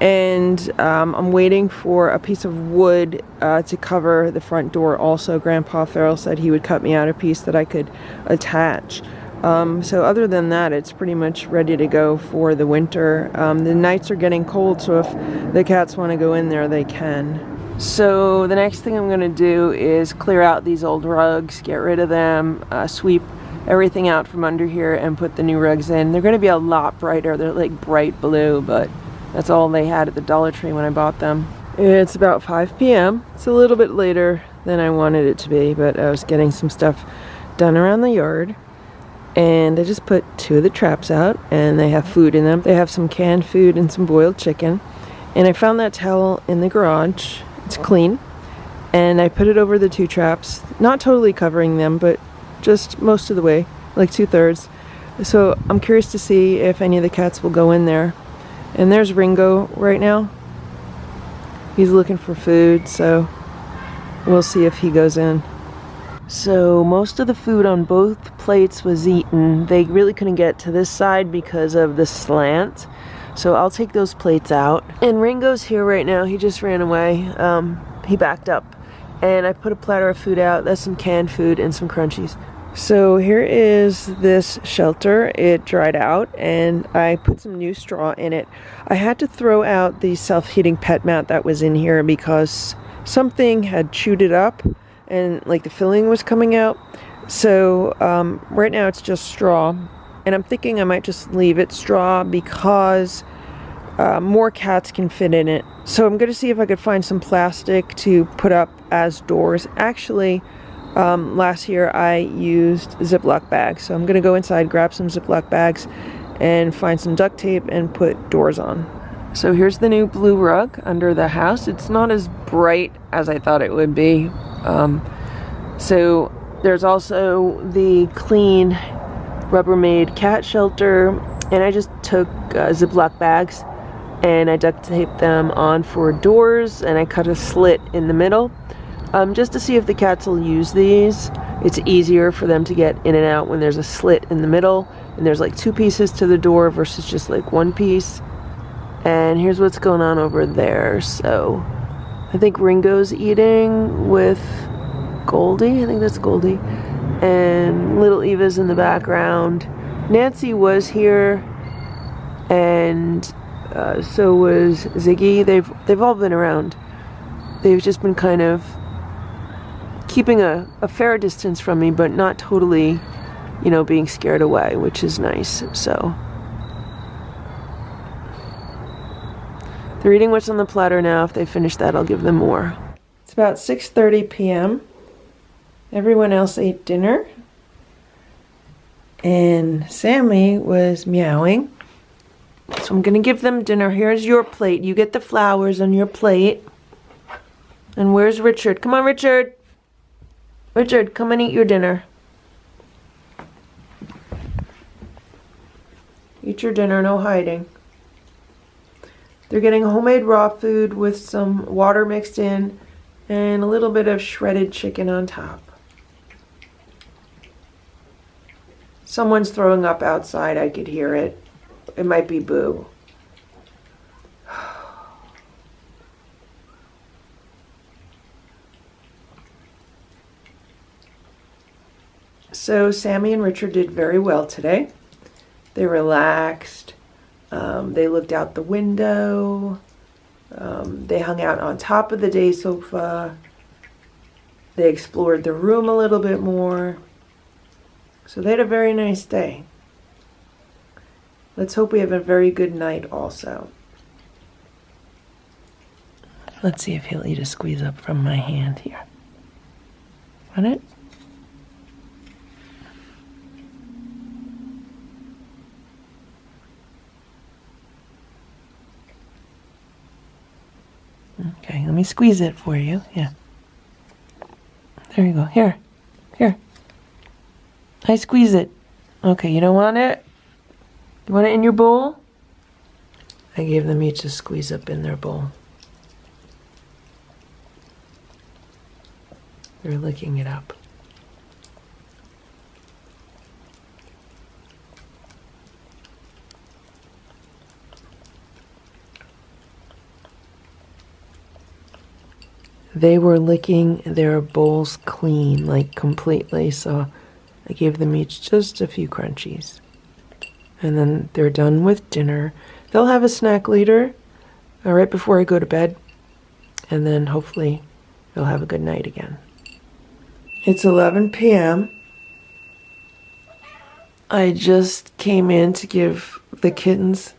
And I'm waiting for a piece of wood to cover the front door also. Grandpa Farrell said he would cut me out a piece that I could attach. So other than that, it's pretty much ready to go for the winter. The nights are getting cold, so if the cats want to go in there, they can. So the next thing I'm going to do is clear out these old rugs, get rid of them, sweep everything out from under here, and put the new rugs in. They're going to be a lot brighter. They're like bright blue, but that's all they had at the Dollar Tree when I bought them. It's about 5 p.m. It's a little bit later than I wanted it to be, but I was getting some stuff done around the yard. And I just put 2 of the traps out, and they have food in them. They have some canned food and some boiled chicken. And I found that towel in the garage. It's clean. And I put it over the 2 traps, not totally covering them, but just most of the way, like 2/3. So I'm curious to see if any of the cats will go in there. And there's Ringo right now. He's looking for food, so we'll see if he goes in. So most of the food on both plates was eaten. They really couldn't get to this side because of the slant. So I'll take those plates out. And Ringo's here right now. He just ran away. he backed up. And I put a platter of food out. That's some canned food and some crunchies. So here is this shelter. It dried out and I put some new straw in it. I had to throw out the self-heating pet mat that was in here because something had chewed it up and like the filling was coming out. So right now it's just straw, and I'm thinking I might just leave it straw because more cats can fit in it. So I'm going to see if I could find some plastic to put up as doors. Actually, last year I used Ziploc bags, so I'm going to go inside, grab some Ziploc bags, and find some duct tape and put doors on. So here's the new blue rug under the house. It's not as bright as I thought it would be. So there's also the clean Rubbermaid cat shelter, and I just took Ziploc bags and I duct taped them on for doors, and I cut a slit in the middle just to see if the cats will use these. It's easier for them to get in and out when there's a slit in the middle and there's like 2 pieces to the door versus just like 1 piece. And here's what's going on over there. So I think Ringo's eating with Goldie. I think that's Goldie. And little Eva's in the background. Nancy was here, and so was Ziggy. They've all been around. They've just been kind of keeping a fair distance from me, but not totally, you know, being scared away, which is nice. So they're eating what's on the platter now. If they finish that, I'll give them more. It's about 6:30 p.m. Everyone else ate dinner, and Sammy was meowing. So I'm gonna give them dinner. Here's your plate. You get the flowers on your plate. And where's Richard? Come on, Richard. Richard, come and eat your dinner. Eat your dinner, no hiding. They're getting homemade raw food with some water mixed in and a little bit of shredded chicken on top. Someone's throwing up outside. I could hear it. It might be Boo. So Sammy and Richard did very well today. They relaxed. They looked out the window. They hung out on top of the day sofa. They explored the room a little bit more. So they had a very nice day. Let's hope we have a very good night also. Let's see if he'll eat a squeeze up from my hand here. Want it? Okay, let me squeeze it for you. Yeah. There you go. Here. Here. I squeeze it. Okay, you don't want it? You want it in your bowl? I gave them each a squeeze up in their bowl. They're licking it up. They were licking their bowls clean, like completely, so I gave them each just a few crunchies. And then they're done with dinner. They'll have a snack later, right before I go to bed, and then hopefully they'll have a good night again. It's 11 p.m. I just came in to give the kittens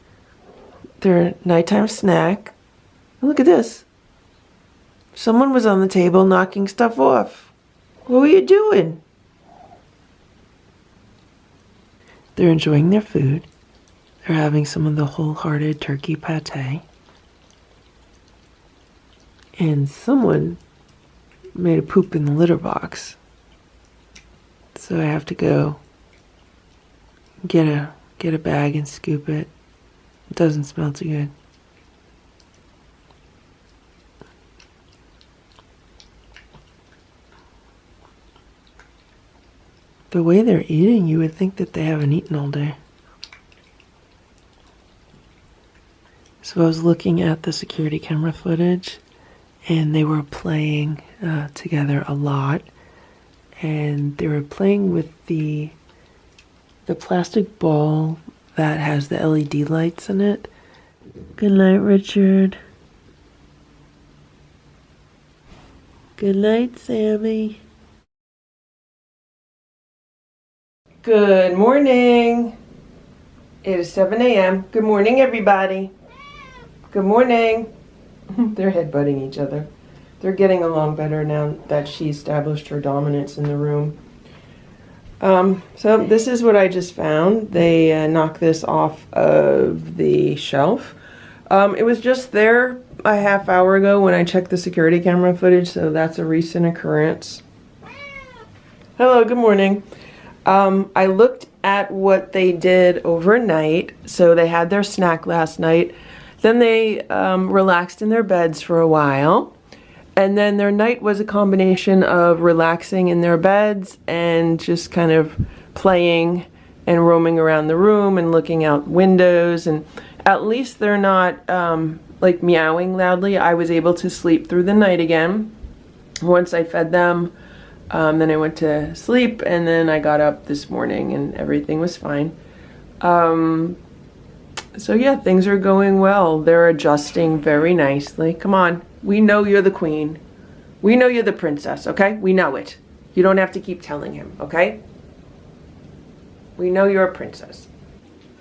their nighttime snack. Look at this. Someone was on the table knocking stuff off. What were you doing? They're enjoying their food. They're having some of the wholehearted turkey pate. And someone made a poop in the litter box. So I have to go get a bag and scoop it. It doesn't smell too good. The way they're eating, you would think that they haven't eaten all day. So I was looking at the security camera footage, and they were playing together a lot. And they were playing with the plastic ball that has the LED lights in it. Good night, Richard. Good night, Sammy. Good morning. It is 7 a.m. Good morning, everybody. Good morning. They're headbutting each other. They're getting along better now that she established her dominance in the room. So this is what I just found. They knocked this off of the shelf. It was just there a half hour ago when I checked the security camera footage, so that's a recent occurrence. Hello, good morning. I looked at what they did overnight. So they had their snack last night. Then they relaxed in their beds for a while. And then their night was a combination of relaxing in their beds and just kind of playing and roaming around the room and looking out windows. And at least they're not like meowing loudly. I was able to sleep through the night again once I fed them. Then I went to sleep, and then I got up this morning and everything was fine. So yeah, things are going well. They're adjusting very nicely. Come on. We know you're the queen. We know you're the princess, okay? We know it. You don't have to keep telling him, okay? We know you're a princess.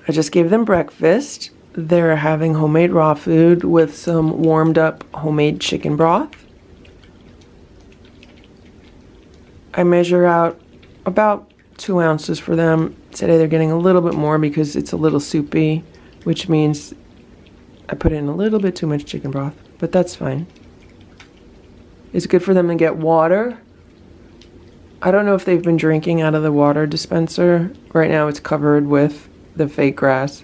I just gave them breakfast. They're having homemade raw food with some warmed up homemade chicken broth. I measure out about 2 ounces for them. Today they're getting a little bit more because it's a little soupy, which means I put in a little bit too much chicken broth. But that's fine. It's good for them to get water. I don't know if they've been drinking out of the water dispenser. Right now it's covered with the fake grass.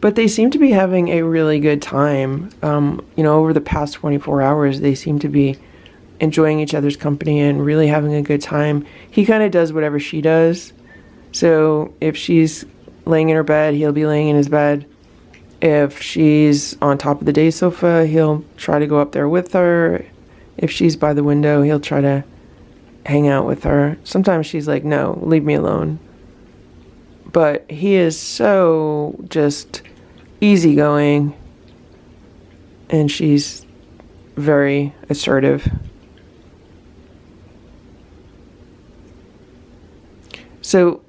But they seem to be having a really good time. Over the past 24 hours, they seem to be enjoying each other's company and really having a good time. He kind of does whatever she does. So if she's laying in her bed, he'll be laying in his bed. If she's on top of the day sofa, he'll try to go up there with her. If she's by the window, he'll try to hang out with her. Sometimes she's like, no, leave me alone. But he is so just easygoing, and she's very assertive. So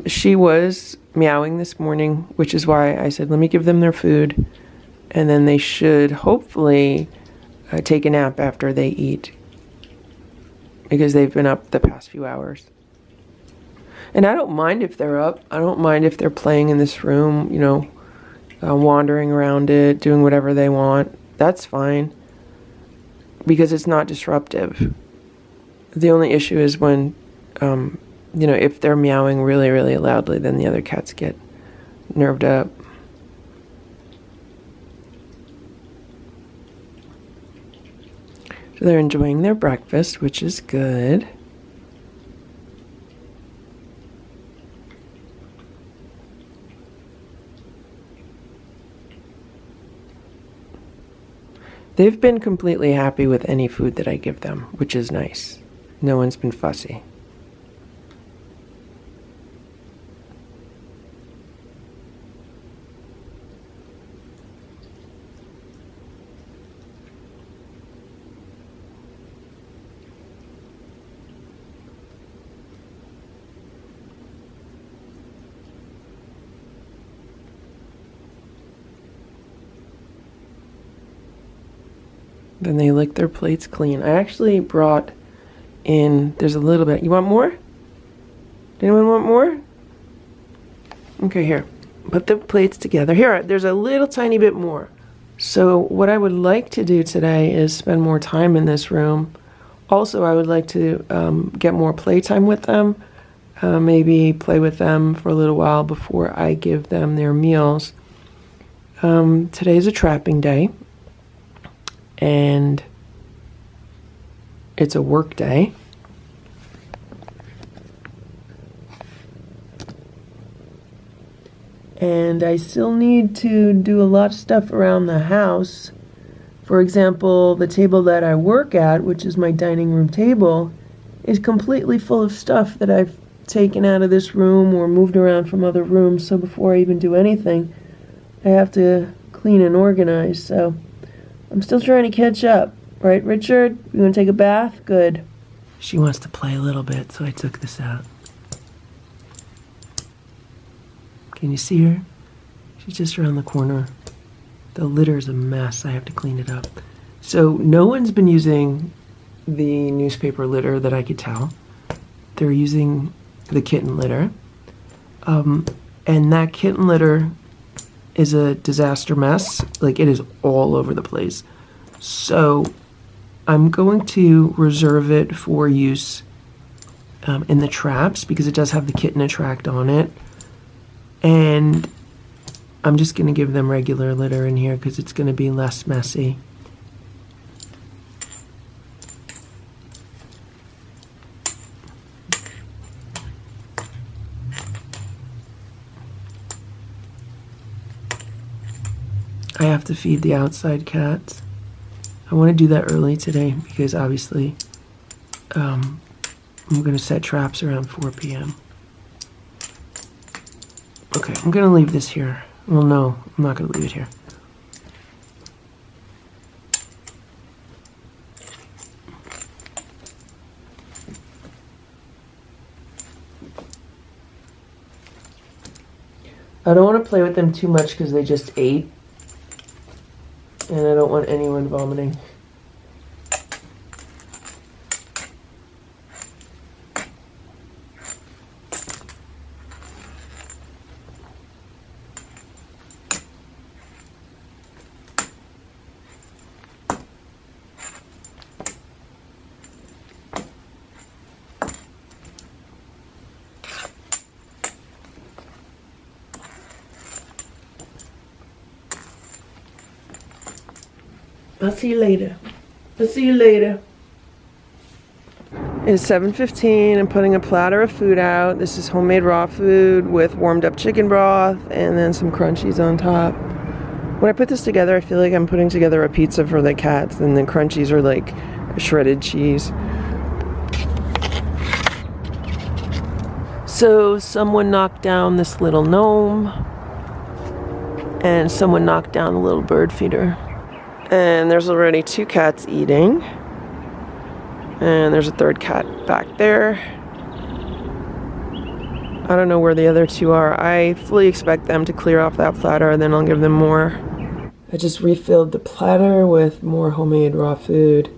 she was meowing this morning, which is why I said, let me give them their food, and then they should hopefully take a nap after they eat, because they've been up the past few hours. And I don't mind if they're up. I don't mind if they're playing in this room, wandering around it, doing whatever they want. That's fine, because it's not disruptive. The only issue is when if they're meowing really, really loudly, then the other cats get nerved up. So they're enjoying their breakfast, which is good. They've been completely happy with any food that I give them, which is nice. No one's been fussy. Then they lick their plates clean. I actually brought in, there's a little bit. You want more? Anyone want more? Okay, here. Put the plates together. Here, there's a little tiny bit more. So what I would like to do today is spend more time in this room. Also, I would like to get more playtime with them. Maybe play with them for a little while before I give them their meals. Today's a trapping day. And it's a work day. And I still need to do a lot of stuff around the house. For example, the table that I work at, which is my dining room table, is completely full of stuff that I've taken out of this room or moved around from other rooms. So before I even do anything, I have to clean and organize. So I'm still trying to catch up. Right, Richard? You want to take a bath? Good. She wants to play a little bit, so I took this out. Can you see her? She's just around the corner. The litter's a mess. I have to clean it up. So no one's been using the newspaper litter that I could tell. They're using the kitten litter. And that kitten litter is a disaster mess. Like, it is all over the place. So I'm going to reserve it for use in the traps because it does have the kitten attract on it. And I'm just going to give them regular litter in here because it's going to be less messy. I have to feed the outside cats. I want to do that early today because obviously I'm going to set traps around 4 p.m. Okay, I'm going to leave this here. Well, no, I'm not going to leave it here. I don't want to play with them too much because they just ate. And I don't want anyone vomiting. I'll see you later. I'll see you later. It's 7:15. I'm putting a platter of food out. This is homemade raw food with warmed up chicken broth and then some crunchies on top. When I put this together, I feel like I'm putting together a pizza for the cats, and the crunchies are like shredded cheese. So someone knocked down this little gnome, and someone knocked down a little bird feeder. And there's already 2 cats eating. And there's a 3rd cat back there. I don't know where the other 2 are. I fully expect them to clear off that platter, and then I'll give them more. I just refilled the platter with more homemade raw food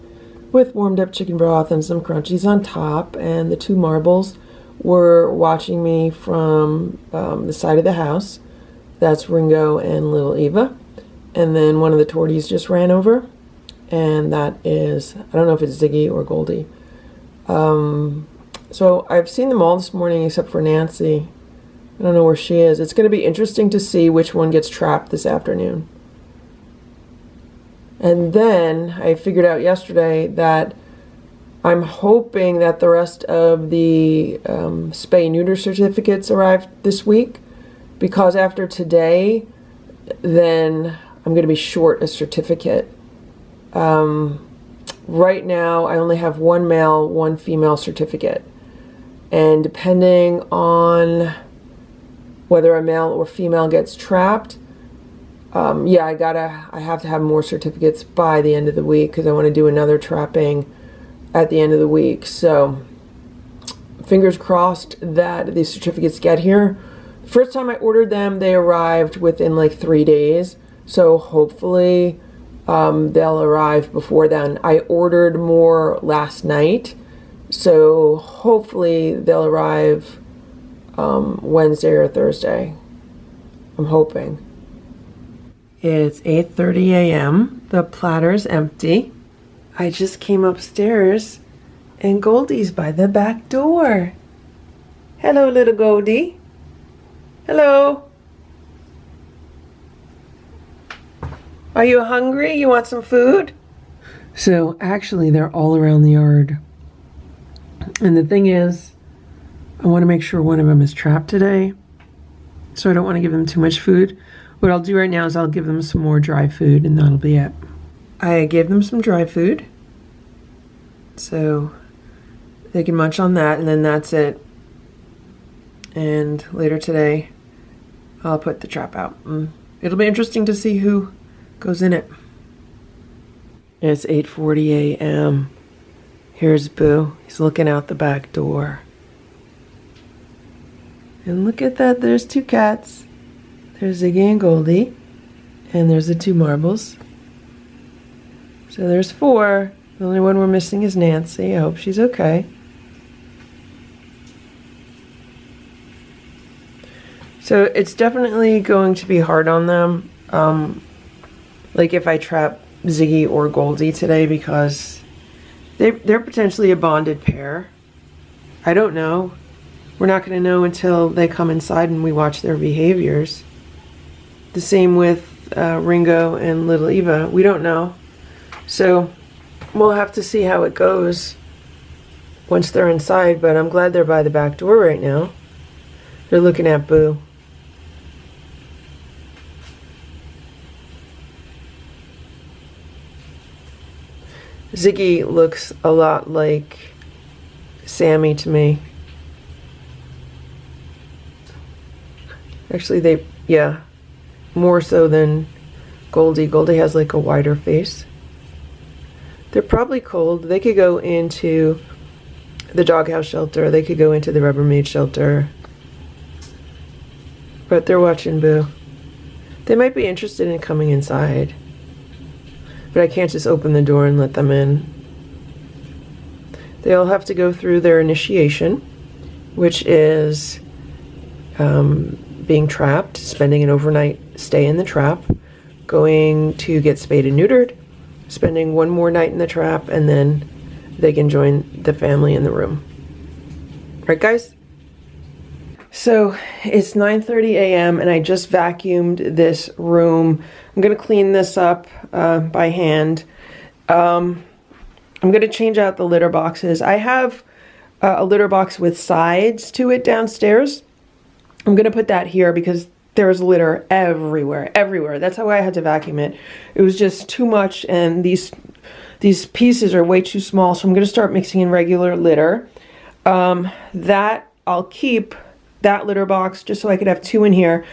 with warmed up chicken broth and some crunchies on top. And the 2 marbles were watching me from the side of the house. That's Ringo and little Eva. And then one of the torties just ran over, and that is, I don't know if it's Ziggy or Goldie. So I've seen them all this morning except for Nancy. I don't know where she is. It's going to be interesting to see which one gets trapped this afternoon. And then I figured out yesterday that I'm hoping that the rest of the spay-neuter certificates arrive this week, because after today, then I'm going to be short a certificate. Right now, I only have 1 male, 1 female certificate. And depending on whether a male or female gets trapped, yeah, I have to have more certificates by the end of the week because I want to do another trapping at the end of the week. So, fingers crossed that these certificates get here. First time I ordered them, they arrived within like 3 days. So hopefully they'll arrive before then. I ordered more last night, so hopefully they'll arrive Wednesday or Thursday. I'm hoping. It's 8:30 a.m. The platter's empty. I just came upstairs and Goldie's by the back door. Hello, little Goldie. Hello. Are you hungry? You want some food? So actually they're all around the yard. And the thing is, I want to make sure one of them is trapped today. So I don't want to give them too much food. What I'll do right now is I'll give them some more dry food and that'll be it. I gave them some dry food, so they can munch on that, and then that's it. And later today, I'll put the trap out. It'll be interesting to see who goes in it. It's 8:40 a.m. Here's Boo. He's looking out the back door. And look at that, there's two cats. There's Ziggy and Goldie. And there's the two marbles. So there's four. The only one we're missing is Nancy. I hope she's okay. So it's definitely going to be hard on them. Like if I trap Ziggy or Goldie today, because they're potentially a bonded pair. I don't know. We're not going to know until they come inside and we watch their behaviors. The same with Ringo and little Eva. We don't know. So we'll have to see how it goes once they're inside, but I'm glad they're by the back door right now. They're looking at Boo. Ziggy looks a lot like Sammy to me. Actually, yeah, more so than Goldie. Goldie has like a wider face. They're probably cold. They could go into the doghouse shelter. They could go into the Rubbermaid shelter. But they're watching Boo. They might be interested in coming inside. But I can't just open the door and let them in. They'll have to go through their initiation, which is being trapped, spending an overnight stay in the trap, going to get spayed and neutered, spending one more night in the trap, and then they can join the family in the room. Right, guys? So it's 9:30 a.m. and I just vacuumed this room. I'm going to clean this up by hand. I'm going to change out the litter boxes. I have a litter box with sides to it downstairs. I'm going to put that here because there's litter everywhere. That's how I had to vacuum it. It was just too much, and these pieces are way too small, so I'm going to start mixing in regular litter. That I'll keep that litter box just so I could have two in here,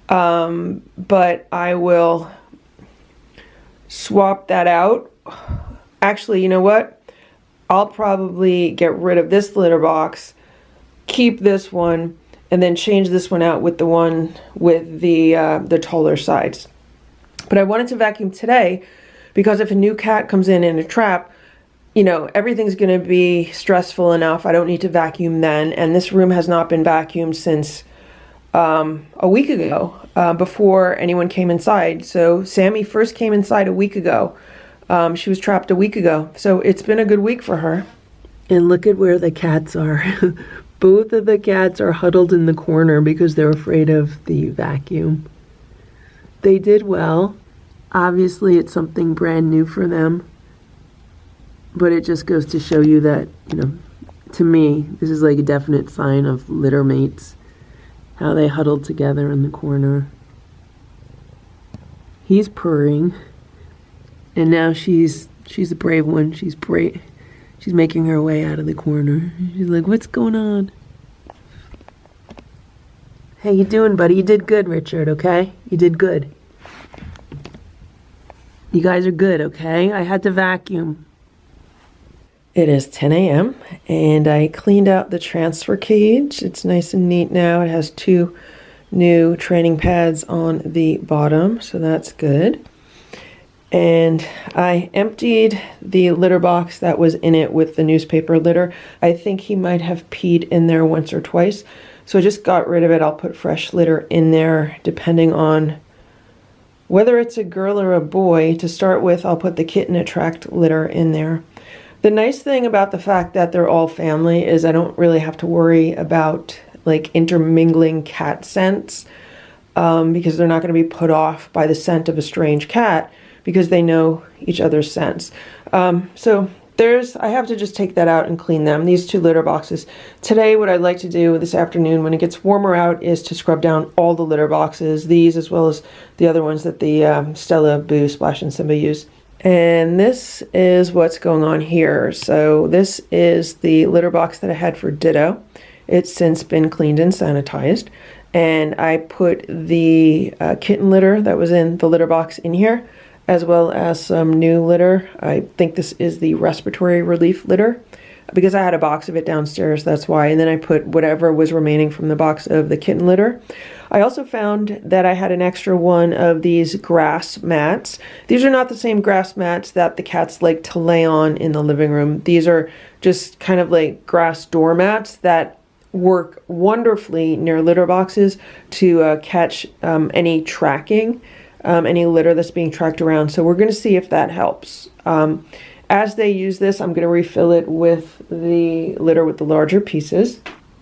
but I will swap that out. Actually, you know what? I'll probably get rid of this litter box, keep this one, and then change this one out with the one with the taller sides. But I wanted to vacuum today because if a new cat comes in a trap, you know, everything's going to be stressful enough. I don't need to vacuum then. And this room has not been vacuumed since a week ago, before anyone came inside. So Sammy first came inside a week ago. She was trapped a week ago. So it's been a good week for her. And look at where the cats are. Both of the cats are huddled in the corner because they're afraid of the vacuum. They did well. Obviously, it's something brand new for them. But it just goes to show you that, you know, to me, this is like a definite sign of litter mates. How they huddled together in the corner. He's purring. And now she's a brave one. She's brave. She's making her way out of the corner. She's like, what's going on? How you doing, buddy? You did good, Richard, okay? You did good. You guys are good, okay? I had to vacuum. It is 10 a.m. and I cleaned out the transfer cage. It's nice and neat now. It has two new training pads on the bottom, so that's good. And I emptied the litter box that was in it with the newspaper litter. I think he might have peed in there once or twice, so I just got rid of it. I'll put fresh litter in there depending on whether it's a girl or a boy. To start with, I'll put the kitten attract litter in there. The nice thing about the fact that they're all family is I don't really have to worry about like intermingling cat scents, because they're not going to be put off by the scent of a strange cat because they know each other's scents. So I have to just take that out and clean them, these two litter boxes. Today, what I'd like to do this afternoon when it gets warmer out is to scrub down all the litter boxes, these as well as the other ones that the Stella, Boo, Splash, and Simba use. And this is what's going on here. So this is the litter box that I had for Ditto. It's since been cleaned and sanitized. And I put the kitten litter that was in the litter box in here, as well as some new litter. I think this is the respiratory relief litter, because I had a box of it downstairs, that's why. And then I put whatever was remaining from the box of the kitten litter. I also found that I had an extra one of these grass mats. These are not the same grass mats that the cats like to lay on in the living room. These are just kind of like grass doormats that work wonderfully near litter boxes to catch any tracking, any litter that's being tracked around. So we're going to see if that helps. As they use this, I'm going to refill it with the litter with the larger pieces.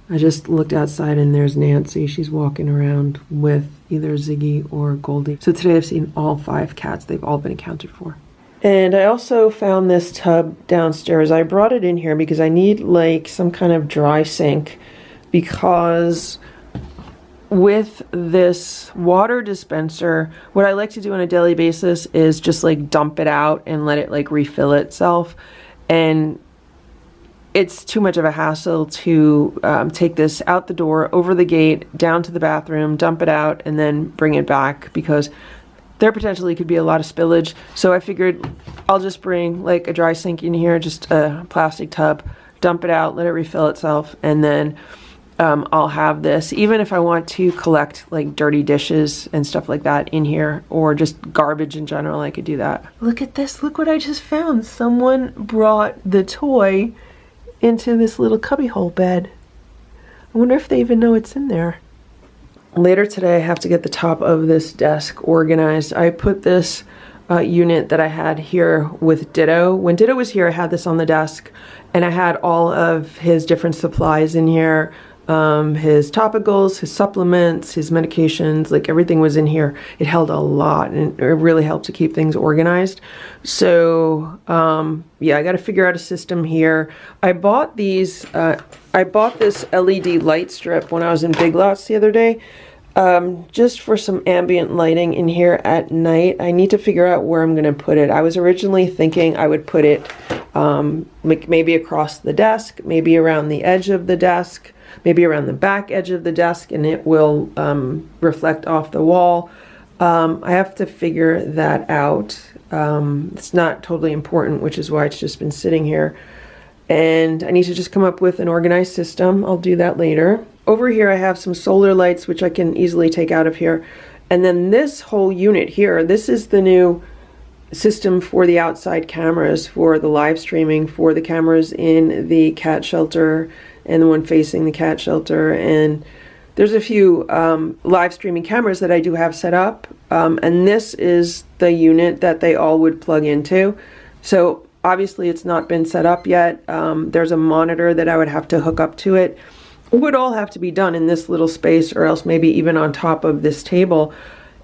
I just looked outside and there's Nancy. She's walking around with either Ziggy or Goldie. So today I've seen all 5 cats. They've all been accounted for. And I also found this tub downstairs. I brought it in here because I need like some kind of dry sink, because with this water dispenser, what I like to do on a daily basis is just like dump it out and let it like refill itself. And it's too much of a hassle to take this out the door, over the gate, down to the bathroom, dump it out, and then bring it back, because there potentially could be a lot of spillage. So I figured I'll just bring like a dry sink in here, just a plastic tub, dump it out, let it refill itself, and then I'll have this, even if I want to collect like dirty dishes and stuff like that in here, or just garbage in general, I could do that. Look at this, look what I just found. Someone brought the toy into this little cubbyhole bed. I wonder if they even know it's in there. Later today I have to get the top of this desk organized. I put this unit that I had here with Ditto. When Ditto was here, I had this on the desk, and I had all of his different supplies in here. His topicals, his supplements, his medications, like everything was in here. It held a lot, and it really helped to keep things organized. So yeah, I got to figure out a system here. I bought these, I bought this LED light strip when I was in Big Lots the other day, just for some ambient lighting in here at night. I need to figure out where I'm going to put it. I was originally thinking I would put it like maybe across the desk, maybe around the edge of the desk, maybe around the back edge of the desk, and it will reflect off the wall. I have to figure that out. It's not totally important, which is why it's just been sitting here. And I need to just come up with an organized system. I'll do that later. Over here I have some solar lights, which I can easily take out of here. And then this whole unit here, this is the new system for the outside cameras, for the live streaming, for the cameras in the cat shelter and the one facing the cat shelter. And there's a few live streaming cameras that I do have set up. And this is the unit that they all would plug into. So obviously it's not been set up yet. There's a monitor that I would have to hook up to it. It would all have to be done in this little space, or else maybe even on top of this table.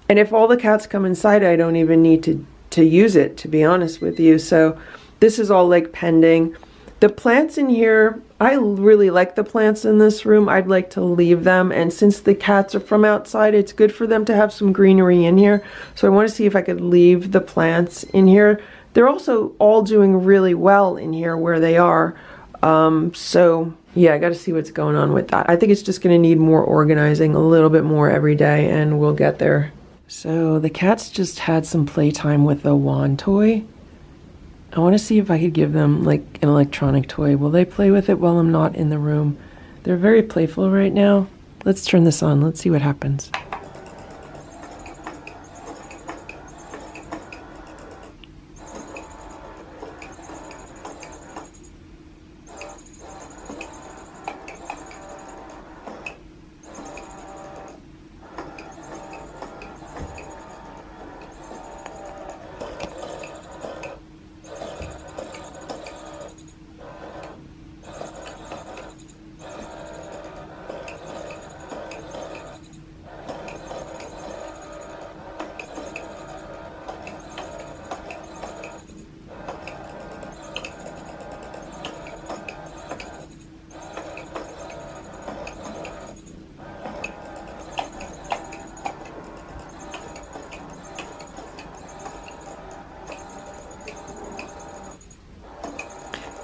And if all the cats come inside, I don't even need to use it, to be honest with you. So this is all like pending. The plants in here, I really like the plants in this room. I'd like to leave them, and since the cats are from outside, it's good for them to have some greenery in here. So I want to see if I could leave the plants in here. They're also all doing really well in here where they are. So yeah, I got to see what's going on with that. I think it's just going to need more organizing, a little bit more every day, and we'll get there. So the cats just had some playtime with the wand toy. I want to see if I could give them like an electronic toy. Will they play with it while I'm not in the room? They're very playful right now. Let's turn this on. Let's see what happens.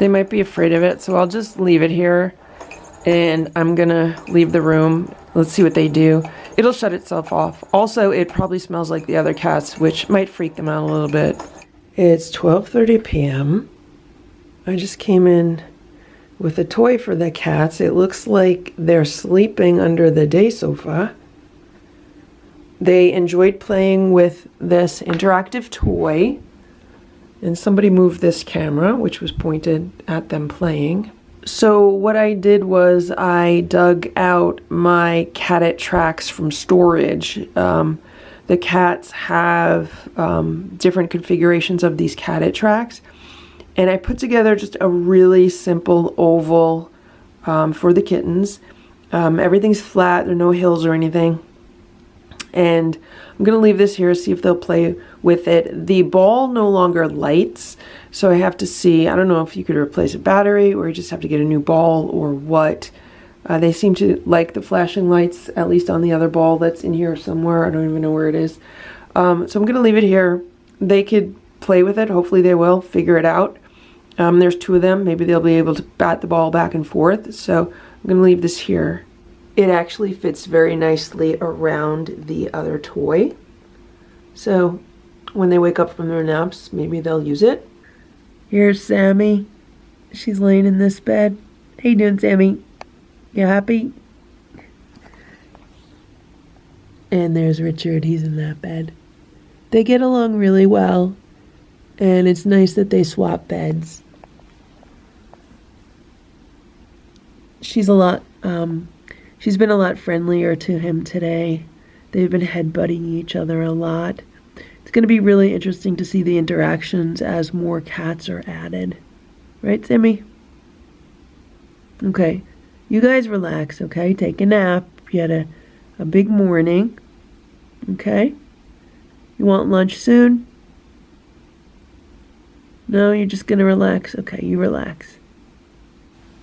They might be afraid of it, so I'll just leave it here. And I'm gonna leave the room. Let's see what they do. It'll shut itself off. Also, it probably smells like the other cats, which might freak them out a little bit. It's 12:30 p.m. I just came in with a toy for the cats. It looks like they're sleeping under the day sofa. They enjoyed playing with this interactive toy. And somebody moved this camera, which was pointed at them playing. So what I did was I dug out my cat tracks from storage. The cats have different configurations of these cat tracks. And I put together just a really simple oval for the kittens. Everything's flat, there are no hills or anything. And I'm going to leave this here, see if they'll play with it. The ball no longer lights, so I have to see. I don't know if you could replace a battery or you just have to get a new ball or what. They seem to like the flashing lights, at least on the other ball that's in here somewhere. I don't even know where it is. So I'm going to leave it here. They could play with it. Hopefully they will figure it out. There's two of them. Maybe they'll be able to bat the ball back and forth. So I'm going to leave this here. It actually fits very nicely around the other toy. So when they wake up from their naps, maybe they'll use it. Here's Sammy. She's laying in this bed. How you doing, Sammy? You happy? And there's Richard. He's in that bed. They get along really well. And it's nice that they swap beds. She's been a lot friendlier to him today. They've been headbutting each other a lot. It's going to be really interesting to see the interactions as more cats are added. Right, Sammy? Okay. You guys relax, okay? Take a nap. You had a big morning. Okay? You want lunch soon? No, you're just going to relax? Okay, you relax.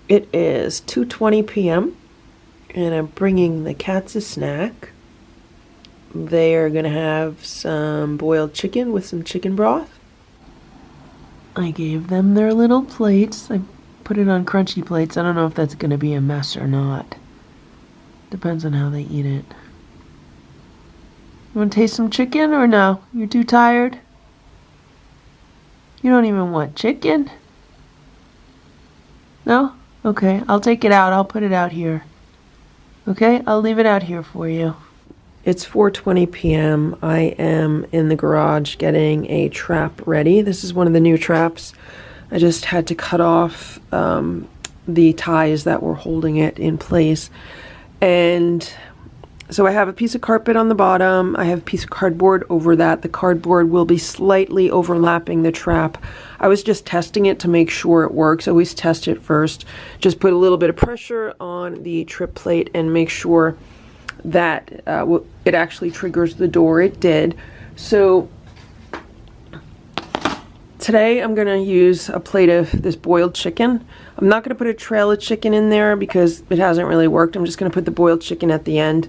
It is 2:20 p.m. and I'm bringing the cats a snack. They are going to have some boiled chicken with some chicken broth. I gave them their little plates. I put it on crunchy plates. I don't know if that's going to be a mess or not. Depends on how they eat it. You want to taste some chicken or no? You're too tired? You don't even want chicken? No? Okay, I'll take it out. I'll put it out here. Okay, I'll leave it out here for you. It's 4:20 p.m. I am in the garage getting a trap ready. This is one of the new traps. I just had to cut off the ties that were holding it in place. And so I have a piece of carpet on the bottom. I have a piece of cardboard over that. The cardboard will be slightly overlapping the trap. I was just testing it to make sure it works. Always test it first. Just put a little bit of pressure on the trip plate and make sure that it actually triggers the door. It did. So today I'm going to use a plate of this boiled chicken. I'm not going to put a trail of chicken in there because it hasn't really worked. I'm just going to put the boiled chicken at the end.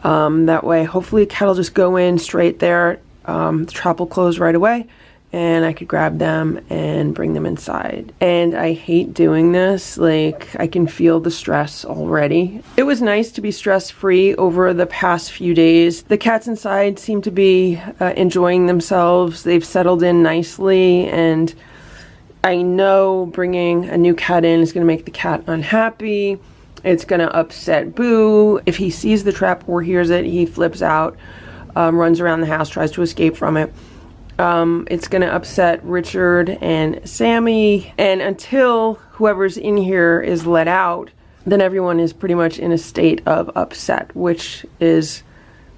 That way, hopefully a cat will just go in straight there. The trap will close right away and I could grab them and bring them inside. And I hate doing this. Like, I can feel the stress already. It was nice to be stress-free over the past few days. The cats inside seem to be enjoying themselves. They've settled in nicely, and I know bringing a new cat in is going to make the cat unhappy. It's going to upset Boo. If he sees the trap or hears it, he flips out, runs around the house, tries to escape from it. It's going to upset Richard and Sammy. And until whoever's in here is let out, then everyone is pretty much in a state of upset, which is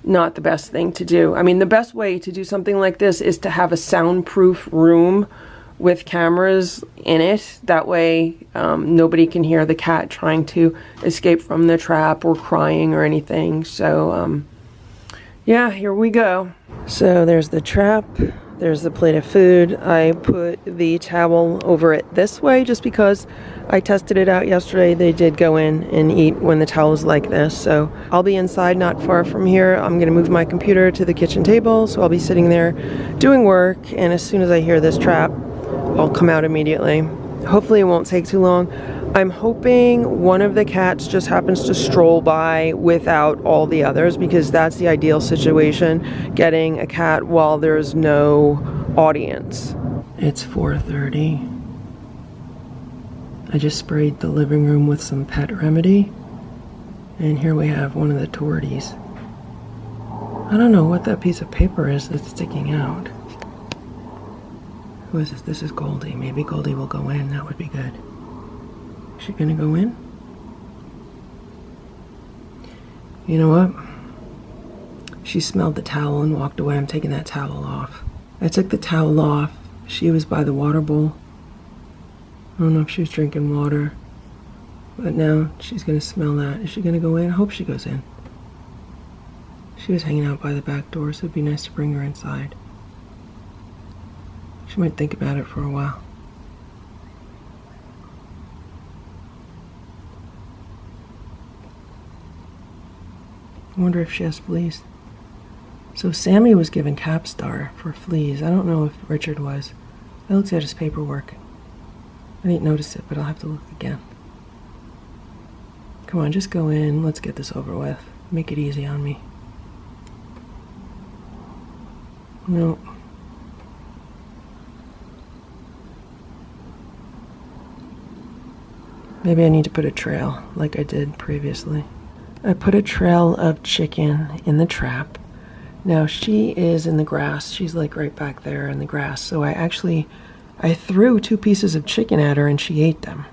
not the best thing to do. I mean, the best way to do something like this is to have a soundproof room with cameras in it. That way nobody can hear the cat trying to escape from the trap or crying or anything. So yeah, here we go. So there's the trap, there's the plate of food. I put the towel over it this way just because I tested it out yesterday. They did go in and eat when the towel was like this. So I'll be inside not far from here. I'm gonna move my computer to the kitchen table, so I'll be sitting there doing work, and as soon as I hear this trap, I'll come out immediately. Hopefully it won't take too long. I'm hoping one of the cats just happens to stroll by without all the others, because that's the ideal situation, getting a cat while there's no audience. It's 4:30. I just sprayed the living room with some pet remedy, and here we have one of the torties. I don't know what that piece of paper is that's sticking out. Who is this? This is Goldie. Maybe Goldie will go in. That would be good. Is she gonna go in? You know what? She smelled the towel and walked away. I'm taking that towel off. I took the towel off. She was by the water bowl. I don't know if she was drinking water, but now she's gonna smell that. Is she gonna go in? I hope she goes in. She was hanging out by the back door, so it'd be nice to bring her inside. She might think about it for a while. I wonder if she has fleas. So Sammy was given Capstar for fleas. I don't know if Richard was. I looked at his paperwork. I didn't notice it, but I'll have to look again. Come on, just go in. Let's get this over with. Make it easy on me. No. Maybe I need to put a trail like I did previously. I put a trail of chicken in the trap. Now she is in the grass. She's like right back there in the grass. So I threw 2 pieces of chicken at her and she ate them.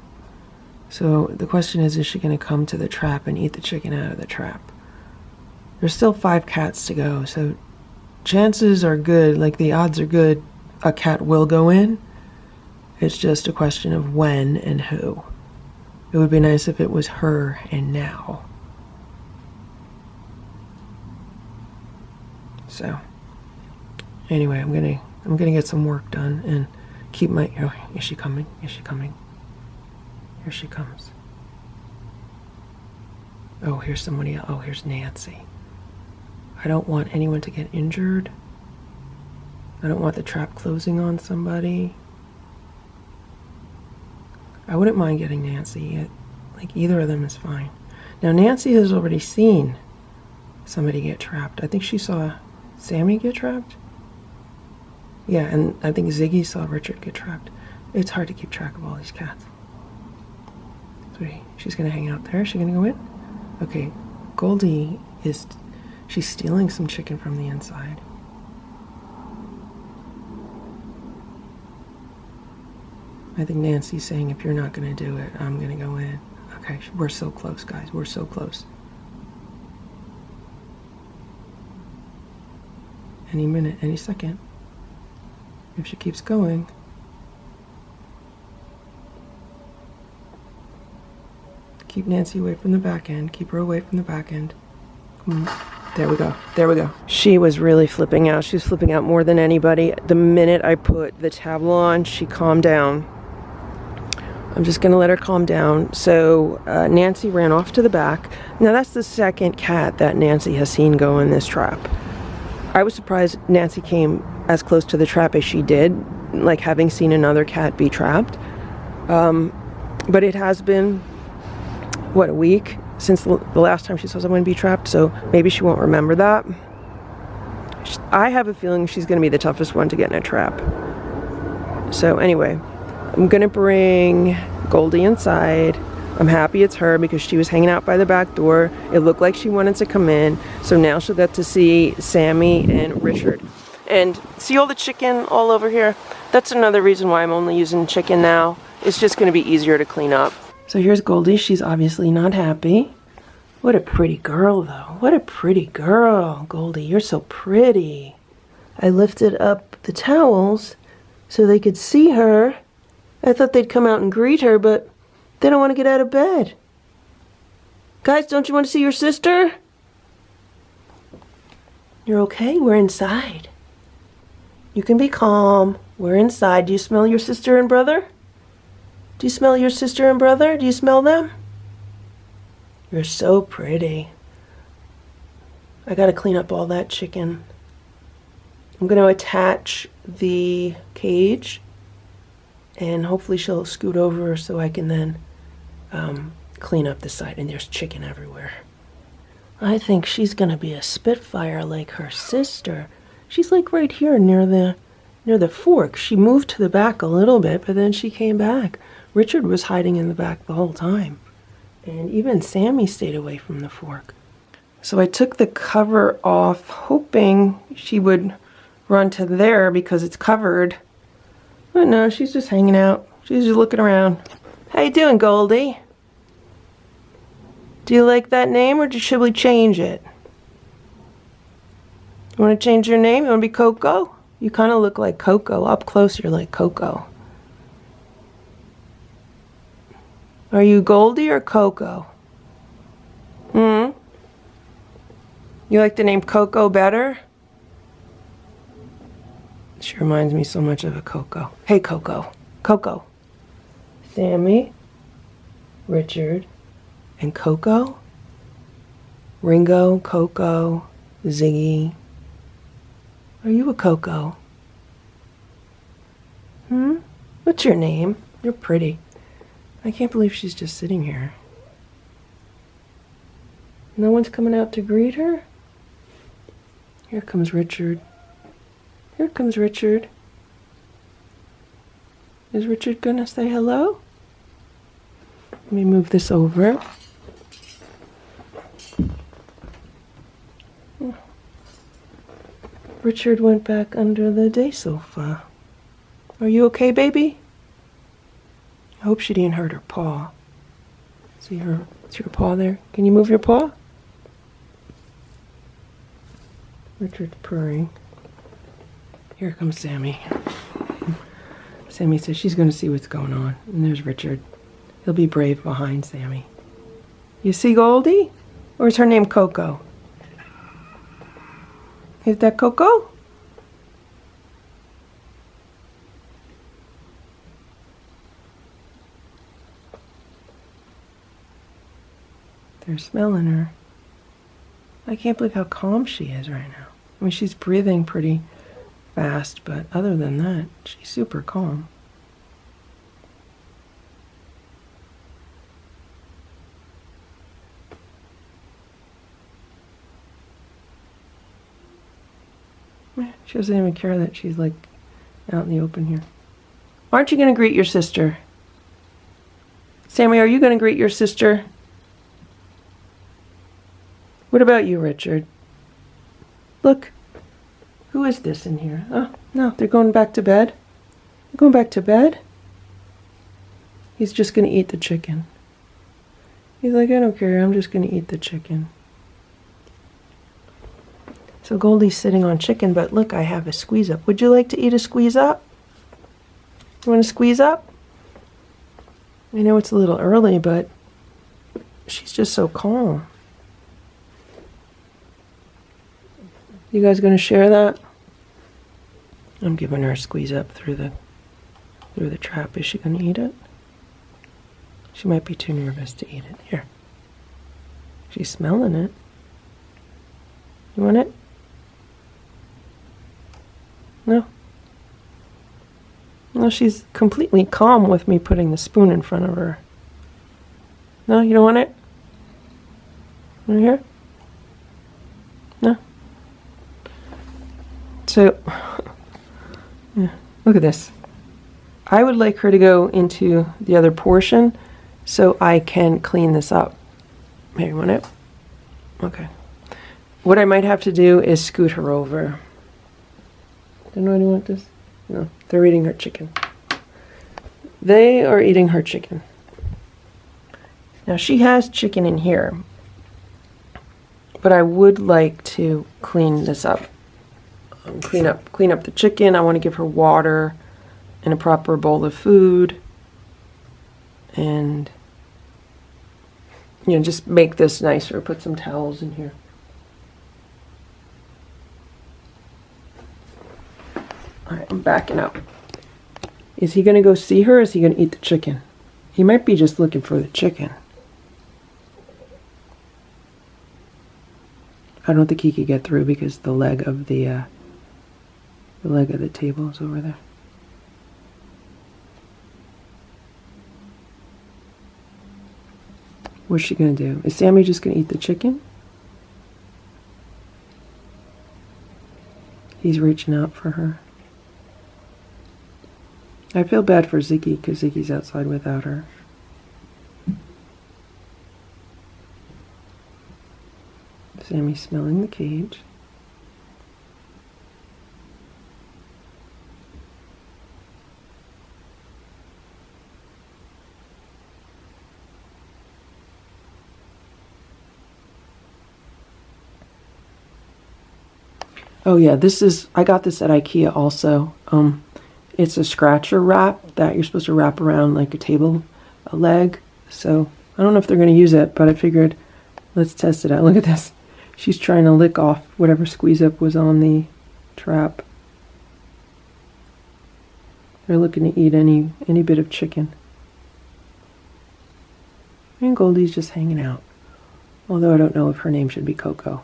So the question is she going to come to the trap and eat the chicken out of the trap? There's still 5 cats to go, so chances are good, like the odds are good, a cat will go in. It's just a question of when and who. It would be nice if it was her and now. So, anyway, I'm gonna get some work done and keep my. Oh, is she coming? Is she coming? Here she comes. Oh, here's somebody else. Oh, here's Nancy. I don't want anyone to get injured. I don't want the trap closing on somebody. I wouldn't mind getting Nancy. Like either of them is fine. Now Nancy has already seen somebody get trapped. I think she saw Sammy get trapped. Yeah, and I think Ziggy saw Richard get trapped. It's hard to keep track of all these cats. Sweetie, she's gonna hang out there. Is she gonna go in? Okay, Goldie she's stealing some chicken from the inside. I think Nancy's saying, if you're not going to do it, I'm going to go in. Okay, we're so close, guys. We're so close. Any minute, any second. If she keeps going. Keep Nancy away from the back end. Keep her away from the back end. Come on. There we go. There we go. She was really flipping out. She was flipping out more than anybody. The minute I put the towel on, she calmed down. I'm just going to let her calm down. So Nancy ran off to the back. Now that's the second cat that Nancy has seen go in this trap. I was surprised Nancy came as close to the trap as she did, like having seen another cat be trapped. But it has been, what, a week since the last time she saw someone be trapped, so maybe she won't remember that. I have a feeling she's going to be the toughest one to get in a trap. So anyway, I'm gonna bring Goldie inside. I'm happy it's her because she was hanging out by the back door. It looked like she wanted to come in. So now she'll get to see Sammy and Richard. And see all the chicken all over here? That's another reason why I'm only using chicken now. It's just gonna be easier to clean up. So here's Goldie. She's obviously not happy. What a pretty girl though. What a pretty girl. Goldie, you're so pretty. I lifted up the towels so they could see her. I thought they'd come out and greet her, but they don't want to get out of bed. Guys, don't you want to see your sister? You're okay? We're inside. You can be calm. We're inside. Do you smell your sister and brother? Do you smell your sister and brother? Do you smell them? You're so pretty. I gotta clean up all that chicken. I'm gonna attach the cage And hopefully she'll scoot over so I can then clean up the side. And there's chicken everywhere. I think she's gonna be a spitfire like her sister. She's like right here near the fork. She moved to the back a little bit, but then she came back. Richard was hiding in the back the whole time. And even Sammy stayed away from the fork. So I took the cover off, hoping she would run to there because it's covered. But no, she's just hanging out. She's just looking around. How you doing, Goldie? Do you like that name, or should we change it? You want to change your name? You want to be Coco? You kind of look like Coco. Up close, you're like Coco. Are you Goldie or Coco? You like the name Coco better? She reminds me so much of a Coco. Hey, Coco. Coco. Sammy, Richard, and Coco. Ringo, Coco, Ziggy. Are you a Coco? What's your name? You're pretty. I can't believe she's just sitting here. No one's coming out to greet her? Here comes Richard. Here comes Richard. Is Richard gonna say hello? Let me move this over. Richard went back under the day sofa. Are you okay, baby? I hope she didn't hurt her paw. See her, it's your paw there? Can you move your paw? Richard's purring. Here comes Sammy. Sammy says she's going to see what's going on. And there's Richard. He'll be brave behind Sammy. You see Goldie? Or is her name Coco? Is that Coco? They're smelling her. I can't believe how calm she is right now. I mean, she's breathing pretty fast, but other than that, she's super calm. She doesn't even care that she's like out in the open here. Aren't you going to greet your sister? Sammy, are you going to greet your sister? What about you, Richard? Look, who is this in here? Oh, no, they're going back to bed. They're going back to bed? He's just going to eat the chicken. He's like, I don't care, I'm just going to eat the chicken. So Goldie's sitting on chicken, but look, I have a squeeze up. Would you like to eat a squeeze up? You want to squeeze up? I know it's a little early, but she's just so calm. You guys gonna share that? I'm giving her a squeeze up through the trap. Is she gonna eat it? She might be too nervous to eat it. Here. She's smelling it. You want it? No. No, she's completely calm with me putting the spoon in front of her. No, you don't want it? Want to hear? No? So, yeah, look at this. I would like her to go into the other portion so I can clean this up. Here, you want it? Okay. What I might have to do is scoot her over. Does anybody want this? No, they're eating her chicken. They are eating her chicken. Now she has chicken in here, but I would like to clean this up. Clean up the chicken. I want to give her water and a proper bowl of food, and just make this nicer. Put some towels in here. All right, I'm backing up. Is he gonna go see her, or is he gonna eat the chicken? He might be just looking for the chicken. I don't think he could get through because the leg of the table is over there. What's she gonna do? Is Sammy just gonna eat the chicken? He's reaching out for her. I feel bad for Ziggy because Ziggy's outside without her. Sammy's smelling the cage. Oh yeah, I got this at IKEA also. It's a scratcher wrap that you're supposed to wrap around like a leg. So I don't know if they're going to use it, but I figured let's test it out. Look at this. She's trying to lick off whatever squeeze up was on the trap. They're looking to eat any bit of chicken. And Goldie's just hanging out. Although I don't know if her name should be Coco.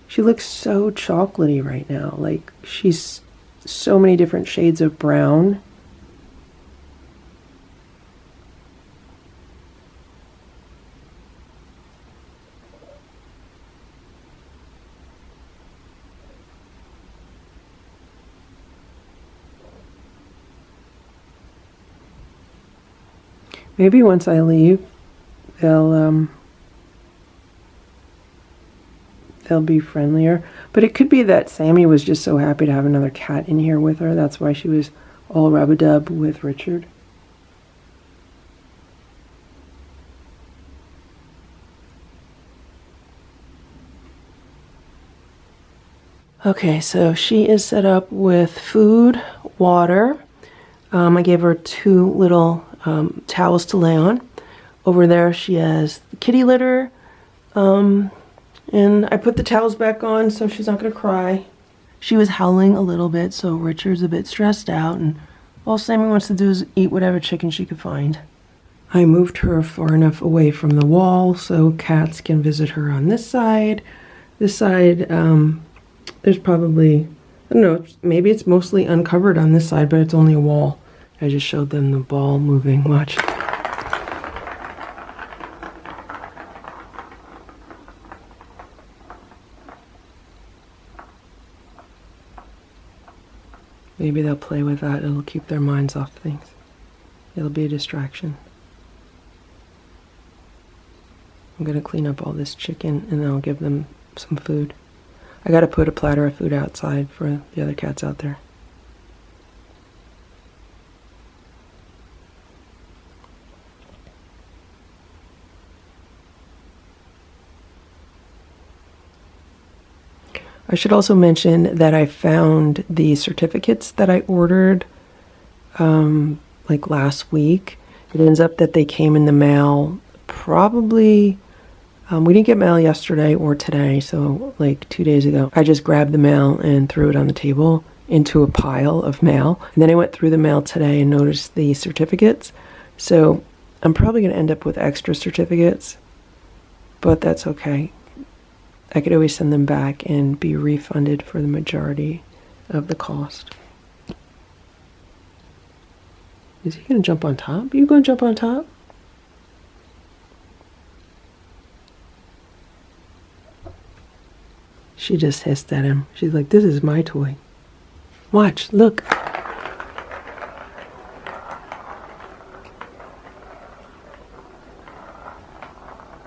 She looks so chocolatey right now. Like she's so many different shades of brown. Maybe once I leave, they'll be friendlier. But it could be that Sammy was just so happy to have another cat in here with her. That's why she was all rub-a-dub with Richard. Okay, so she is set up with food, water. I gave her 2 little towels to lay on. Over there she has the kitty litter. And I put the towels back on so she's not going to cry. She was howling a little bit, so Richard's a bit stressed out, and all Sammy wants to do is eat whatever chicken she could find. I moved her far enough away from the wall so cats can visit her on this side. This side, there's probably, I don't know, maybe it's mostly uncovered on this side, but it's only a wall. I just showed them the ball moving. Watch. Maybe they'll play with that. It'll keep their minds off things. It'll be a distraction. I'm going to clean up all this chicken and then I'll give them some food. I got to put a platter of food outside for the other cats out there. I should also mention that I found the certificates that I ordered like last week. It ends up that they came in the mail probably, we didn't get mail yesterday or today, so like 2 days ago. I just grabbed the mail and threw it on the table into a pile of mail. And then I went through the mail today and noticed the certificates. So I'm probably going to end up with extra certificates, but that's okay. I could always send them back and be refunded for the majority of the cost. Is he going to jump on top? Are you going to jump on top? She just hissed at him. She's like, this is my toy. Watch, look.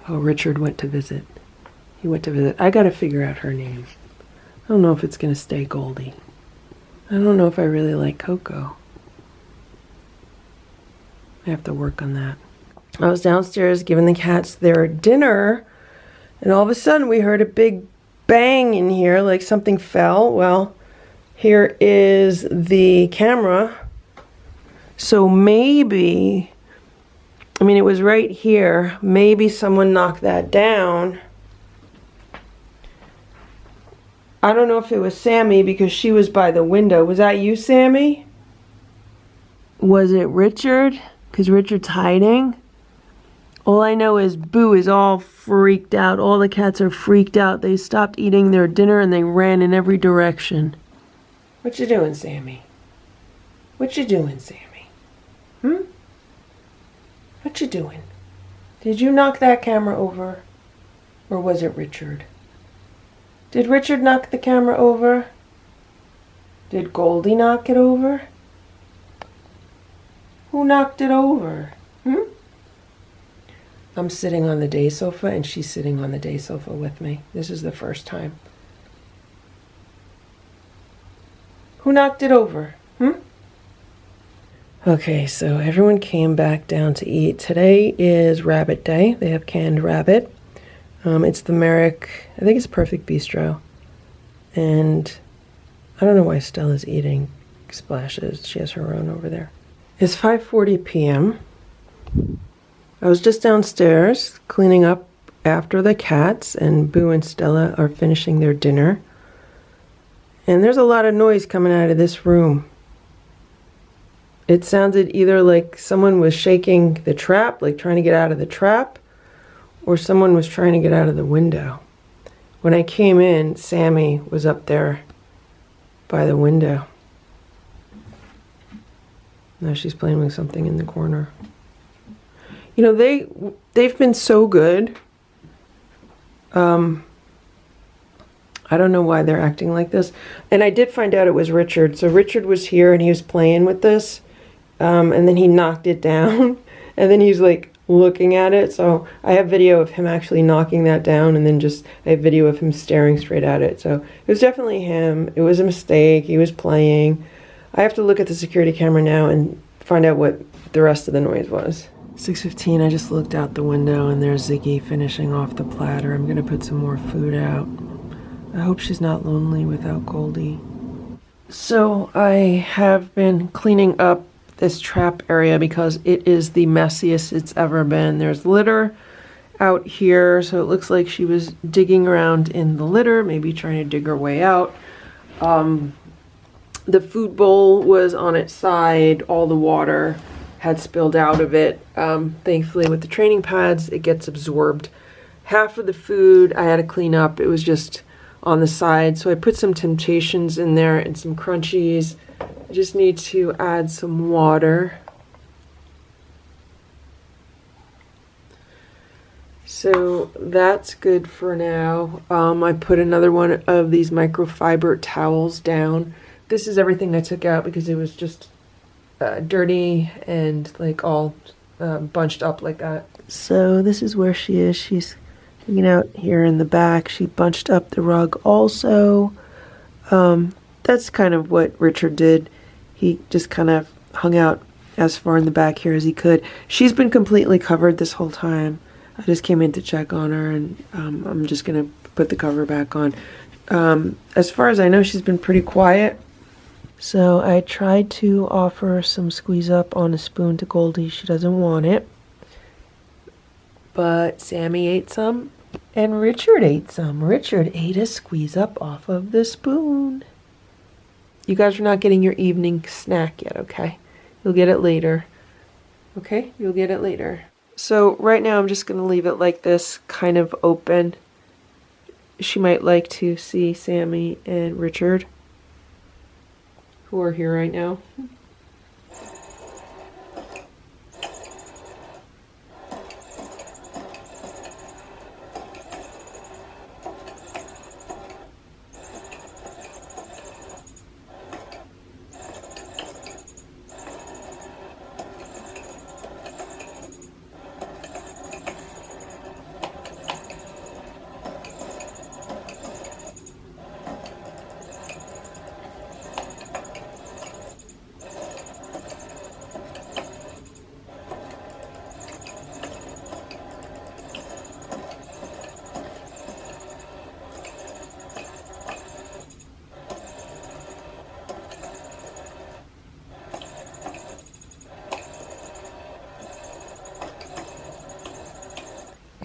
Oh, Richard went to visit. He went to visit. I gotta figure out her name. I don't know if it's gonna stay Goldie. I don't know if I really like Coco. I have to work on that. I was downstairs giving the cats their dinner, and all of a sudden we heard a big bang in here, like something fell. Well, here is the camera. So maybe, I mean, it was right here. Maybe someone knocked that down. I don't know if it was Sammy because she was by the window. Was that you, Sammy? Was it Richard? Because Richard's hiding. All I know is Boo is all freaked out. All the cats are freaked out. They stopped eating their dinner and they ran in every direction. What you doing, Sammy? What you doing, Sammy? What you doing? Did you knock that camera over? Or was it Richard? Did Richard knock the camera over? Did Goldie knock it over? Who knocked it over? I'm sitting on the day sofa and she's sitting on the day sofa with me. This is the first time. Who knocked it over? Okay, so everyone came back down to eat. Today is Rabbit Day. They have canned rabbit. It's the Merrick, I think it's Perfect Bistro. And I don't know why Stella's eating splashes. She has her own over there. It's 5:40 p.m. I was just downstairs cleaning up after the cats, and Boo and Stella are finishing their dinner. And there's a lot of noise coming out of this room. It sounded either like someone was shaking the trap, like trying to get out of the trap, or someone was trying to get out of the window. When I came in, Sammy was up there by the window. Now she's playing with something in the corner. You know, they've been so good. I don't know why they're acting like this. And I did find out it was Richard. So Richard was here and he was playing with this. And then he knocked it down. And then he's like looking at it. So I have video of him actually knocking that down. And then I have video of him staring straight at it. So it was definitely him. It was a mistake. He was playing. I have to look at the security camera now and find out what the rest of the noise was. 6:15, I just looked out the window and there's Ziggy finishing off the platter. I'm going to put some more food out. I hope she's not lonely without Goldie. So I have been cleaning up this trap area because it is the messiest it's ever been. There's litter out here, so it looks like she was digging around in the litter, maybe trying to dig her way out. The food bowl was on its side. All the water had spilled out of it. Thankfully, with the training pads, it gets absorbed. Half of the food I had to clean up. It was just on the side. So I put some Temptations in there and some Crunchies. I just need to add some water. So that's good for now. I put another one of these microfiber towels down. This is everything I took out because it was just dirty and like all bunched up like that. So this is where she is. She's hanging out here in the back. She bunched up the rug also. That's kind of what Richard did. He just kind of hung out as far in the back here as he could. She's been completely covered this whole time. I just came in to check on her, and I'm just going to put the cover back on. As far as I know, she's been pretty quiet. So I tried to offer some squeeze up on a spoon to Goldie. She doesn't want it. But Sammy ate some, and Richard ate some. Richard ate a squeeze up off of the spoon. You guys are not getting your evening snack yet, okay? You'll get it later. Okay? You'll get it later. So right now I'm just going to leave it like this, kind of open. She might like to see Sammy and Richard, who are here right now.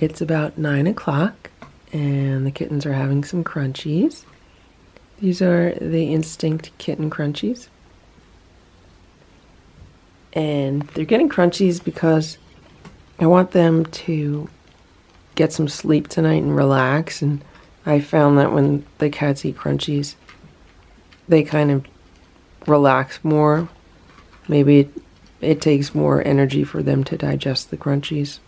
It's about 9 o'clock and the kittens are having some crunchies. These are the Instinct Kitten Crunchies. And they're getting crunchies because I want them to get some sleep tonight and relax. And I found that when the cats eat crunchies, they kind of relax more. Maybe it takes more energy for them to digest the crunchies.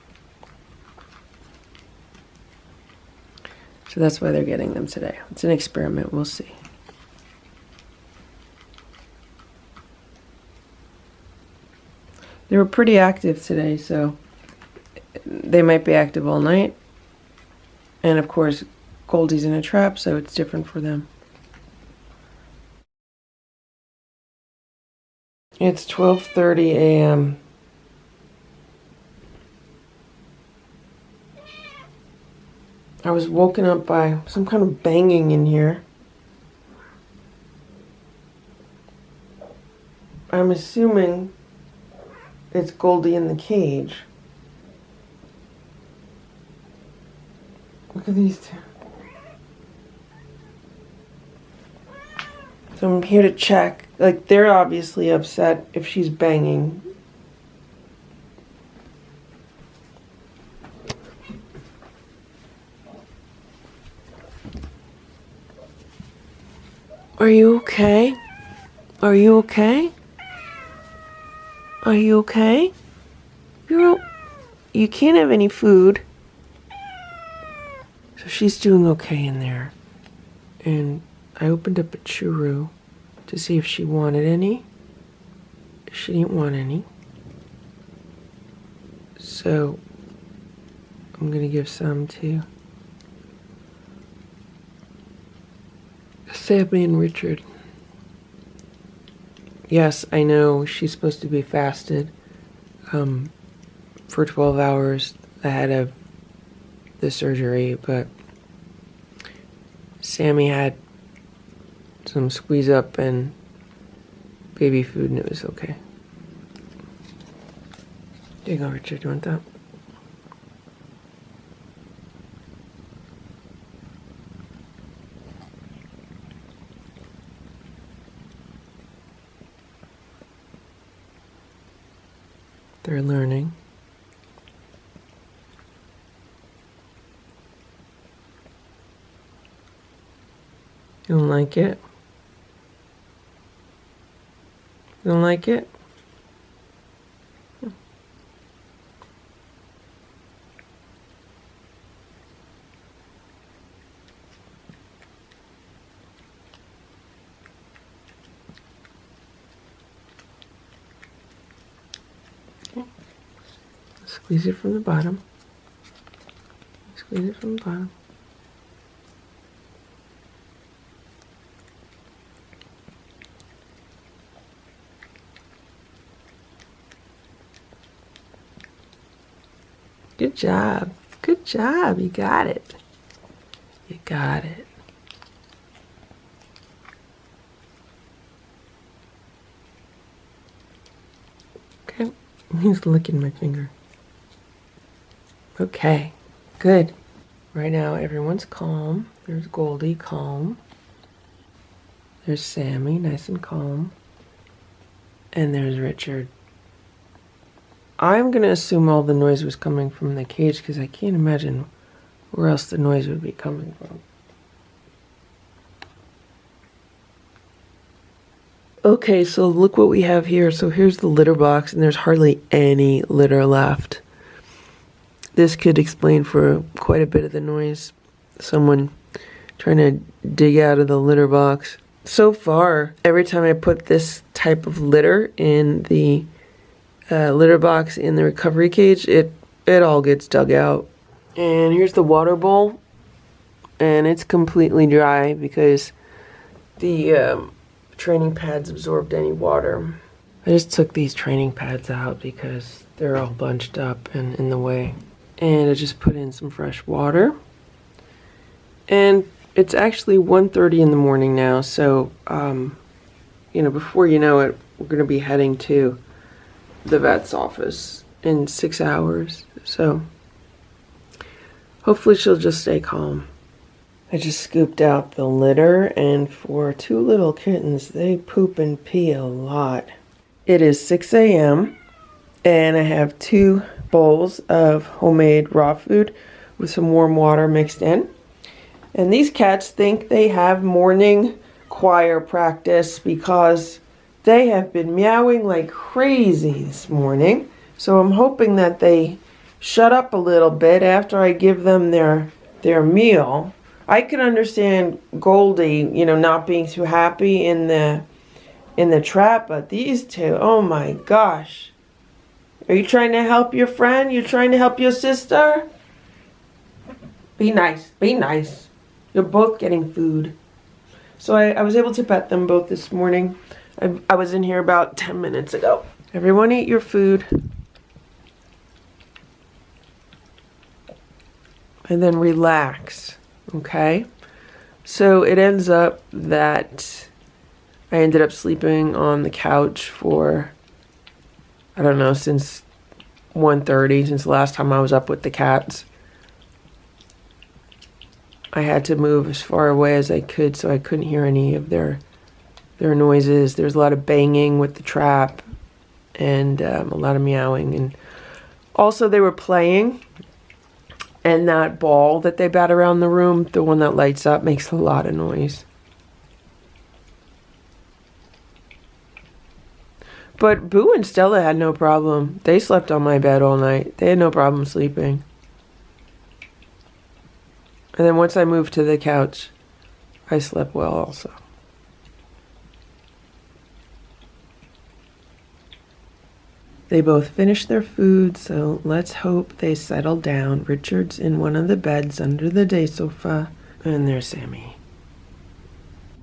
So that's why they're getting them today. It's an experiment, we'll see. They were pretty active today, so they might be active all night. And of course, Goldie's in a trap, so it's different for them. It's 12:30 a.m. I was woken up by some kind of banging in here. I'm assuming it's Goldie in the cage. Look at these two. So I'm here to check. Like, they're obviously upset if she's banging. Are you okay? Are you okay? Are you okay? You can't have any food. So she's doing okay in there. And I opened up a churro to see if she wanted any. She didn't want any. So I'm gonna give some to Sammy and Richard. Yes, I know she's supposed to be fasted for 12 hours ahead of the surgery, but Sammy had some squeeze up and baby food and it was okay. There you go, Richard. You want that? They're learning. You don't like it? You don't like it? Okay. Squeeze it from the bottom. Squeeze it from the bottom. Good job. Good job. You got it. You got it. Okay. He's licking my finger. Okay. Good. Right now, everyone's calm. There's Goldie, calm. There's Sammy, nice and calm. And there's Richard. I'm going to assume all the noise was coming from the cage because I can't imagine where else the noise would be coming from. Okay, so look what we have here. So here's the litter box and there's hardly any litter left. This could explain for quite a bit of the noise. Someone trying to dig out of the litter box. So far, every time I put this type of litter in the litter box in the recovery cage, it all gets dug out. And here's the water bowl, and it's completely dry because the training pads absorbed any water. I just took these training pads out because they're all bunched up and in the way. And I just put in some fresh water. And it's actually 1:30 in the morning now, so before you know it, we're going to be heading to the vet's office in 6 hours, so hopefully she'll just stay calm. I just scooped out the litter, and for two little kittens, they poop and pee a lot. It is 6 a.m. and I have 2 bowls of homemade raw food with some warm water mixed in. And these cats think they have morning choir practice because they have been meowing like crazy this morning. So I'm hoping that they shut up a little bit after I give them their meal. I could understand Goldie, you know, not being too happy in the trap, but these two, oh my gosh. Are you trying to help your friend? You trying to help your sister? Be nice, be nice. You're both getting food. So I was able to pet them both this morning. I was in here about 10 minutes ago. Everyone eat your food. And then relax, okay? So it ends up that I ended up sleeping on the couch for, I don't know, since 1:30, since the last time I was up with the cats. I had to move as far away as I could so I couldn't hear any of their noises. There's a lot of banging with the trap and a lot of meowing. And also they were playing, and that ball that they bat around the room, the one that lights up, makes a lot of noise. But Boo and Stella had no problem. They slept on my bed all night. They had no problem sleeping. And then once I moved to the couch, I slept well also. They both finished their food, so let's hope they settle down. Richard's in one of the beds under the day sofa, and there's Sammy.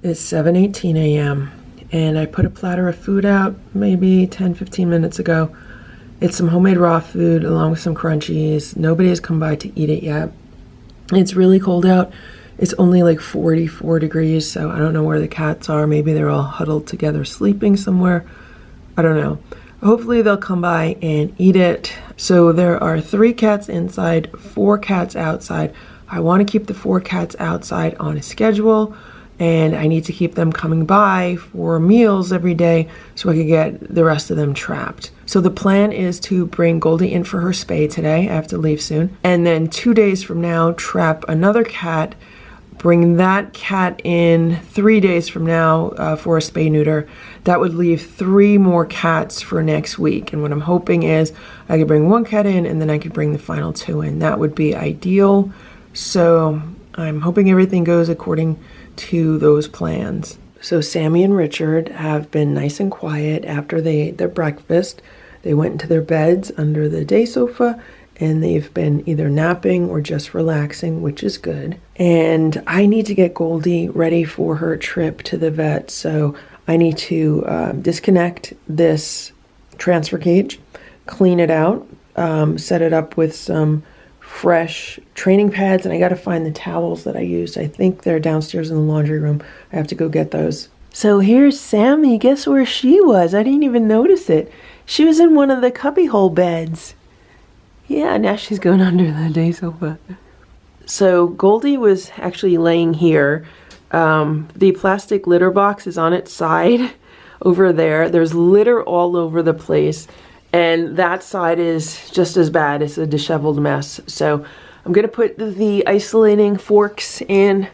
It's 7:18 a.m. and I put a platter of food out maybe 10-15 minutes ago. It's some homemade raw food along with some crunchies. Nobody has come by to eat it yet. It's really cold out. It's only like 44 degrees, so I don't know where the cats are. Maybe they're all huddled together sleeping somewhere. I don't know. Hopefully they'll come by and eat it. So there are 3 cats inside, 4 cats outside. I want to keep the 4 cats outside on a schedule, and I need to keep them coming by for meals every day so I can get the rest of them trapped. So the plan is to bring Goldie in for her spay today. I have to leave soon. And then 2 days from now, trap another cat, bring that cat in 3 days from now for a spay neuter. That would leave 3 more cats for next week. And what I'm hoping is I could bring 1 cat in and then I could bring the final 2 in. That would be ideal. So I'm hoping everything goes according to those plans. So Sammy and Richard have been nice and quiet after they ate their breakfast. They went into their beds under the day sofa, and they've been either napping or just relaxing, which is good. And I need to get Goldie ready for her trip to the vet. So I need to disconnect this transfer cage, clean it out, set it up with some fresh training pads, and I got to find the towels that I used. I think they're downstairs in the laundry room. I have to go get those. So here's Sammy. Guess where she was? I didn't even notice it. She was in one of the cubbyhole beds. Yeah, now she's going under the day sofa. So Goldie was actually laying here. The plastic litter box is on its side over there. There's litter all over the place. And that side is just as bad. It's a disheveled mess. So I'm going to put the isolating forks in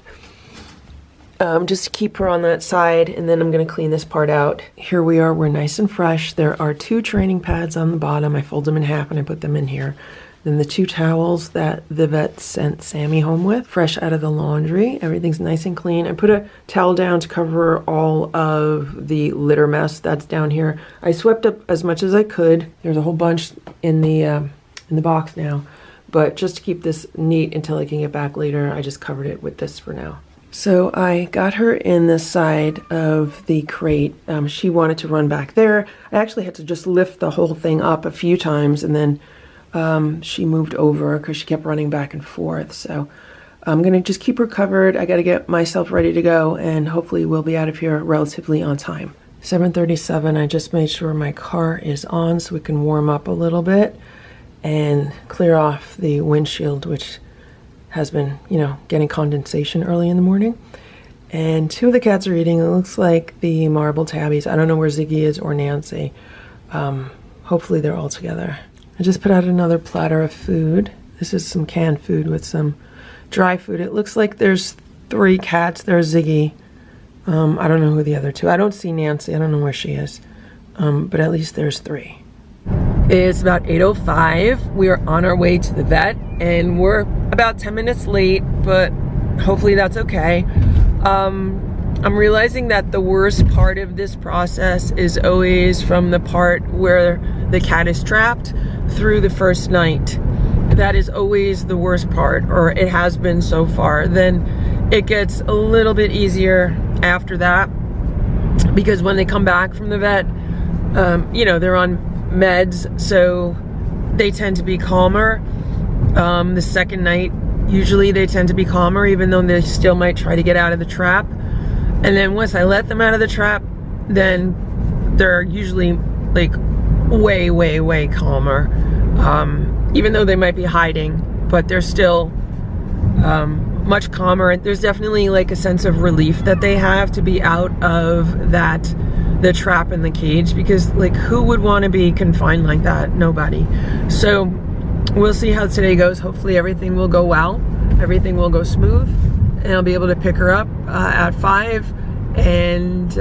just to keep her on that side. And then I'm going to clean this part out. Here we are. We're nice and fresh. There are 2 training pads on the bottom. I fold them in half and I put them in here. Then the 2 towels that the vet sent Sammy home with, fresh out of the laundry. Everything's nice and clean. I put a towel down to cover all of the litter mess that's down here. I swept up as much as I could. There's a whole bunch in the box now, but just to keep this neat until I can get back later, I just covered it with this for now. So I got her in the side of the crate. She wanted to run back there. I actually had to just lift the whole thing up a few times, and then she moved over because she kept running back and forth. So I'm going to just keep her covered. I got to get myself ready to go, and hopefully we'll be out of here relatively on time. 7:37, I just made sure my car is on so we can warm up a little bit and clear off the windshield, which has been, you know, getting condensation early in the morning. And 2 of the cats are eating. It looks like the marble tabbies. I don't know where Ziggy is or Nancy. Hopefully they're all together. I just put out another platter of food. This is some canned food with some dry food. It looks like there's 3 cats. There's Ziggy. I don't know who the other 2. I don't see Nancy. I don't know where she is. But at least there's 3. It's about 8:05. We are on our way to the vet, and we're about 10 minutes late, but hopefully that's okay. I'm realizing that the worst part of this process is always from the part where the cat is trapped through the first night. That is always the worst part, or it has been so far. Then it gets a little bit easier after that, because when they come back from the vet, you know, they're on meds, so they tend to be calmer. The second night, usually they tend to be calmer, even though they still might try to get out of the trap. And then once I let them out of the trap, then they're usually like way, way, way calmer. Even though they might be hiding, but they're still much calmer. There's definitely like a sense of relief that they have to be out of the trap in the cage, because like who would want to be confined like that? Nobody. So we'll see how today goes. Hopefully everything will go well. Everything will go smooth. And I'll be able to pick her up at 5, and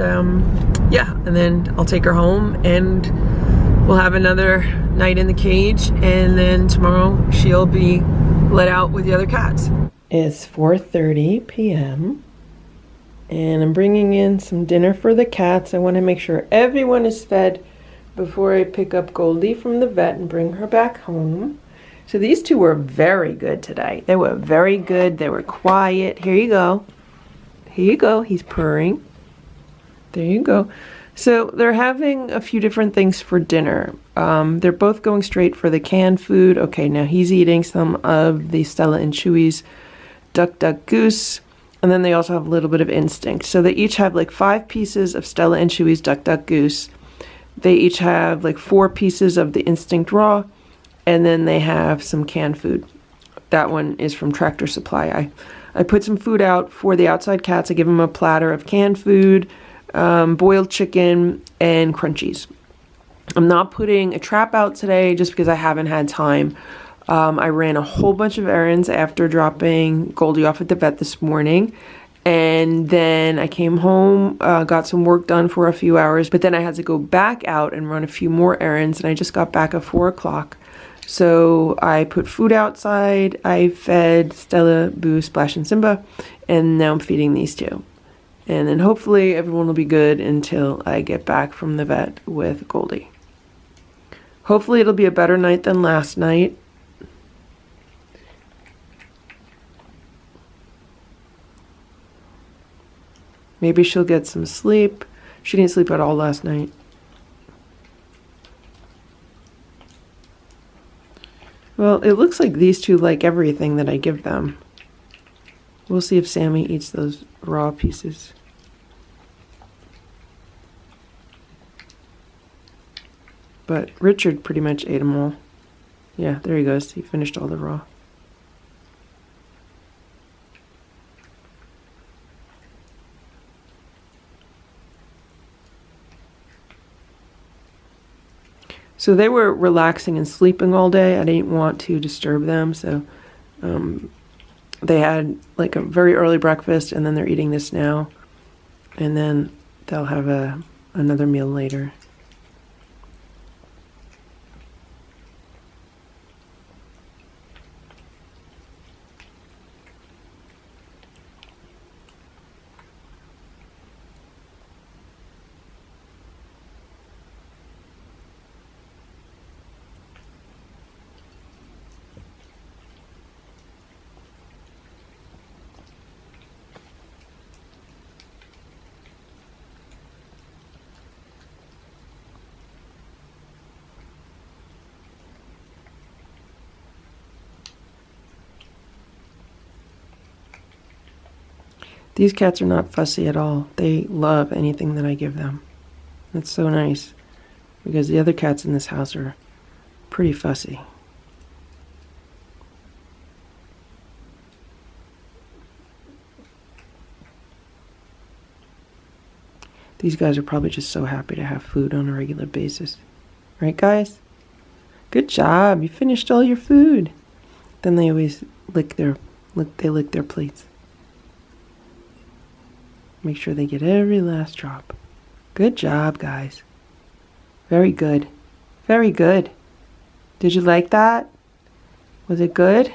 yeah, and then I'll take her home and we'll have another night in the cage, and then tomorrow she'll be let out with the other cats. It's 4:30 p.m. and I'm bringing in some dinner for the cats. I want to make sure everyone is fed before I pick up Goldie from the vet and bring her back home. So these two were very good today. They were very good. They were quiet. Here you go. Here you go. He's purring. There you go. So they're having a few different things for dinner. They're both going straight for the canned food. Okay, now he's eating some of the Stella and Chewy's Duck Duck Goose. And then they also have a little bit of Instinct. So they each have like 5 pieces of Stella and Chewy's Duck Duck Goose. They each have like 4 pieces of the Instinct Raw. And then they have some canned food. That one is from Tractor Supply. I put some food out for the outside cats. I give them a platter of canned food, boiled chicken, and crunchies. I'm not putting a trap out today just because I haven't had time. I ran a whole bunch of errands after dropping Goldie off at the vet this morning. And then I came home, got some work done for a few hours. But then I had to go back out and run a few more errands. And I just got back at 4 o'clock. So I put food outside, I fed Stella, Boo, Splash, and Simba, and now I'm feeding these two. And then hopefully everyone will be good until I get back from the vet with Goldie. Hopefully it'll be a better night than last night. Maybe she'll get some sleep. She didn't sleep at all last night. Well, it looks like these two like everything that I give them. We'll see if Sammy eats those raw pieces. But Richard pretty much ate them all. Yeah, there he goes. He finished all the raw. So they were relaxing and sleeping all day. I didn't want to disturb them, so they had like a very early breakfast, and then they're eating this now, and then they'll have another meal later. These cats are not fussy at all. They love anything that I give them. That's so nice, because the other cats in this house are pretty fussy. These guys are probably just so happy to have food on a regular basis. Right, guys? Good job. You finished all your food. Then they always lick their plates. Make sure they get every last drop. Good job, guys. Very good. Very good. Did you like that? Was it good?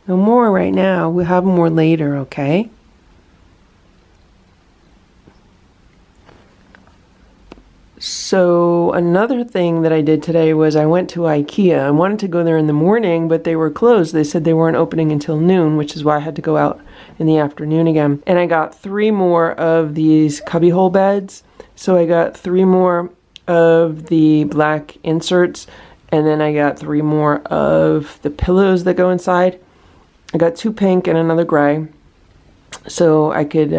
No more right now. We'll have more later, okay? So another thing that I did today was I went to IKEA. I wanted to go there in the morning, but they were closed. They said they weren't opening until noon, which is why I had to go out in the afternoon again. And I got 3 more of these cubbyhole beds. So I got 3 more of the black inserts, and then I got 3 more of the pillows that go inside. I got 2 pink and another gray. So I could,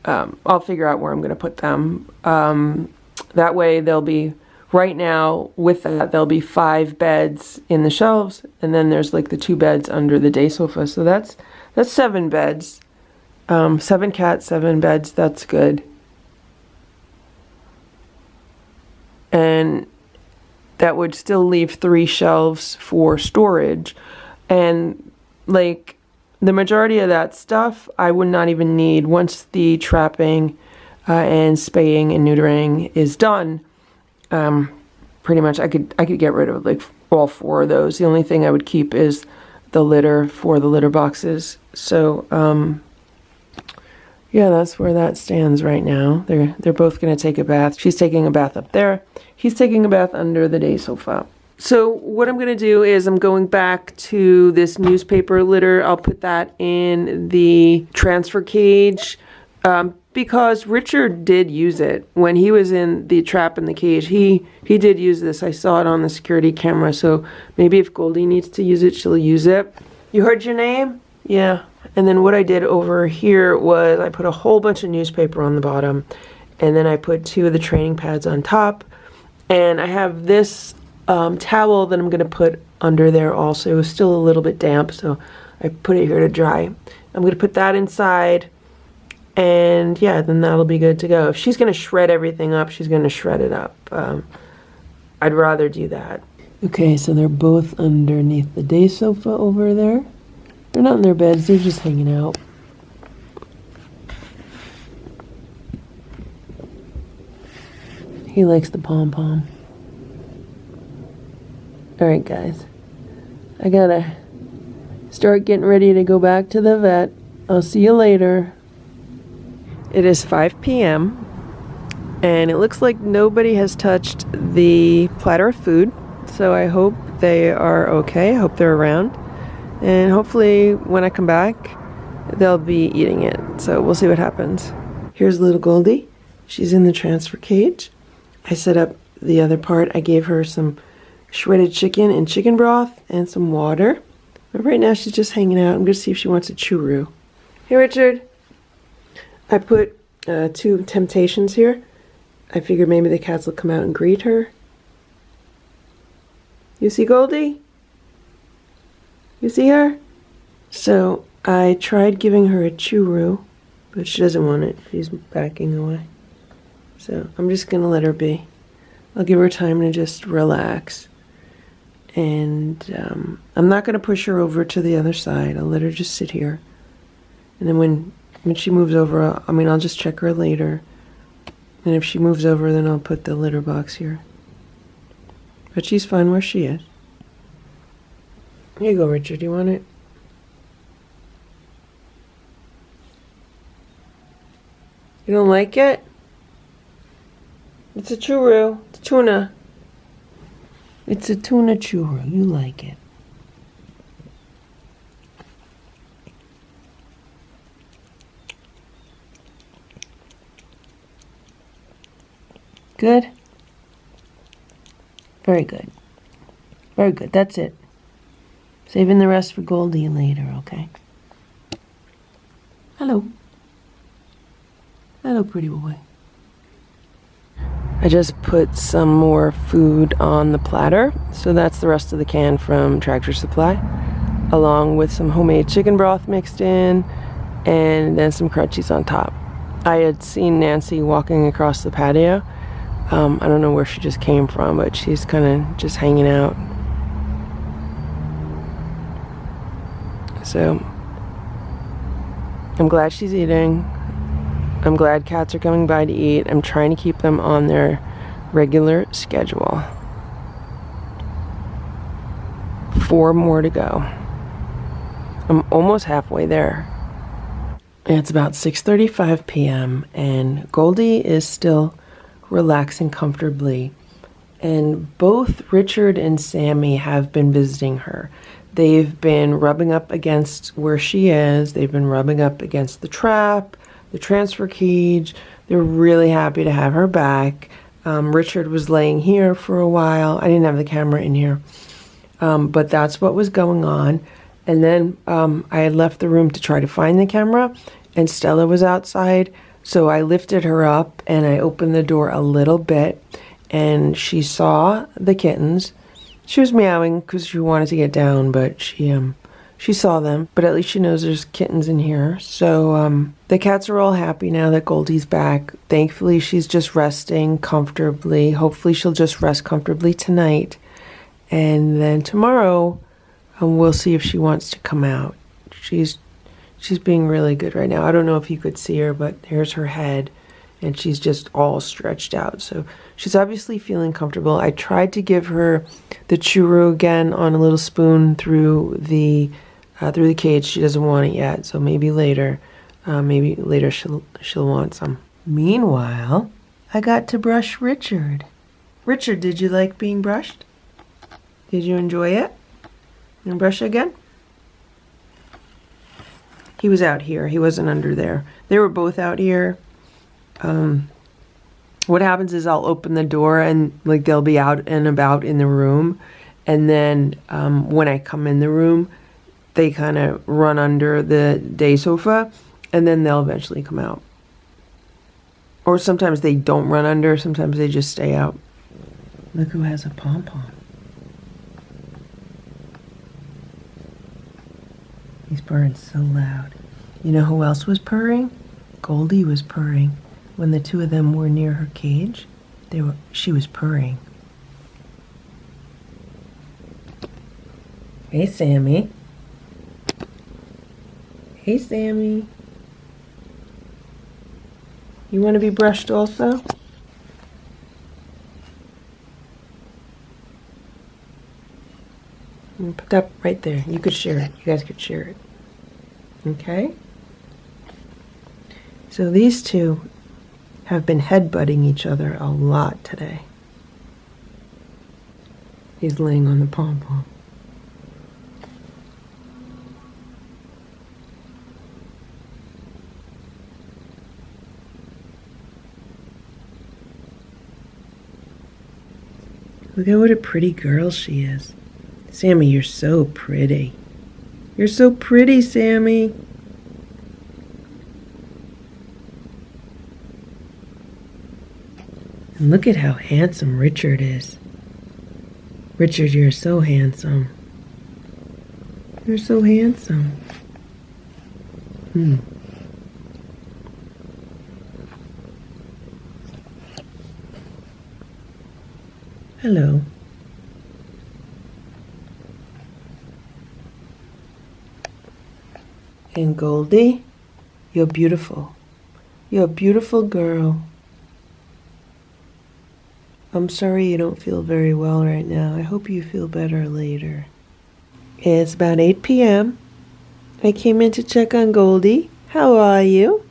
I'll figure out where I'm going to put them. That way they'll be, right now with that, there'll be 5 beds in the shelves, and then there's like the 2 beds under the day sofa. So that's 7 beds. 7 cats, 7 beds, that's good. And that would still leave 3 shelves for storage. And like the majority of that stuff I would not even need once the trapping and spaying and neutering is done. Pretty much I could get rid of like all 4 of those. The only thing I would keep is the litter for the litter boxes. So yeah, that's where that stands right now. They're both going to take a bath. She's taking a bath up there. He's taking a bath under the day sofa. So what I'm going to do is I'm going back to this newspaper litter. I'll put that in the transfer cage. Because Richard did use it when he was in the trap in the cage. He did use this. I saw it on the security camera. So maybe if Goldie needs to use it, she'll use it. You heard your name? Yeah. And then what I did over here was I put a whole bunch of newspaper on the bottom, and then I put 2 of the training pads on top. And I have this towel that I'm going to put under there also. It was still a little bit damp, so I put it here to dry. I'm going to put that inside. And yeah, then that'll be good to go. If she's going to shred everything up, she's going to shred it up. I'd rather do that. Okay, so they're both underneath the day sofa over there. They're not in their beds, they're just hanging out. He likes the pom-pom. Alright guys, I gotta start getting ready to go back to the vet. I'll see you later. It is 5 p.m. and it looks like nobody has touched the platter of food, so I hope they are okay. I hope they're around, and hopefully when I come back they'll be eating it, so we'll see what happens. Here's little Goldie. She's in the transfer cage. I set up the other part. I gave her some shredded chicken and chicken broth and some water, but right now she's just hanging out. I'm gonna see if she wants a churro. Hey Richard. I put 2 Temptations here. I figured maybe the cats will come out and greet her. You see Goldie? You see her? So I tried giving her a churro, but she doesn't want it. She's backing away. So I'm just going to let her be. I'll give her time to just relax. And I'm not going to push her over to the other side. I'll let her just sit here. And then when she moves over, I'll just check her later. And if she moves over, then I'll put the litter box here. But she's fine where she is. Here you go, Richard. You want it? You don't like it? It's a churro. It's tuna. It's a tuna churro. You like it. Good? Very good. Very good. That's it. Saving the rest for Goldie later, okay? Hello. Hello, pretty boy. I just put some more food on the platter. So that's the rest of the can from Tractor Supply, along with some homemade chicken broth mixed in, and then some crunchies on top. I had seen Nancy walking across the patio. I don't know where she just came from, but she's kind of just hanging out. So I'm glad she's eating. I'm glad cats are coming by to eat. I'm trying to keep them on their regular schedule. 4 more to go. I'm almost halfway there. It's about 6:35 p.m. and Goldie is still relaxing comfortably. And both Richard and Sammy have been visiting her. They've been rubbing up against where she is. They've been rubbing up against the trap, the transfer cage. They're really happy to have her back. Richard was laying here for a while. I didn't have the camera in here. But that's what was going on. And then I had left the room to try to find the camera, and Stella was outside. So I lifted her up and I opened the door a little bit, and she saw the kittens. She was meowing because she wanted to get down, but she saw them. But at least she knows there's kittens in here. So the cats are all happy now that Goldie's back. Thankfully, she's just resting comfortably. Hopefully, she'll just rest comfortably tonight. And then tomorrow, we'll see if she wants to come out. She's being really good right now. I don't know if you could see her, but here's her head. And she's just all stretched out. So she's obviously feeling comfortable. I tried to give her the churro again on a little spoon through the cage. She doesn't want it yet, so maybe later she'll want some. Meanwhile, I got to brush Richard. Richard, did you like being brushed? Did you enjoy it? And brush again? He was out here. He wasn't under there. They were both out here. What happens is I'll open the door and like they'll be out and about in the room, and then when I come in the room they kind of run under the day sofa, and then they'll eventually come out. Or sometimes they don't run under, sometimes they just stay out. Look who has a pom-pom. He's purring so loud. You know who else was purring? Goldie was purring. When the two of them were near her cage, she was purring. Hey, Sammy. Hey, Sammy. You want to be brushed also? Put that right there. You could share it. You guys could share it. Okay? So these two have been headbutting each other a lot today. He's laying on the pom-pom. Look at what a pretty girl she is. Sammy, you're so pretty. You're so pretty, Sammy. And look at how handsome Richard is. Richard, you're so handsome. You're so handsome. Hello. And Goldie, you're beautiful. You're a beautiful girl. I'm sorry you don't feel very well right now. I hope you feel better later. It's about 8 p.m. I came in to check on Goldie. How are you?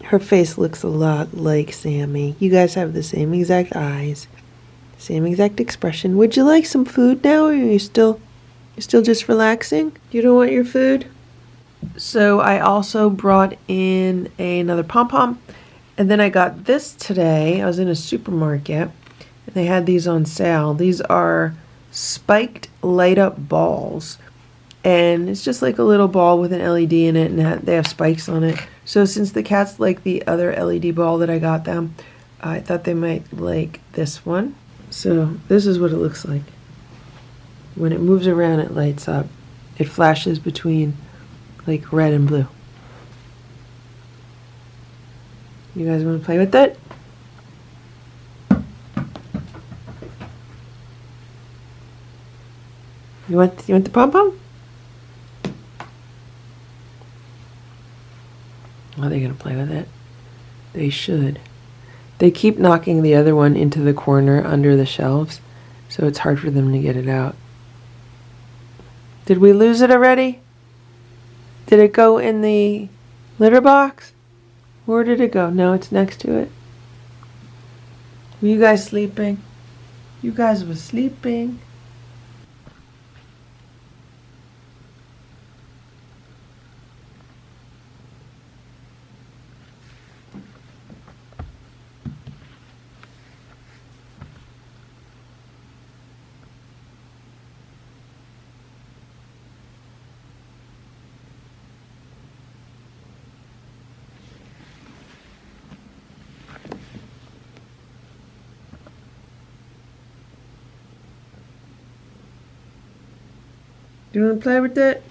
Her face looks a lot like Sammy. You guys have the same exact eyes. Same exact expression. Would you like some food now, or are you still just relaxing? You don't want your food? So I also brought in another pom-pom. And then I got this today. I was in a supermarket and they had these on sale. These are spiked light up balls. And it's just like a little ball with an LED in it, and they have spikes on it. So since the cats like the other LED ball that I got them, I thought they might like this one. So this is what it looks like. When it moves around, it lights up. It flashes between like red and blue. You guys want to play with it? You want the pom-pom? Are they going to play with it? They should. They keep knocking the other one into the corner under the shelves, so it's hard for them to get it out. Did we lose it already? Did it go in the litter box? Where did it go? No, it's next to it. Were you guys sleeping? You guys were sleeping. You want to play with it?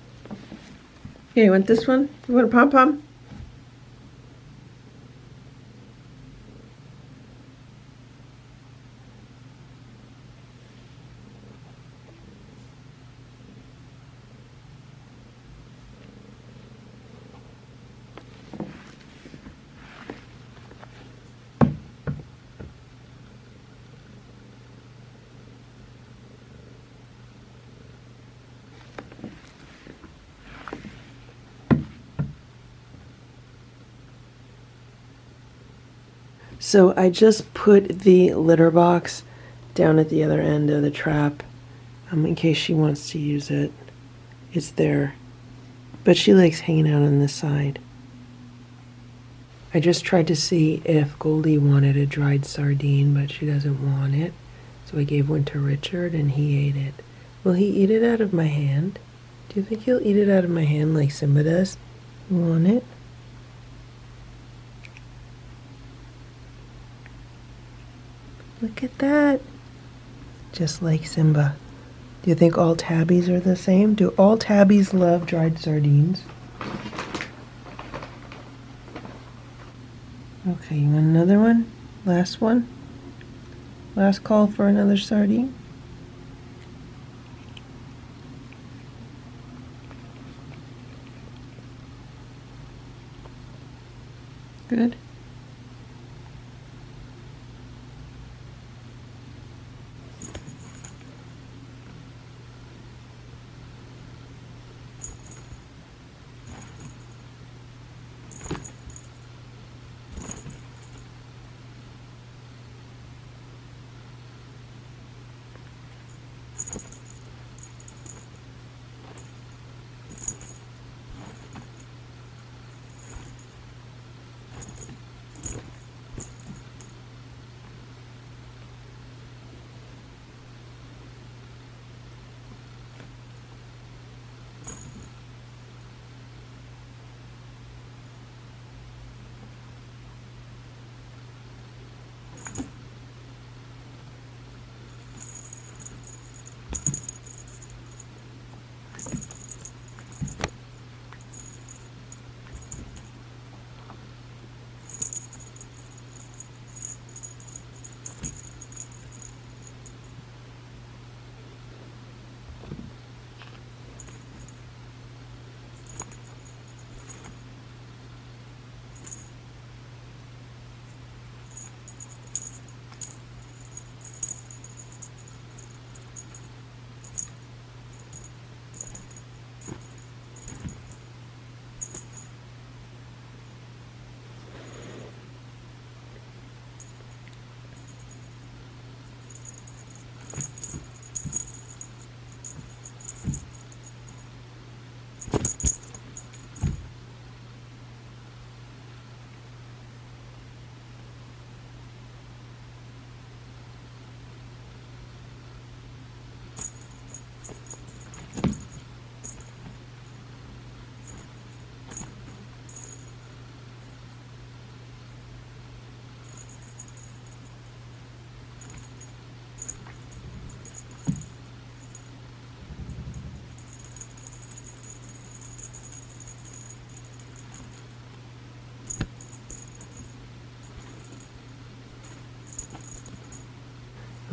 Here, you want this one? You want a pom-pom? So I just put the litter box down at the other end of the trap in case she wants to use it. It's there. But she likes hanging out on this side. I just tried to see if Goldie wanted a dried sardine, but she doesn't want it. So I gave one to Richard and he ate it. Will he eat it out of my hand? Do you think he'll eat it out of my hand like Simba does? You want it? Look at that. Just like Simba. Do you think all tabbies are the same? Do all tabbies love dried sardines? Okay, you want another one? Last one? Last call for another sardine? Good.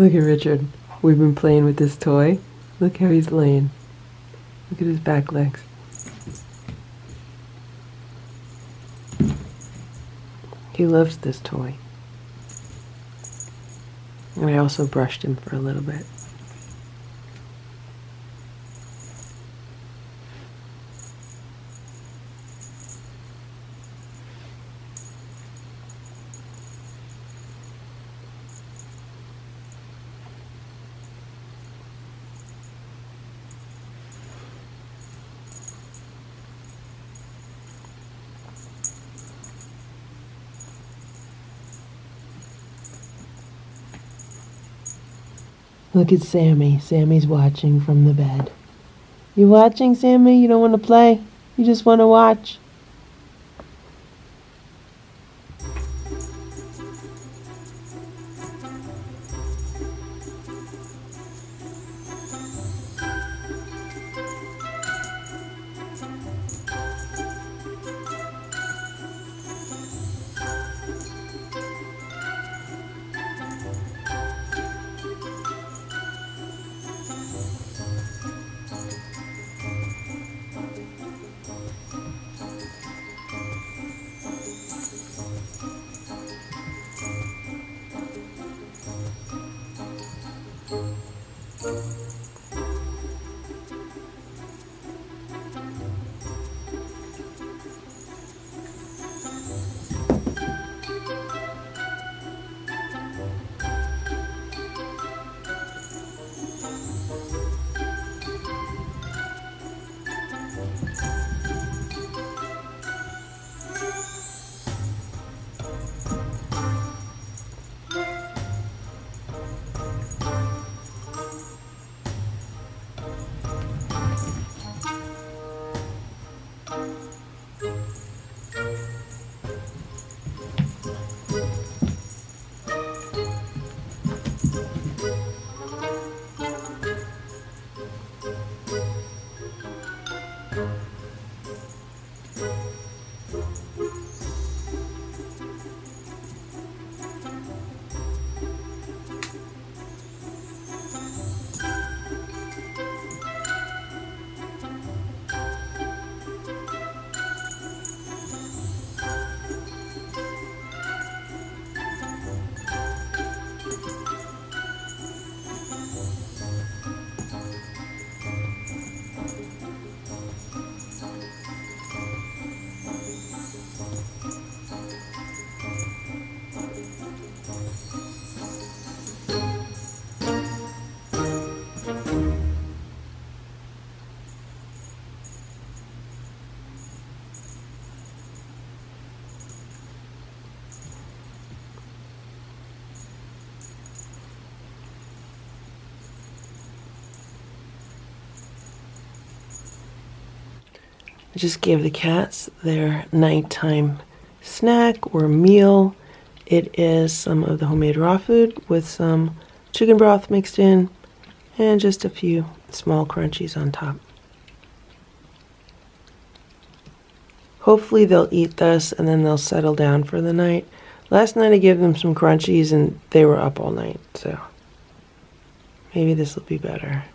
Look at Richard. We've been playing with this toy. Look how he's laying. Look at his back legs. He loves this toy. And I also brushed him for a little bit. Look at Sammy. Sammy's watching from the bed. You watching, Sammy? You don't want to play? You just want to watch? I just gave the cats their nighttime snack or meal. It is some of the homemade raw food with some chicken broth mixed in and just a few small crunchies on top. Hopefully they'll eat this and then they'll settle down for the night. Last night I gave them some crunchies and they were up all night, so maybe this will be better.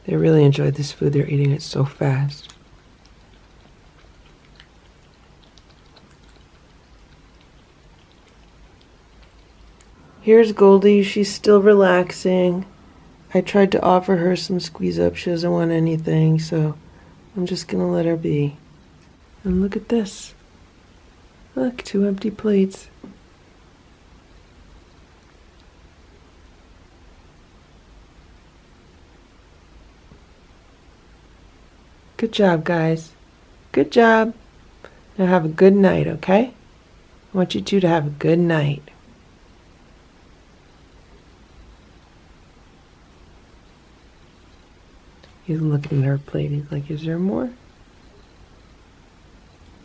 They really enjoyed this food. They're eating it so fast. Here's Goldie. She's still relaxing. I tried to offer her some squeeze up. She doesn't want anything, so I'm just gonna let her be. And look at this. Look, 2 empty plates. Good job, guys. Good job. Now have a good night, okay? I want you two to have a good night. He's looking at her plate. He's like, is there more?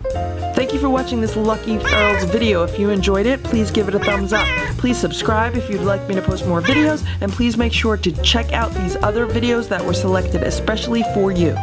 Thank you for watching this Lucky Ferals video. If you enjoyed it, please give it a thumbs up. Please subscribe if you'd like me to post more videos, and please make sure to check out these other videos that were selected especially for you.